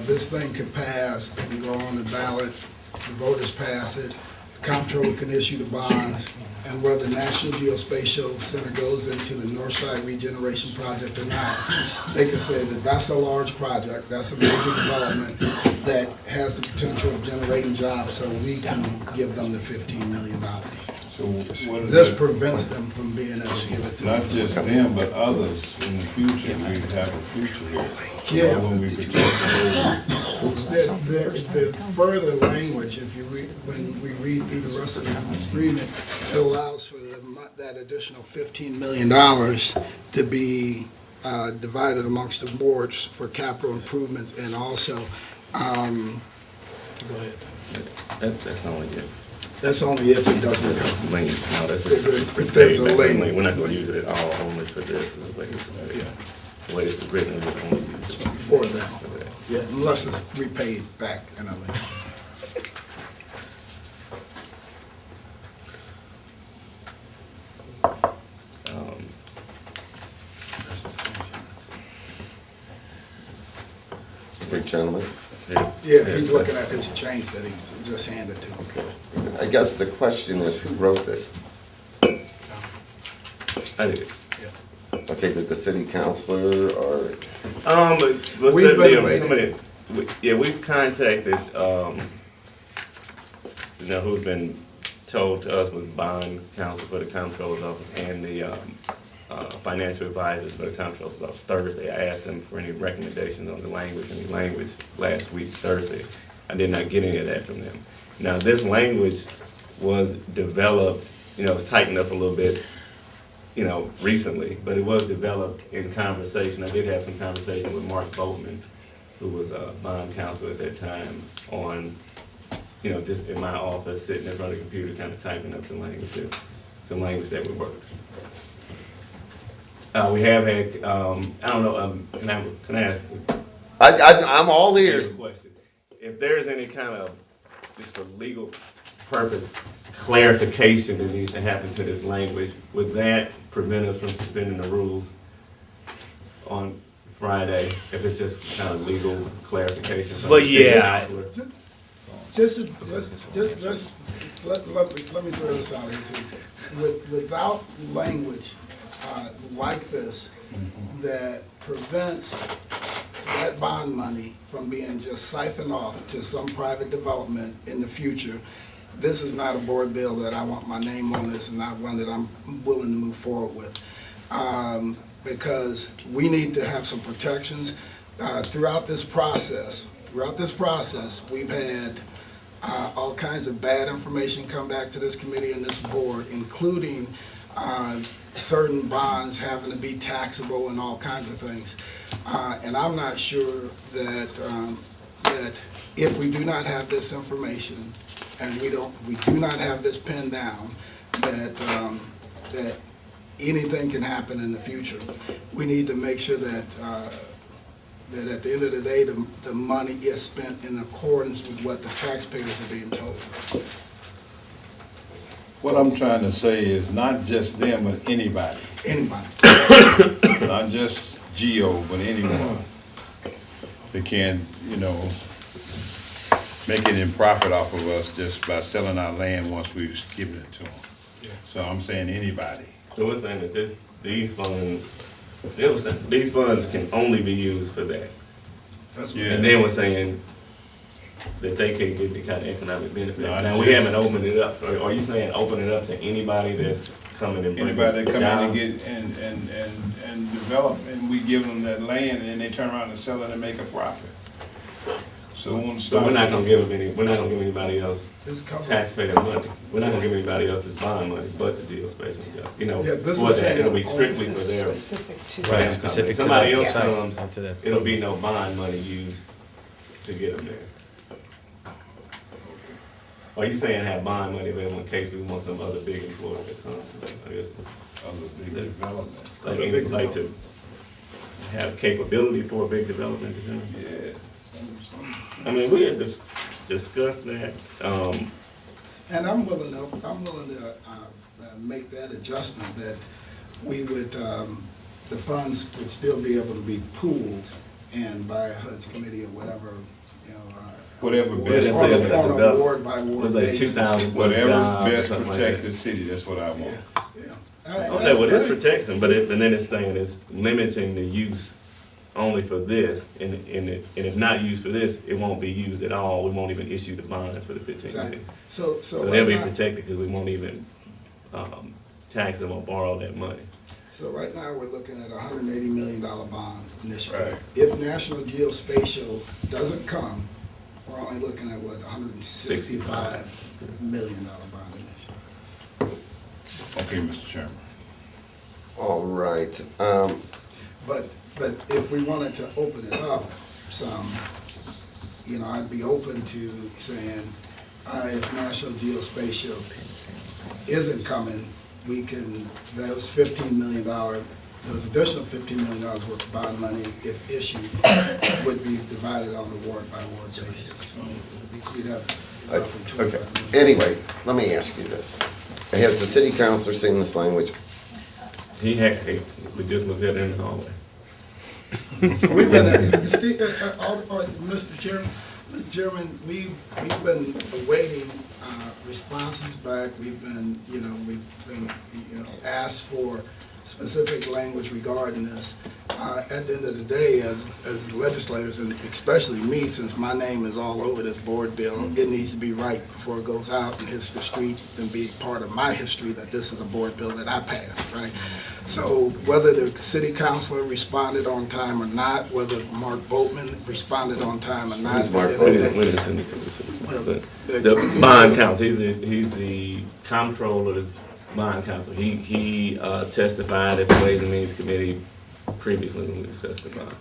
this thing could pass, it can go on the ballot, the voters pass it, the comptroller can issue the bonds, and whether the National Geospatial Center goes into the Northside Regeneration Project or not, they can say that that's a large project, that's a major development that has the potential of generating jobs, so we can give them the $15 million. So what is This it? prevents them from being able to give it to them. Not just them, but others in the future, we have a future here. Yeah. When we protect the The further language, if you read, when we read through the rest of the agreement, it allows for that additional $15 million to be divided amongst the boards for capital improvements, and also Go ahead. That's only it. That's only if it doesn't come. Lane, no, that's. If there's a lane. We're not gonna use it at all, only for this, is the way it's, the way it's written, we're only use it. For them. Yeah, unless it's repaid back in a lane. That's the change in it. Okay, gentlemen. Yeah, he's looking at his change that he just handed to him. I guess the question is, who wrote this? I did. Okay, did the city councilor or? What's We've that been deal? waiting. Yeah, we've contacted, who's been told to us was bond counsel for the comptroller's office and the, financial advisors for the comptroller's office Thursday. I asked them for any recommendations on the language last week, Thursday. I did not get any of that from them. Now, this language was developed, it's tightened up a little bit, recently, but it was developed in conversation. I did have some conversation with Mark Boatman, who was a bond counsel at that time, on, just in my office, sitting in front of the computer, kind of typing up some language that would work. We have had, I don't know, can I ask? I'm all ears. Here's a question. If there's any kind of, just for legal purpose, clarification that needs to happen to this language, would that prevent us from suspending the rules on Friday, if it's just kind of legal clarification? But yeah. Just let me throw this out here too. Without language like this that prevents that bond money from being just siphoned off to some private development in the future, this is not a board bill that I want my name on. This is not one that I'm willing to move forward with. Because we need to have some protections. Throughout this process, we've had all kinds of bad information come back to this committee and this board, including certain bonds having to be taxable and all kinds of things. And I'm not sure that if we do not have this information and we do not have this pinned down, that anything can happen in the future. We need to make sure that that at the end of the day, the money is spent in accordance with what the taxpayers are being told. What I'm trying to say is not just them, but anybody. Anybody. Not just Geo, but anyone that can, make it in profit off of us just by selling our land once we've given it to them. So I'm saying anybody. So we're saying that these funds can only be used for that. That's Yeah. And then we're saying that they can't get the kind of economic benefit. No, I Now, we haven't opened it up. Are you saying open it up to anybody that's coming and bringing Anybody that come in and jobs? get and develop, and we give them that land, and then they turn around and sell it and make a profit. So we want to So start. we're not gonna give anybody else It's covered. taxpayer money. We're not gonna give anybody else this bond money, but the geospatial, Yeah, this for is that, it'll be saying strictly only for their. Specific to. for them coming. Specific to Somebody that. else Yes. comes, To that. it'll be no bond money used to get them there. Are you saying have bond money available in case we want some other big employer to come? I guess, Other big development. like, Other big like to have capability for a big development to come? Yeah. I mean, we had discussed that, And I'm willing to make that adjustment, that we would, the funds would still be able to be pooled and by a HUD's committee or whatever, Whatever on best, a ward by it ward was like basis. 2,000 whatever jobs or best something like protects that. the city, that's what I want. Okay, well, this protects them, but and then it's saying it's limiting the use only for this, and if not used for this, it won't be used at all. We won't even issue the bonds for the 15 Exactly. million. So So they'll be right now- protected because we won't even tax them or borrow that money. So right now, we're looking at a $180 million bond initiative. Right. If National Geospatial doesn't come, we're only looking at what, $165 million bond initiative. Okay, Mr. Chairman. All right. But if we wanted to open it up some, I'd be open to saying, if National Geospatial isn't coming, we can, those $15 million, those additional $15 million worth of bond money, if issued, would be divided on a ward-by-ward basis. So you'd have roughly Okay, 25 million. anyway, let me ask you this. Has the city councilor seen this language? He had, we just looked at it in the hallway. We've been, Mr. Chairman, we've been awaiting responses back. We've been asked for specific language regarding this. At the end of the day, as legislators, and especially me, since my name is all over this board bill, it needs to be right before it goes out and hits the street and be part of my history that this is a board bill that I passed, right? So whether the city councilor responded on time or not, whether Mark Boatman responded on time or not. Who's Mark at the end of the Boatman? We day- didn't send it to the city. Well, The bond counsel, he's the comptroller's bond counsel. He testified at the Ways and Means Committee previously when we discussed the bond.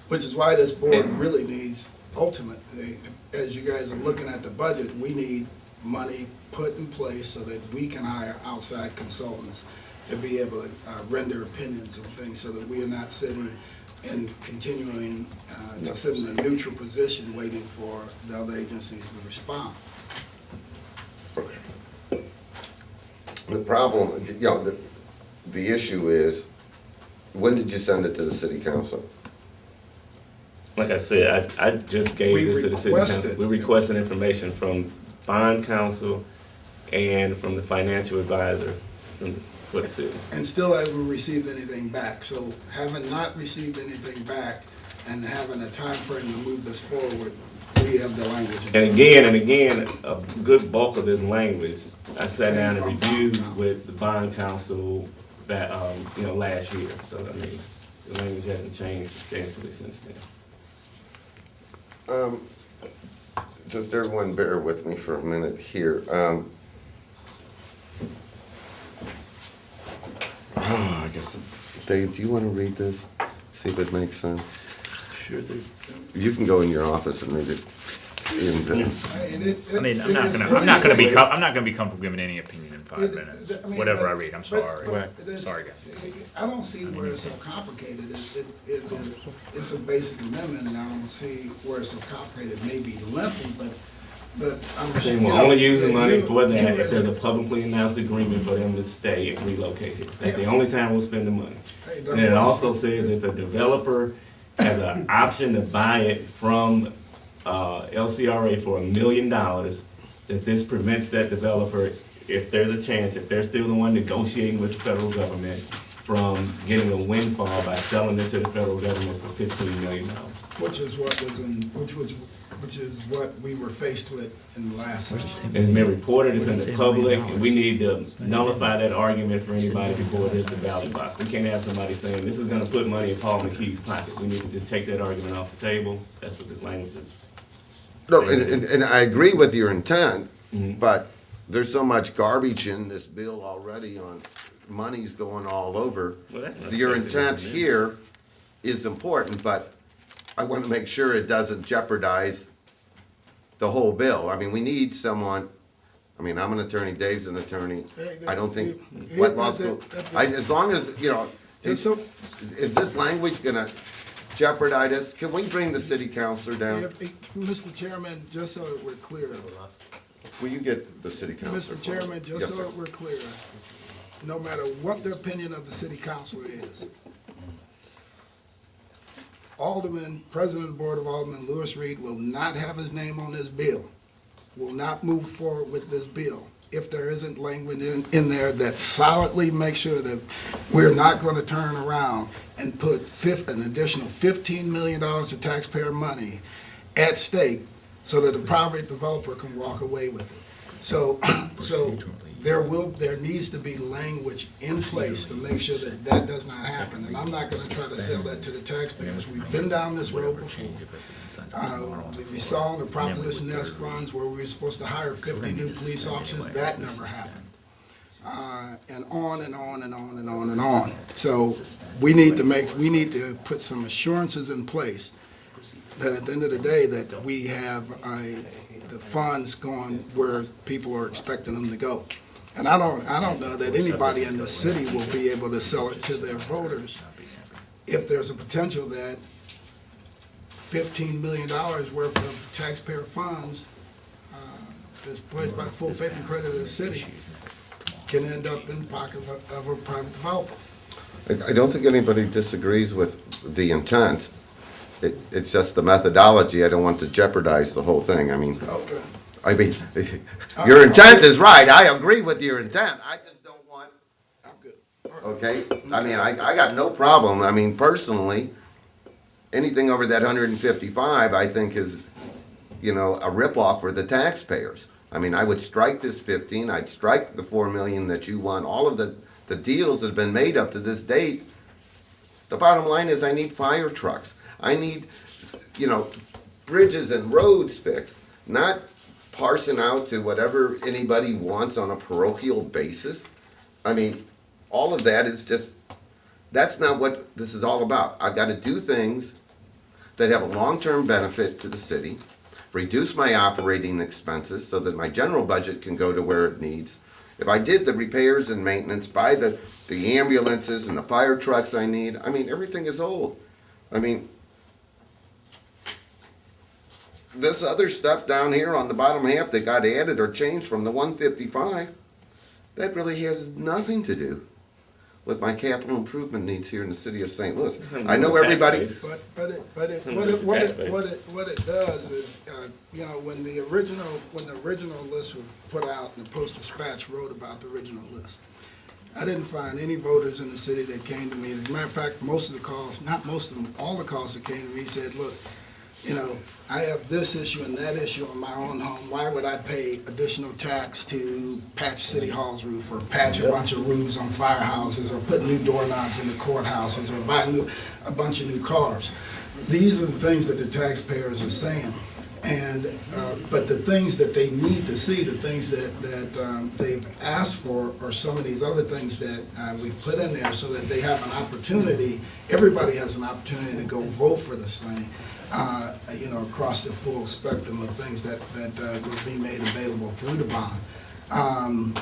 Which is why this board really needs, ultimately, as you guys are looking at the budget, we need money put in place so that we can hire outside consultants to be able to render opinions on things, so that we are not sitting and continuing to sit in a neutral position waiting for the other agencies to respond. The problem, the issue is, when did you send it to the city council? Like I said, I just gave We this to the city requested. council. We requested information from bond counsel and from the financial advisor for the city. And still haven't received anything back. So having not received anything back and having a time frame to move this forward, we have the language. And again, a good bulk of this language, I sat down and reviewed with the bond counsel that, last year. So, I mean, the language hasn't changed substantially since then. Just everyone bear with me for a minute here. I guess, Dave, do you want to read this? See if it makes sense? Sure do. You can go in your office and read it. I mean, I'm not gonna be comfortable giving any opinion in 5 minutes. Whatever I read, I'm sorry. Sorry, guys. I don't see where it's so complicated. It's a basic amendment, and I don't see where it's so complicated. It may be lengthy, but I'm sure. We're only using money for that if there's a publicly announced agreement for them to stay and relocate here. That's the only time we'll spend the money. And it also says if a developer has an option to buy it from LCRA for $1 million, that this prevents that developer, if there's a chance, if they're still the one negotiating with the federal government, from getting a windfall by selling it to the federal government for $15 million. Which is what we were faced with in the last session. It's been reported, it's in the public, and we need to nullify that argument for anybody before it hits the ballot box. We can't have somebody saying, this is gonna put money in Paul McKee's pocket. We need to just take that argument off the table. That's what this language is. No, and I agree with your intent, but there's so much garbage in this bill already on money's going all over. Well, that's not Your effective, intent isn't it? here is important, but I want to make sure it doesn't jeopardize the whole bill. I mean, we need someone, I'm an attorney, Dave's an attorney. I don't think, what law school, as long as, is this language gonna jeopardize us? Can we bring the city councilor down? Mr. Chairman, just so that we're clear. Will you get the city councilor? Mr. Chairman, just Yes, so sir. that we're clear, no matter what the opinion of the city councilor is, Alderman, President of the Board of Aldermen, Lewis Reed, will not have his name on this bill, will not move forward with this bill if there isn't language in there that solidly makes sure that we're not going to turn around and put an additional $15 million of taxpayer money at stake so that a private developer can walk away with it. So there needs to be language in place to make sure that that does not happen. And I'm not gonna try to sell that to the taxpayers. We've been down this road before. We saw the Proposition S funds where we were supposed to hire 50 new police officers. That never happened. And on and on and on and on and on. So we need to put some assurances in place that at the end of the day, that we have the funds going where people are expecting them to go. And I don't know that anybody in the city will be able to sell it to their voters if there's a potential that $15 million worth of taxpayer funds that's pledged by the full faith and credit of the city can end up in the pocket of a private developer. I don't think anybody disagrees with the intent. It's just the methodology. I don't want to jeopardize the whole thing. Okay. Your intent is right. I agree with your intent. I just don't want. I'm good. Okay? I got no problem. Personally, anything over that 155, I think is, a ripoff for the taxpayers. I would strike this 15, I'd strike the 4 million that you want, all of the deals that have been made up to this date. The bottom line is I need fire trucks. I need, bridges and roads fixed, not parsing out to whatever anybody wants on a parochial basis. All of that is just, that's not what this is all about. I've got to do things that have a long-term benefit to the city, reduce my operating expenses so that my general budget can go to where it needs. If I did the repairs and maintenance, buy the ambulances and the fire trucks I need, everything is old. This other stuff down here on the bottom half that got added or changed from the 155, that really has nothing to do with my capital improvement needs here in the city of St. Louis. I know everybody. What it does is, when the original list was put out and the Post-Dispatch wrote about the original list, I didn't find any voters in the city that came to me. As a matter of fact, most of the calls, not most of them, all the calls that came to me said, look, I have this issue and that issue on my own home. Why would I pay additional tax to patch City Hall's roof or patch a bunch of roofs on firehouses or put new doorknobs in the courthouses or buy a bunch of new cars? These are the things that the taxpayers are saying. And but the things that they need to see, the things that they've asked for, are some of these other things that we've put in there so that they have an opportunity. Everybody has an opportunity to go vote for this thing. Across the full spectrum of things that will be made available through the bond. I'm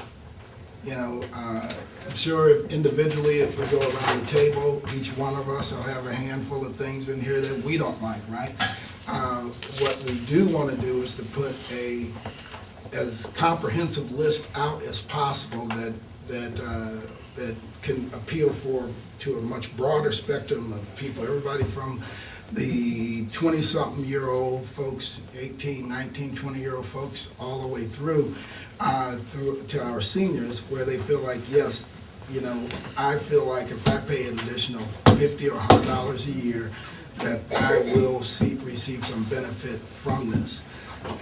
sure if individually, if we go around the table, each one of us will have a handful of things in here that we don't like, right? What we do want to do is to put as comprehensive list out as possible that can appeal to a much broader spectrum of people, everybody from the 20-something-year-old folks, 18, 19, 20-year-old folks, all the way through to our seniors, where they feel like, yes, I feel like if I pay an additional $50 or $100 a year, that I will receive some benefit from this.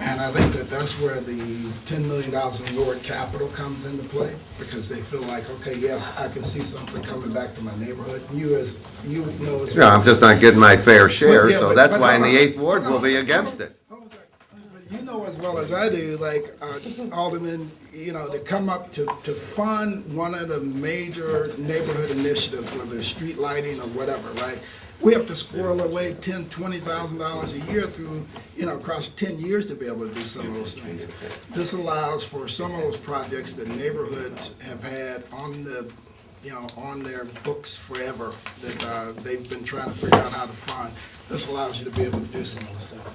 And I think that's where the $10 million in Lord capital comes into play, because they feel like, okay, yes, I can see something coming back to my neighborhood. I'm just not getting my fair share, so that's why in the 8th Ward we'll be against it. You know as well as I do, like Alderman, to come up to fund one of the major neighborhood initiatives, whether it's street lighting or whatever, right? We have to squirrel away $10,000, $20,000 a year through, across 10 years to be able to do some of those things. This allows for some of those projects that neighborhoods have had on their books forever, that they've been trying to figure out how to fund. This allows you to be able to do some of those things.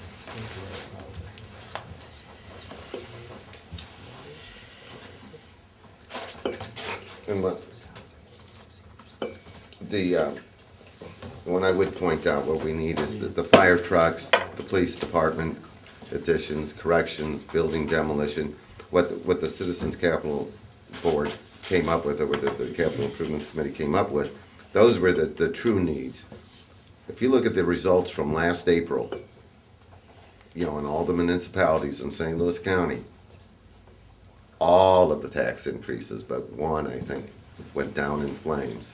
Unless the one I would point out, what we need is the fire trucks, the police department additions, corrections, building demolition, what the Citizens Capital Board came up with, or what the Capital Improvements Committee came up with. Those were the true needs. If you look at the results from last April, in all the municipalities in St. Louis County, all of the tax increases but one, I think, went down in flames.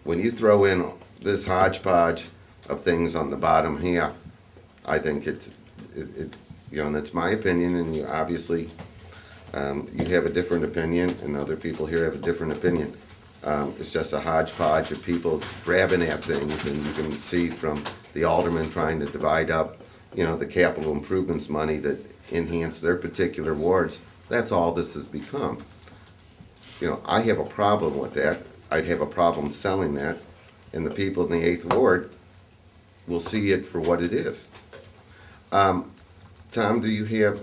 When you throw in this hodgepodge of things on the bottom half, I think and that's my opinion, and you obviously, you have a different opinion, and other people here have a different opinion. It's just a hodgepodge of people grabbing at things, and you can see from the aldermen trying to divide up, you know, the capital improvements money that enhance their particular wards. That's all this has become. You know, I have a problem with that. I'd have a problem selling that, and the people in the 8th Ward will see it for what it is. Tom, do you have?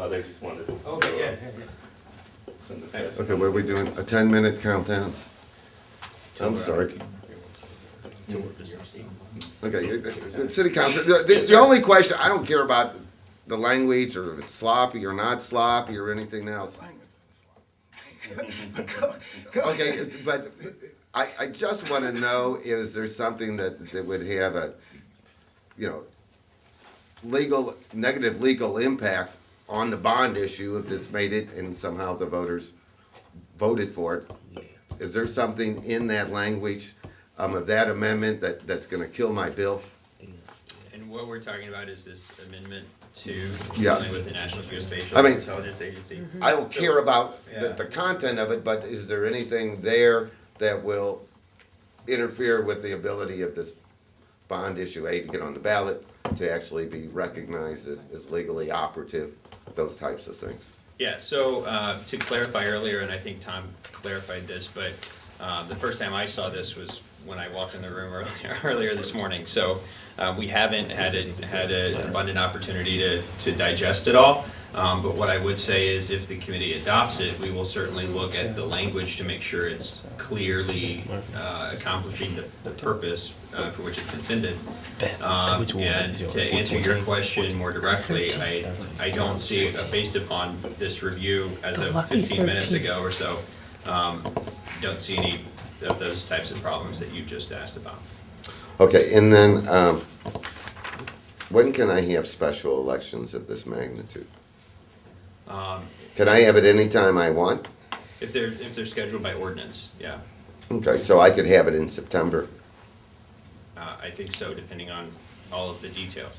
They just wanted to. Okay, yeah. Okay, what are we doing? A 10-minute countdown? I'm sorry. Okay, city council, the only question, I don't care about the language or if it's sloppy or not sloppy or anything else. Okay, but I just want to know, is there something that would have a, you know, negative legal impact on the bond issue if this made it and somehow the voters voted for it? Is there something in that language of that amendment that's gonna kill my bill? And what we're talking about is this amendment to Yeah. dealing with the National Geospatial I mean, Intelligence Agency. I don't care about Yeah. the content of it, but is there anything there that will interfere with the ability of this bond issue, A, to get on the ballot, to actually be recognized as legally operative, those types of things? Yeah, so to clarify earlier, and I think Tom clarified this, but the first time I saw this was when I walked in the room earlier this morning. So we haven't had an abundant opportunity to digest it all. But what I would say is if the committee adopts it, we will certainly look at the language to make sure it's clearly accomplishing the purpose for which it's intended. And to answer your question more directly, I don't see, based upon this review as of 15 minutes ago or so, don't see any of those types of problems that you just asked about. Okay, and then, when can I have special elections of this magnitude? Can I have it anytime I want? If they're scheduled by ordinance, yeah. Okay, so I could have it in September? I think so, depending on all of the details.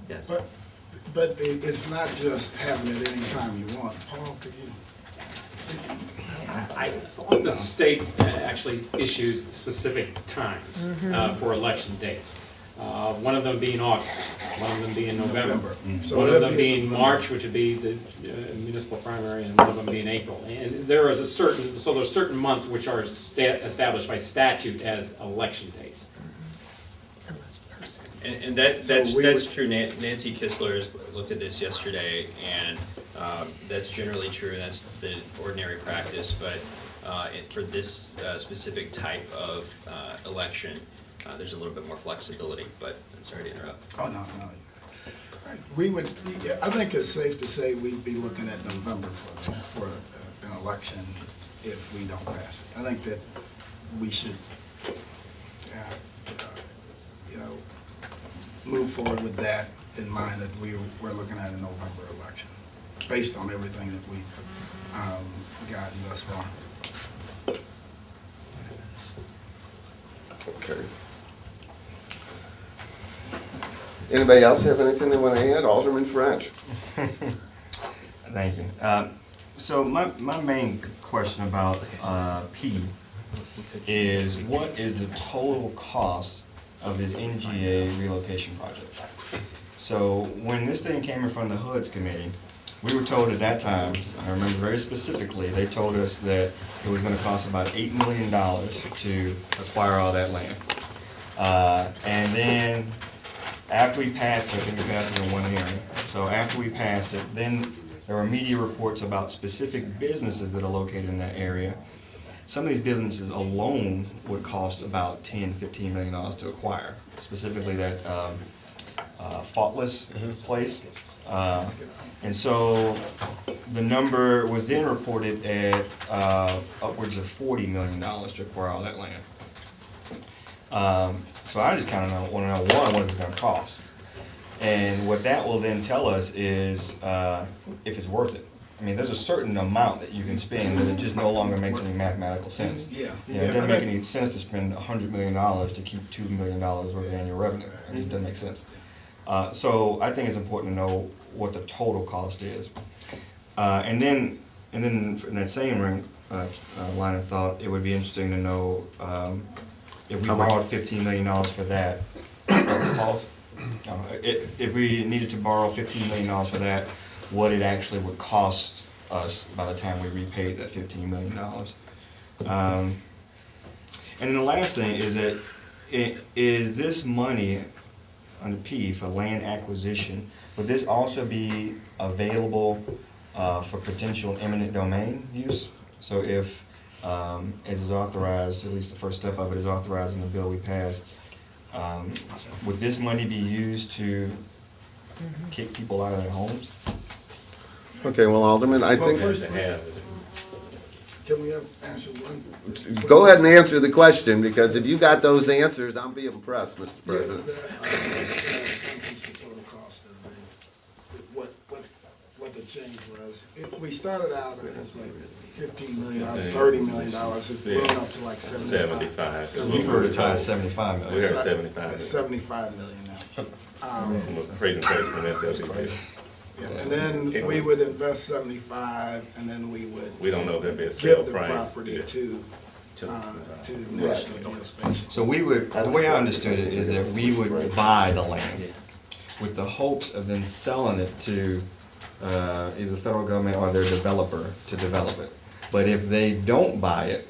Yes. But it's not just having it anytime you want. Paul, could you? The state actually issues specific times for election dates. One of them being August, one of them being November, So one of it'll them be being November. March, which would be the municipal primary, and one of them being April. And there is there's certain months which are established by statute as election dates. And that's true. Nancy Kistler has looked at this yesterday, and that's generally true. That's the ordinary practice. But for this specific type of election, there's a little bit more flexibility. But I'm sorry to interrupt. Oh, no. Right. We would, I think it's safe to say we'd be looking at November for an election if we don't pass it. I think that we should, move forward with that in mind, that we're looking at a November election, based on everything that we've gotten thus far. Okay. Anybody else have anything they want to add? Alderman French? Thank you. So my main question about P is, what is the total cost of this NGA relocation project? So when this thing came in front of the HUD's committee, we were told at that time, I remember very specifically, they told us that it was gonna cost about $8 million to acquire all that land. And then after we passed it, I think we passed it in one hearing, so after we passed it, then there were media reports about specific businesses that are located in that area. Some of these businesses alone would cost about $10–15 million to acquire, specifically that Faultless place. And so the number was then reported at upwards of $40 million to acquire all that land. So I just kind of want to know, one, what is it going to cost? And what that will then tell us is if it's worth it. I mean, there's a certain amount that you can spend that it just no longer makes any mathematical sense. Yeah. You know, it doesn't make any sense to spend $100 million to keep $2 million worth of annual revenue. It just doesn't make sense. So I think it's important to know what the total cost is. And then in that same line of thought, it would be interesting to know, if we borrowed $15 million for that, if we needed to borrow $15 million for that, what it actually would cost us by the time we repaid that $15 million. And then the last thing is that, is this money under P for land acquisition, would this also be available for potential eminent domain use? So if, as is authorized, at least the first step of it is authorized in the bill we passed, would this money be used to kick people out of their homes? Okay, well, Alderman, I think, First, can we have answer one? go ahead and answer the question, because if you got those answers, I'll be impressed, Mr. President. What the change was. We started out as like $15 million, $30 million, it's blown up to like 75. 75. We've heard as high as 75 We million. heard 75. It's 75 million now. From a presentation from SLCC. Yeah, and then we would invest 75, and then we would We don't know if there'd be a sale give the price. property Yeah. to National Geospatial. So we would, the way I understood it is that we would buy the land with the hopes of then selling it to either the federal government or their developer to develop it. But if they don't buy it,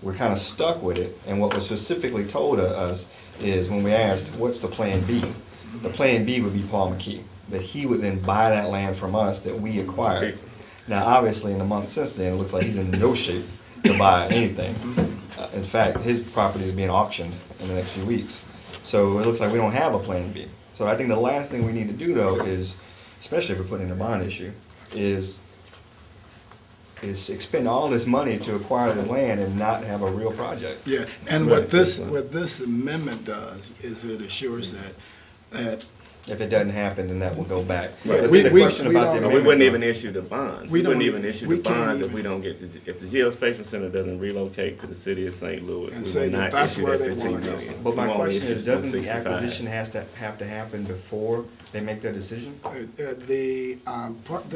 we're kind of stuck with it. And what was specifically told to us is when we asked, what's the plan B? The plan B would be Paul McKee, that he would then buy that land from us that we acquired. Now, obviously, in the month since then, it looks like he's in no shape to buy anything. In fact, his property is being auctioned in the next few weeks. So it looks like we don't have a plan B. So I think the last thing we need to do, though, is, especially if we're putting in a bond issue, is expend all this money to acquire the land and not have a real project. Yeah, and what this amendment does is it assures that If it doesn't happen, then that will go back. Right. But We- the we- question we about don't the know. We amendment, wouldn't though- even issue the bond. We We wouldn't don't even even- issue we the can't bonds if even- we don't get, if the Geospatial Center doesn't relocate to the city of St. Louis, And we say will that not that's issue where that they 15 wanna go. million. But my We only question issue is, doesn't the 165. acquisition have to happen before they make their decision? We're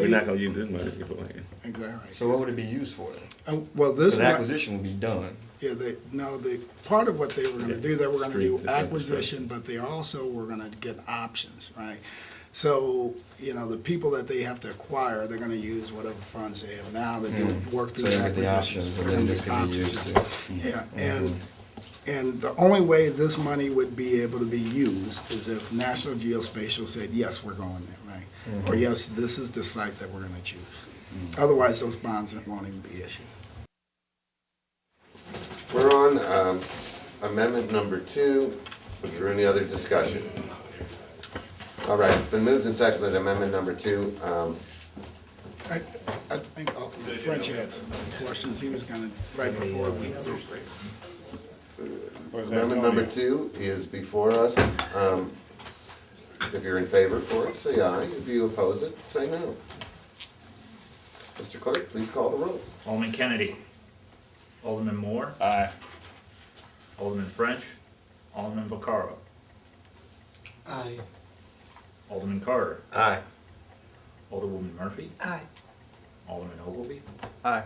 not gonna use this money beforehand. Exactly right. So what would it be used for then? Well, this Because the one, acquisition will be done. yeah, part of what they were gonna do, they were gonna do Streets and acquisition, but they also were gonna get options, right? So, the people that they have to acquire, they're gonna use whatever funds they have now to work through So the they get the acquisitions. options, and then this can be used to. Yeah, and the only way this money would be able to be used is if National Geospatial said, yes, we're going there, right? Or yes, this is the site that we're gonna choose. Otherwise, those bonds won't even be issued. We're on amendment number 2. Is there any other discussion? All right, it's been moved and seconded, amendment number 2. I think French had some questions he was gonna, right before we. Amendment number 2 is before us. If you're in favor for it, say aye. If you oppose it, say no. Mr. Clerk, please call the roll. Alderman Kennedy. Alderman Moore. Aye. Alderman French. Alderman Vaccaro. Aye. Alderman Carter. Aye. Alderwoman Murphy. Aye. Alderman Ogilvy. Aye.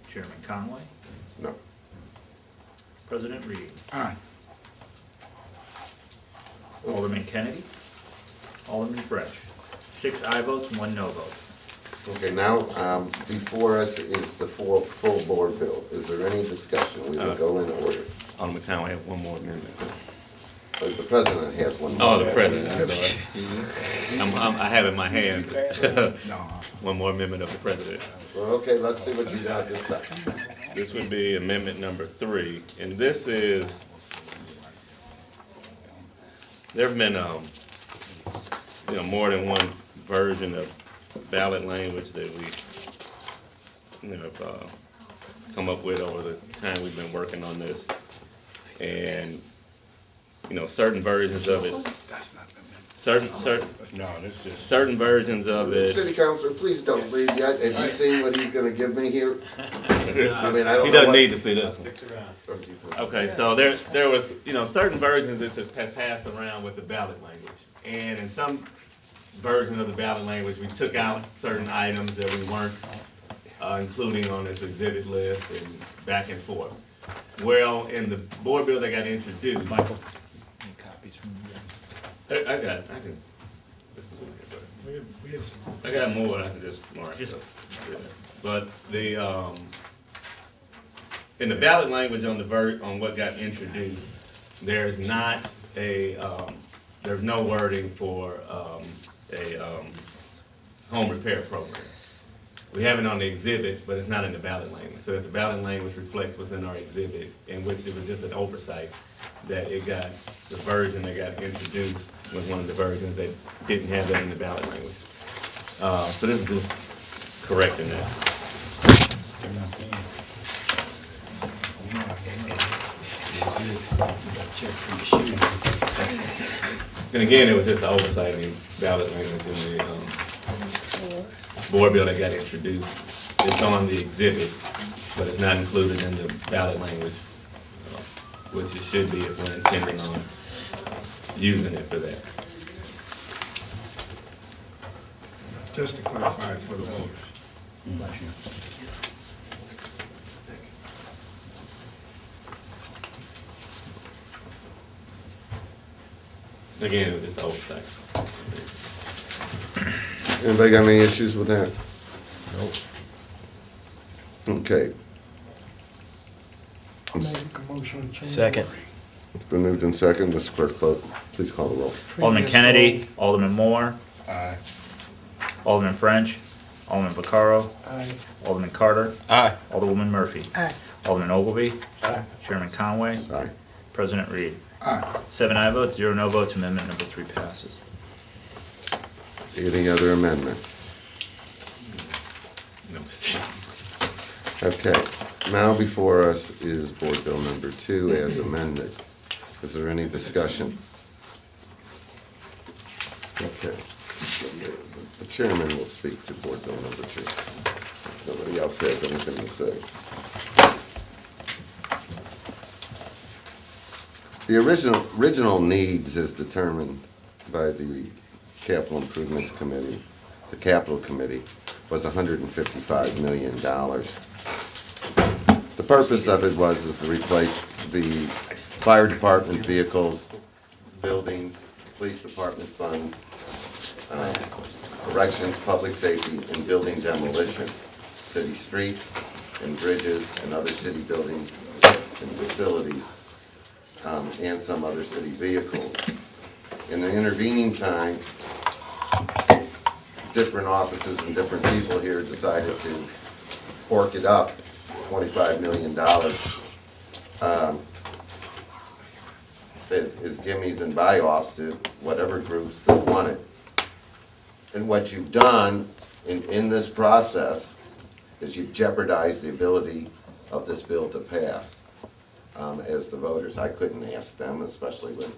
Chairman Conway. No. President Reed. Aye. Alderman Kennedy. Alderman French. 6 aye votes, 1 no vote. Okay, now, before us is the full board bill. Is there any discussion? We will go in order. Alderman Conway, I have one more amendment. The president has one. Oh, the president, I'm sorry. I have in my hand, one more amendment of the president. Well, okay, let's see what you got this time. This would be amendment number 3, and this is, there've been, more than one version of ballot language that we, have come up with over the time we've been working on this. And, certain versions of it, That's not the certain versions of it. City councilor, please don't leave yet. Have you seen what he's gonna give me here? I mean, I don't know. He doesn't what- need to see this one. Okay, so there was, certain versions that have passed around with the ballot language. And in some version of the ballot language, we took out certain items that we weren't including on this exhibit list and back and forth. Well, in the board bill that got introduced. Michael, any copies from you? I can. We had some. I got more, I can just mark. But the, in the ballot language on on what got introduced, there's not a, there's no wording for, a, home repair program. We have it on the exhibit, but it's not in the ballot language. So if the ballot language reflects what's in our exhibit, in which it was just an oversight, that it got, the version that got introduced was one of the versions that didn't have that in the ballot language. So this is just correcting that. And again, it was just an oversight in the ballot language in the board bill that got introduced. It's on the exhibit, but it's not included in the ballot language, which it should be if we're intending on using it for that. Just to clarify it for the voters. Again, it was just an oversight. Anybody got any issues with that? Nope. Okay. I'll make a motion to change. Second. It's been moved in second. Mr. Clerk, please call the roll. Alderman Kennedy, Alderman Moore, Aye. Alderman French, Alderman Vaccaro, Aye. Alderman Carter, Aye. Alderwoman Murphy, Aye. Alderman Ogilvy, Aye. Chairman Conway, Aye. President Reed. Aye. 7 aye votes, 0 no votes, amendment number 3 passes. Any other amendments? No. Okay, now before us is Board Bill number 2 as amended. Is there any discussion? Okay. The chairman will speak to Board Bill number 2. If nobody else has anything to say. The original needs as determined by the Capital Improvements Committee, the Capital Committee, was $155 million. The purpose of it is to replace the fire department vehicles, buildings, police department funds, corrections, public safety, and building demolition, city streets and bridges and other city buildings and facilities, and some other city vehicles. In the intervening time, different offices and different people here decided to fork it up, $25 million, as gimmies and buy-offs to whatever groups that want it. And what you've done in this process is you've jeopardized the ability of this bill to pass. As the voters, I couldn't ask them, especially when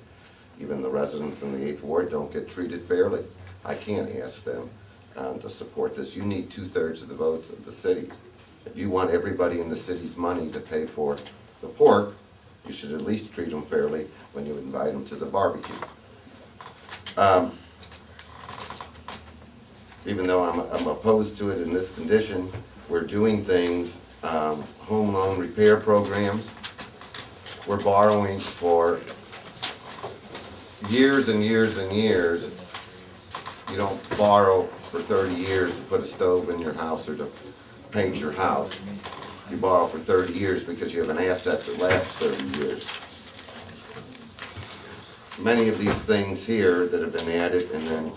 even the residents in the 8th Ward don't get treated fairly. I can't ask them to support this. You need 2/3 of the votes of the city. If you want everybody in the city's money to pay for the pork, you should at least treat them fairly when you invite them to the barbecue. Even though I'm opposed to it in this condition, we're doing things, home loan repair programs. We're borrowing for years and years and years. You don't borrow for 30 years to put a stove in your house or to paint your house. You borrow for 30 years because you have an asset that lasts 30 years. Many of these things here that have been added, and then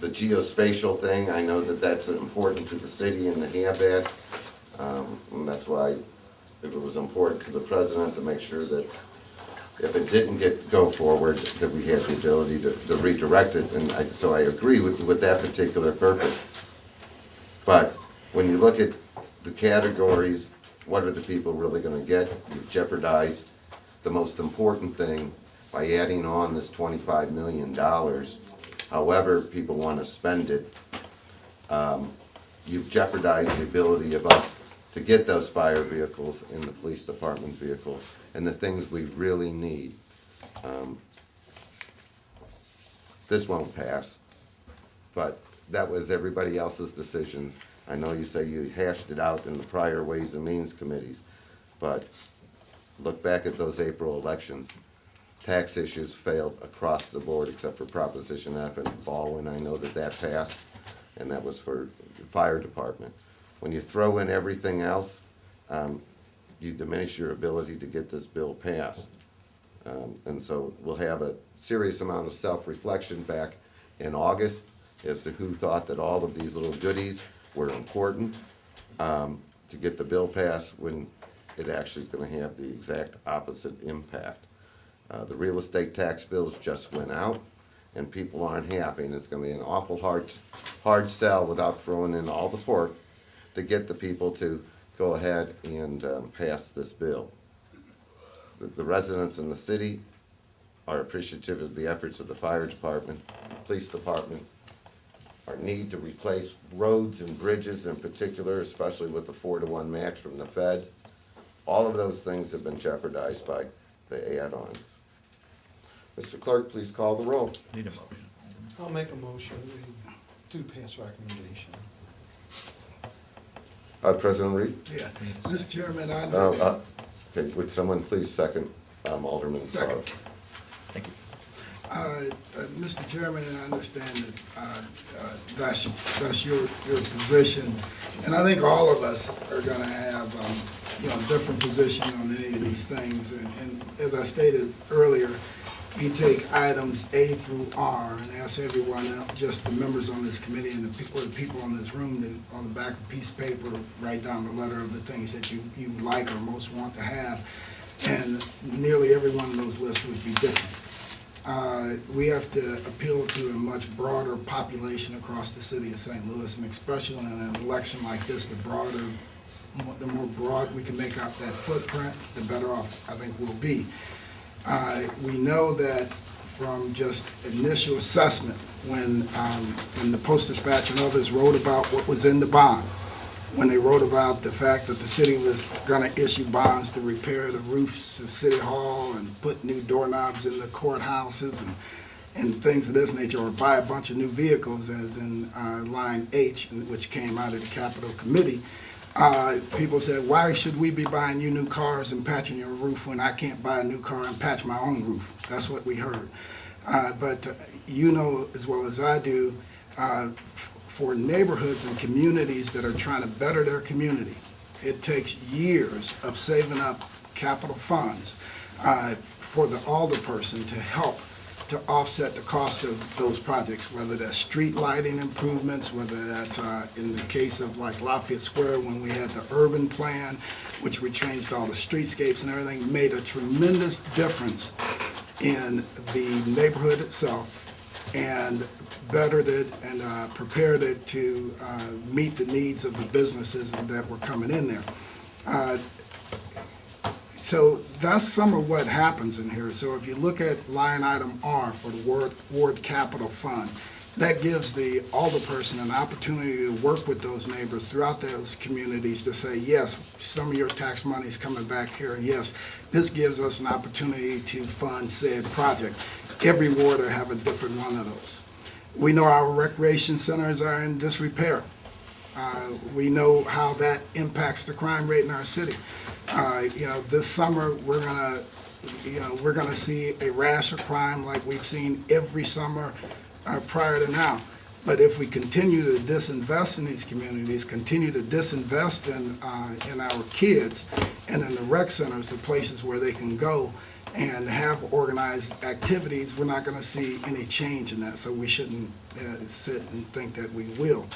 the geospatial thing, I know that that's important to the city and to have that. And that's why it was important to the president to make sure that if it didn't go forward, that we had the ability to redirect it, and so I agree with that particular purpose. But when you look at the categories, what are the people really gonna get? You've jeopardized the most important thing by adding on this $25 million. However people wanna spend it, you've jeopardized the ability of us to get those fire vehicles and the police department vehicles and the things we really need. This won't pass. but that was everybody else's decisions. I know you say you hashed it out in the prior Ways and Means committees, but look back at those April elections. Tax issues failed across the board except for Proposition F and Baldwin. I know that passed, and that was for the fire department. When you throw in everything else, you diminish your ability to get this bill passed. And so we'll have a serious amount of self-reflection back in August as to who thought that all of these little goodies were important to get the bill passed when it actually is going to have the exact opposite impact. The real estate tax bills just went out, and people aren't happy, and it's going to be an awful hard sell without throwing in all the pork to get the people to go ahead and pass this bill. The residents in the city are appreciative of the efforts of the fire department, police department, our need to replace roads and bridges in particular, especially with the 4-to-1 match from the feds. All of those things have been jeopardized by the add-ons. Mr. Clerk, please call the roll. Need a motion. I'll make a motion, we do pass recommendation. President Reed? Yeah, Mr. Chairman, I Okay, would someone please second Alderman Second. Carr? Thank you. Mr. Chairman, I understand that that's your position, and I think all of us are gonna have, different position on any of these things, and as I stated earlier, we take items A through R and ask everyone else, just the members on this committee and the people in this room, to, on the back of a piece of paper, write down the letter of the things that you like or most want to have, and nearly every one of those lists would be different. We have to appeal to a much broader population across the city of St. Louis, and especially in an election like this, the more broad we can make out that footprint, the better off I think we'll be. We know that from just initial assessment, when the Post-Dispatch and others wrote about what was in the bond, when they wrote about the fact that the city was going to issue bonds to repair the roofs of City Hall and put new doorknobs in the courthouses and things of this nature, or buy a bunch of new vehicles, as in line H, which came out of the Capitol Committee. People said, why should we be buying you new cars and patching your roof when I can't buy a new car and patch my own roof? That's what we heard. But you know as well as I do, for neighborhoods and communities that are trying to better their community, it takes years of saving up capital funds for the alderperson to help to offset the cost of those projects, whether that's street lighting improvements, whether that's in the case of like Lafayette Square when we had the urban plan, which we changed all the streetscapes and everything, made a tremendous difference in the neighborhood itself and bettered it and prepared it to meet the needs of the businesses that were coming in there. So that's some of what happens in here. So if you look at line item R for the Ward Capital Fund, that gives the alderperson an opportunity to work with those neighbors throughout those communities to say, yes, some of your tax money is coming back here, and yes, this gives us an opportunity to fund said project. Every ward will have a different one of those. We know our recreation centers are in disrepair. We know how that impacts the crime rate in our city. This summer we're gonna see a rash of crime like we've seen every summer prior to now. But if we continue to disinvest in these communities, continue to disinvest in our kids and in the rec centers, the places where they can go and have organized activities, we're not going to see any change in that. So we shouldn't sit and think that we will.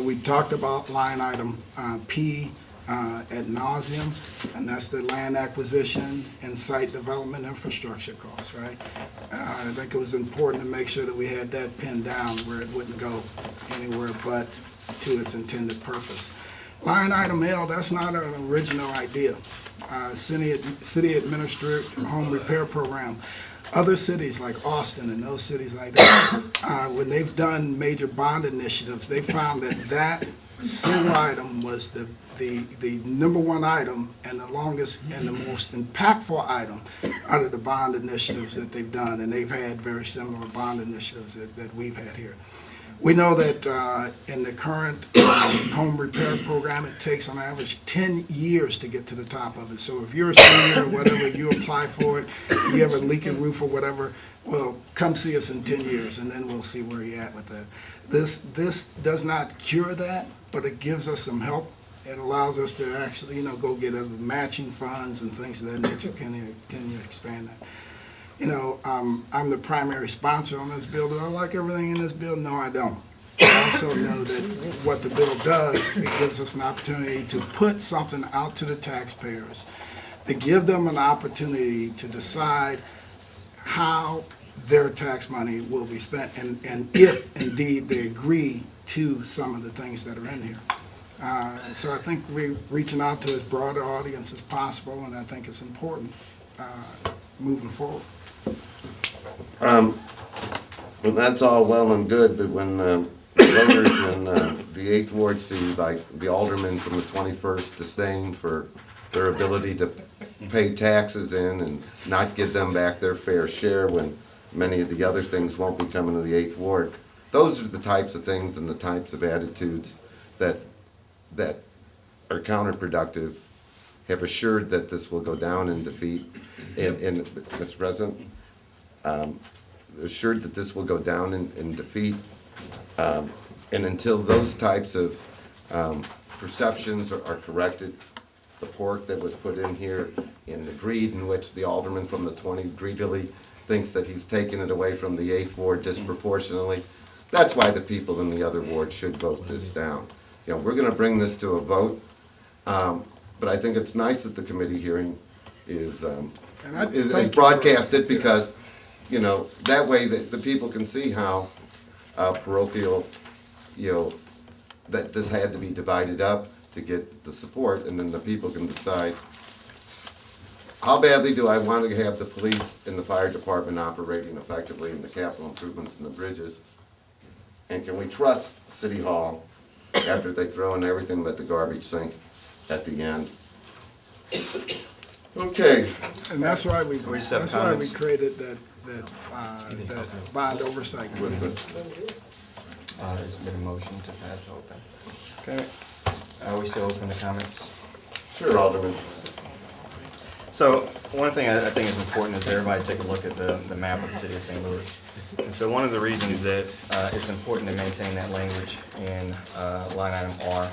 We talked about line item P ad nauseum, and that's the land acquisition and site development infrastructure costs, right? I think it was important to make sure that we had that pinned down where it wouldn't go anywhere but to its intended purpose. Line item L, that's not an original idea. City administered home repair program. Other cities like Austin and those cities like that, when they've done major bond initiatives, they found that single item was the the number one item and the longest and the most impactful item are the bond initiatives that they've done, and they've had very similar bond initiatives that we've had here. We know that in the current home repair program, it takes on average 10 years to get to the top of it. So if you're a senior or whatever, you apply for it, you have a leaking roof or whatever, well, come see us in 10 years, and then we'll see where you're at with that. This does not cure that, but it gives us some help. It allows us to actually, go get other matching funds and things of that nature. Can you expand that? I'm the primary sponsor on this bill. Do I like everything in this bill? No, I don't. I also know that what the bill does, it gives us an opportunity to put something out to the taxpayers, to give them an opportunity to decide how their tax money will be spent, and if indeed they agree to some of the things that are in here. So I think we're reaching out to as broad an audience as possible, and I think it's important moving forward. Well, that's all well and good, but when voters in the 8th Ward see, like, the aldermen from the 21st disdain for their ability to pay taxes in and not give them back their fair share when many of the other things won't be coming to the 8th Ward, those are the types of things and the types of attitudes that are counterproductive, have assured that this will go down in defeat. And Mr. President, assured that this will go down in defeat. And until those types of perceptions are corrected, the pork that was put in here, and the greed in which the alderman from the 20 greedily thinks that he's taken it away from the 8th Ward disproportionately, that's why the people in the other wards should vote this down. We're going to bring this to a vote, but I think it's nice that the committee hearing is broadcasted, because that way the people can see how parochial, that this had to be divided up to get the support, and then the people can decide, how badly do I want to have the police and the fire department operating effectively in the capital improvements and the bridges? And can we trust City Hall after they throw in everything but the garbage sink at the end? Okay. And that's why we comments? created that bond oversight committee. There's been a motion to pass the whole thing. Okay. Are we still open to comments? Sure, Alderman. So, one thing I think is important is everybody take a look at the map of the city of St. Louis. And so one of the reasons that it's important to maintain that language in line item R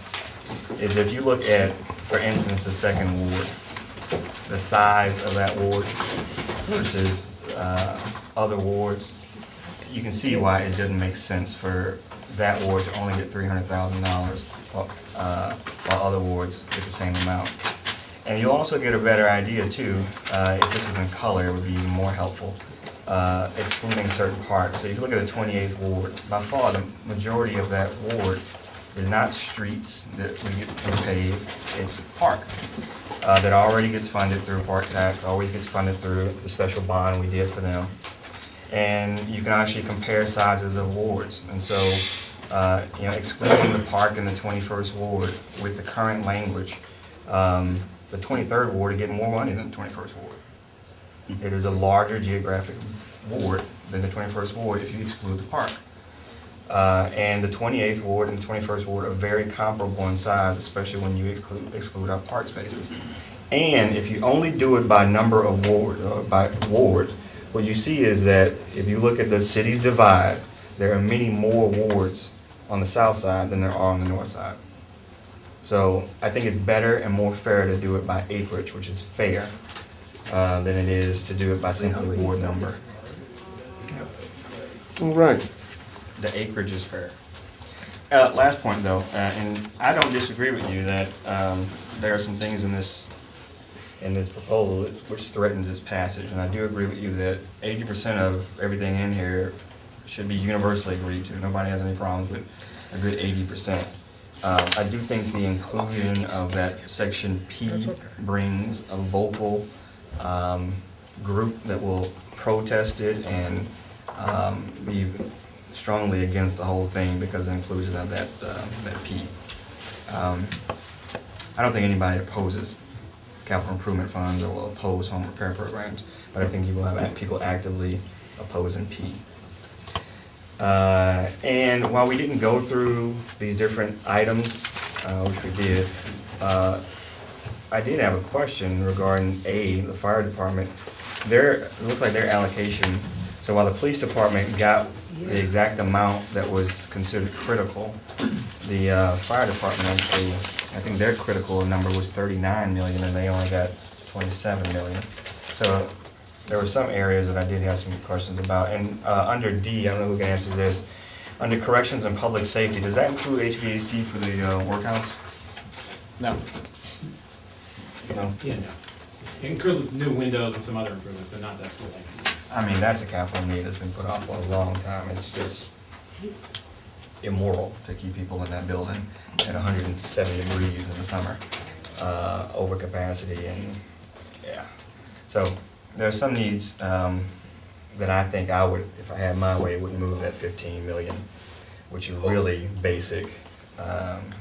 is if you look at, for instance, the 2nd Ward, the size of that ward versus other wards, you can see why it doesn't make sense for that ward to only get $300,000 while other wards get the same amount. And you'll also get a better idea too, if this was in color, it would be even more helpful, excluding certain parts. So if you look at the 28th Ward, by far the majority of that ward is not streets that we get paved, it's park. That already gets funded through park tax, always gets funded through the special bond we did for them. And you can actually compare sizes of wards. And so, excluding the park in the 21st Ward with the current language, the 23rd Ward is getting more money than the 21st Ward. It is a larger geographic ward than the 21st Ward if you exclude the park. And the 28th Ward and the 21st Ward are very comparable in size, especially when you exclude our park spaces. And if you only do it by number of ward, or by ward, what you see is that if you look at the city's divide, there are many more wards on the south side than there are on the north side. So I think it's better and more fair to do it by acreage, which is fair, than it is to do it by simply ward number. All right. The acreage is fair. Last point though, and I don't disagree with you that there are some things in this proposal which threatens its passage, and I do agree with you that 80% of everything in here should be universally agreed to. Nobody has any problems with a good 80%. I do think the inclusion of that section P brings a vocal group that will protest it and be strongly against the whole thing because of the inclusion of that P. I don't think anybody opposes capital improvement funds or will oppose home repair programs, but I think you will have people actively opposing P. And while we didn't go through these different items, which we did, I did have a question regarding A, the fire department. It looks like their allocation, so while the police department got the exact amount that was considered critical, the fire department actually, I think their critical number was 39 million and they only got 27 million. So there were some areas that I did have some questions about. And under D, I don't know who can answer this, under corrections and public safety, does that include HVAC for the workhouse? No. No? Yeah, no. It includes new windows and some other improvements, but not that full thing. I mean, that's a capital need that's been put off for a long time. It's immoral to keep people in that building at 170 degrees in the summer, over capacity and, yeah. So there are some needs that I think I would, if I had my way, would move that 15 million, which are really basic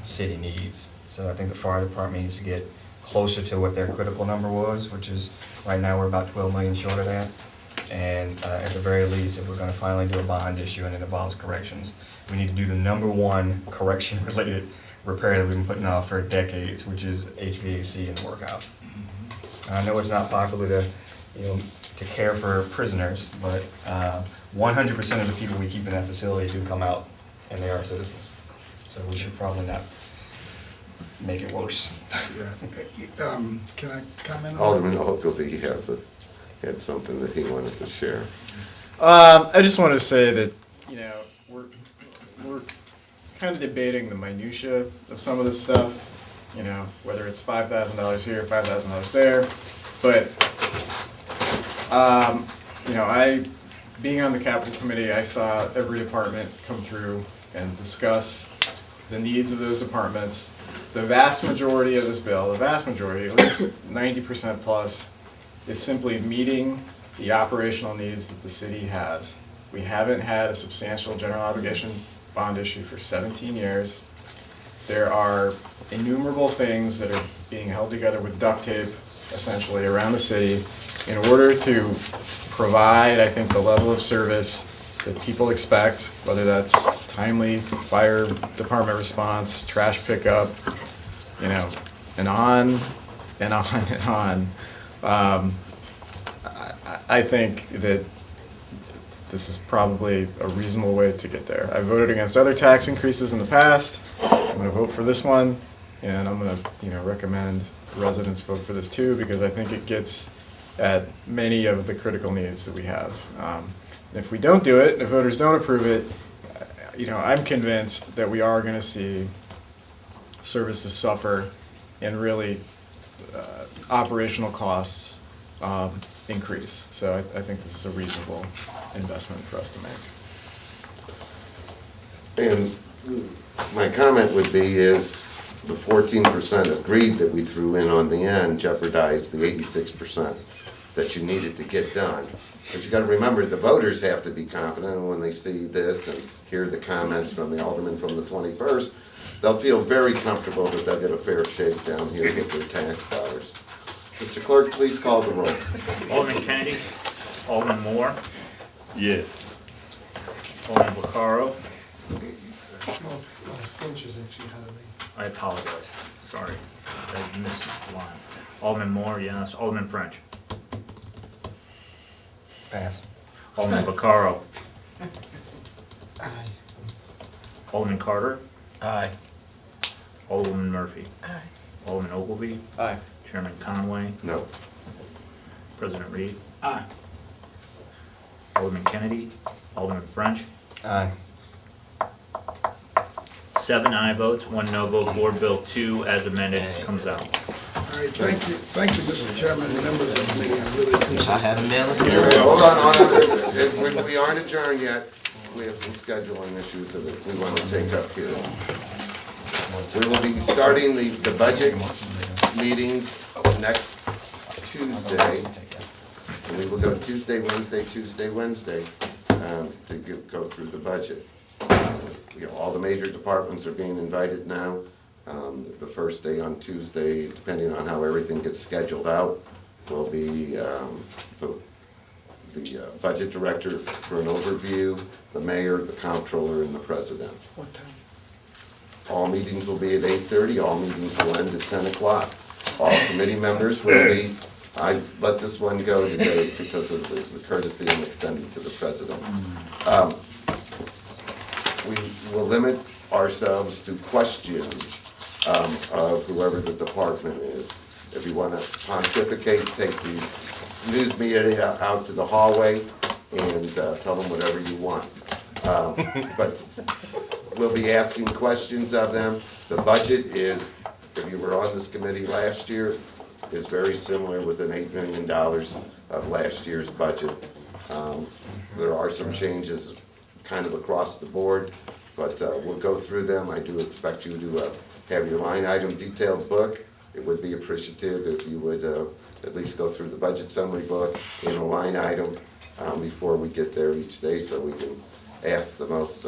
city needs. So I think the fire department needs to get closer to what their critical number was, which is, right now, we're about 12 million short of that. And at the very least, if we're gonna finally do a bond issue and it involves corrections, we need to do the number one correction-related repair that we've been putting off for decades, which is HVAC in the workhouse. I know it's not popular to care for prisoners, but 100% of the people we keep in that facility do come out and they are citizens. So we should probably not make it worse. Can I comment on Alderman Ogilvy had something that he wanted to share. I just wanted to say that, we're kind of debating the minutia of some of this stuff, whether it's $5,000 here, $5,000 there, but, being on the capital committee, I saw every department come through and discuss the needs of those departments. The vast majority of this bill, at least 90% plus, is simply meeting the operational needs that the city has. We haven't had a substantial general obligation bond issue for 17 years. There are innumerable things that are being held together with duct tape, essentially, around the city in order to provide, I think, the level of service that people expect, whether that's timely fire department response, trash pickup, and on and on and on. I think that this is probably a reasonable way to get there. I voted against other tax increases in the past. I'm gonna vote for this one, and I'm gonna, recommend residents vote for this too, because I think it gets at many of the critical needs that we have. If we don't do it, and if voters don't approve it, I'm convinced that we are gonna see services suffer and really operational costs increase. So I think this is a reasonable investment for us to make. And my comment would be is the 14% of greed that we threw in on the end jeopardized the 86% that you needed to get done. Because you gotta remember, the voters have to be confident when they see this and hear the comments from the alderman from the 21st, they'll feel very comfortable that they'll get a fair shake down here with their tax dollars. Mr. Clerk, please call the roll. Alderman Kennedy, Alderman Moore, Yes. Alderman Vaccaro. Finch is actually ahead of me. I apologize, sorry, I missed the line. Alderman Moore, yes. Alderman French. Pass. Alderman Vaccaro. Aye. Alderman Carter. Aye. Alderman Murphy. Aye. Alderman Ogilvy. Aye. Chairman Conway. No. President Reed. Aye. Alderman Kennedy. Alderman French. Aye. 7 aye votes, 1 no vote. Board Bill 2 as amended comes out. All right, thank you, Mr. Chairman, and members of the committee, I really appreciate it. Hold on, we aren't adjourned yet. We have some scheduling issues that we want to take up here. We will be starting the budget meetings next Tuesday. And we will go Tuesday, Wednesday, to go through the budget. All the major departments are being invited now. The first day on Tuesday, depending on how everything gets scheduled out, will be the budget director for an overview, the mayor, the comptroller, and the president. What time? All meetings will be at 8:30, all meetings will end at 10 o'clock. All committee members will be, I let this one go today because of the courtesy I'm extending to the president. We will limit ourselves to questions of whoever the department is. If you want to pontificate, take these news media out to the hallway and tell them whatever you want. But we'll be asking questions of them. The budget is, if you were on this committee last year, is very similar within $8 million of last year's budget. There are some changes kind of across the board, but we'll go through them. I do expect you to have your line item detailed book. It would be appreciative if you would at least go through the budget summary book in a line item before we get there each day, so we can ask the most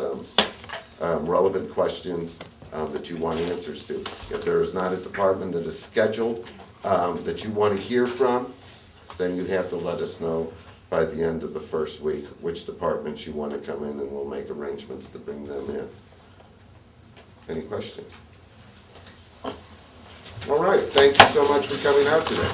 relevant questions that you want answers to. If there is not a department that is scheduled that you want to hear from, then you have to let us know by the end of the first week which departments you want to come in, and we'll make arrangements to bring them in. Any questions? All right, thank you so much for coming out today.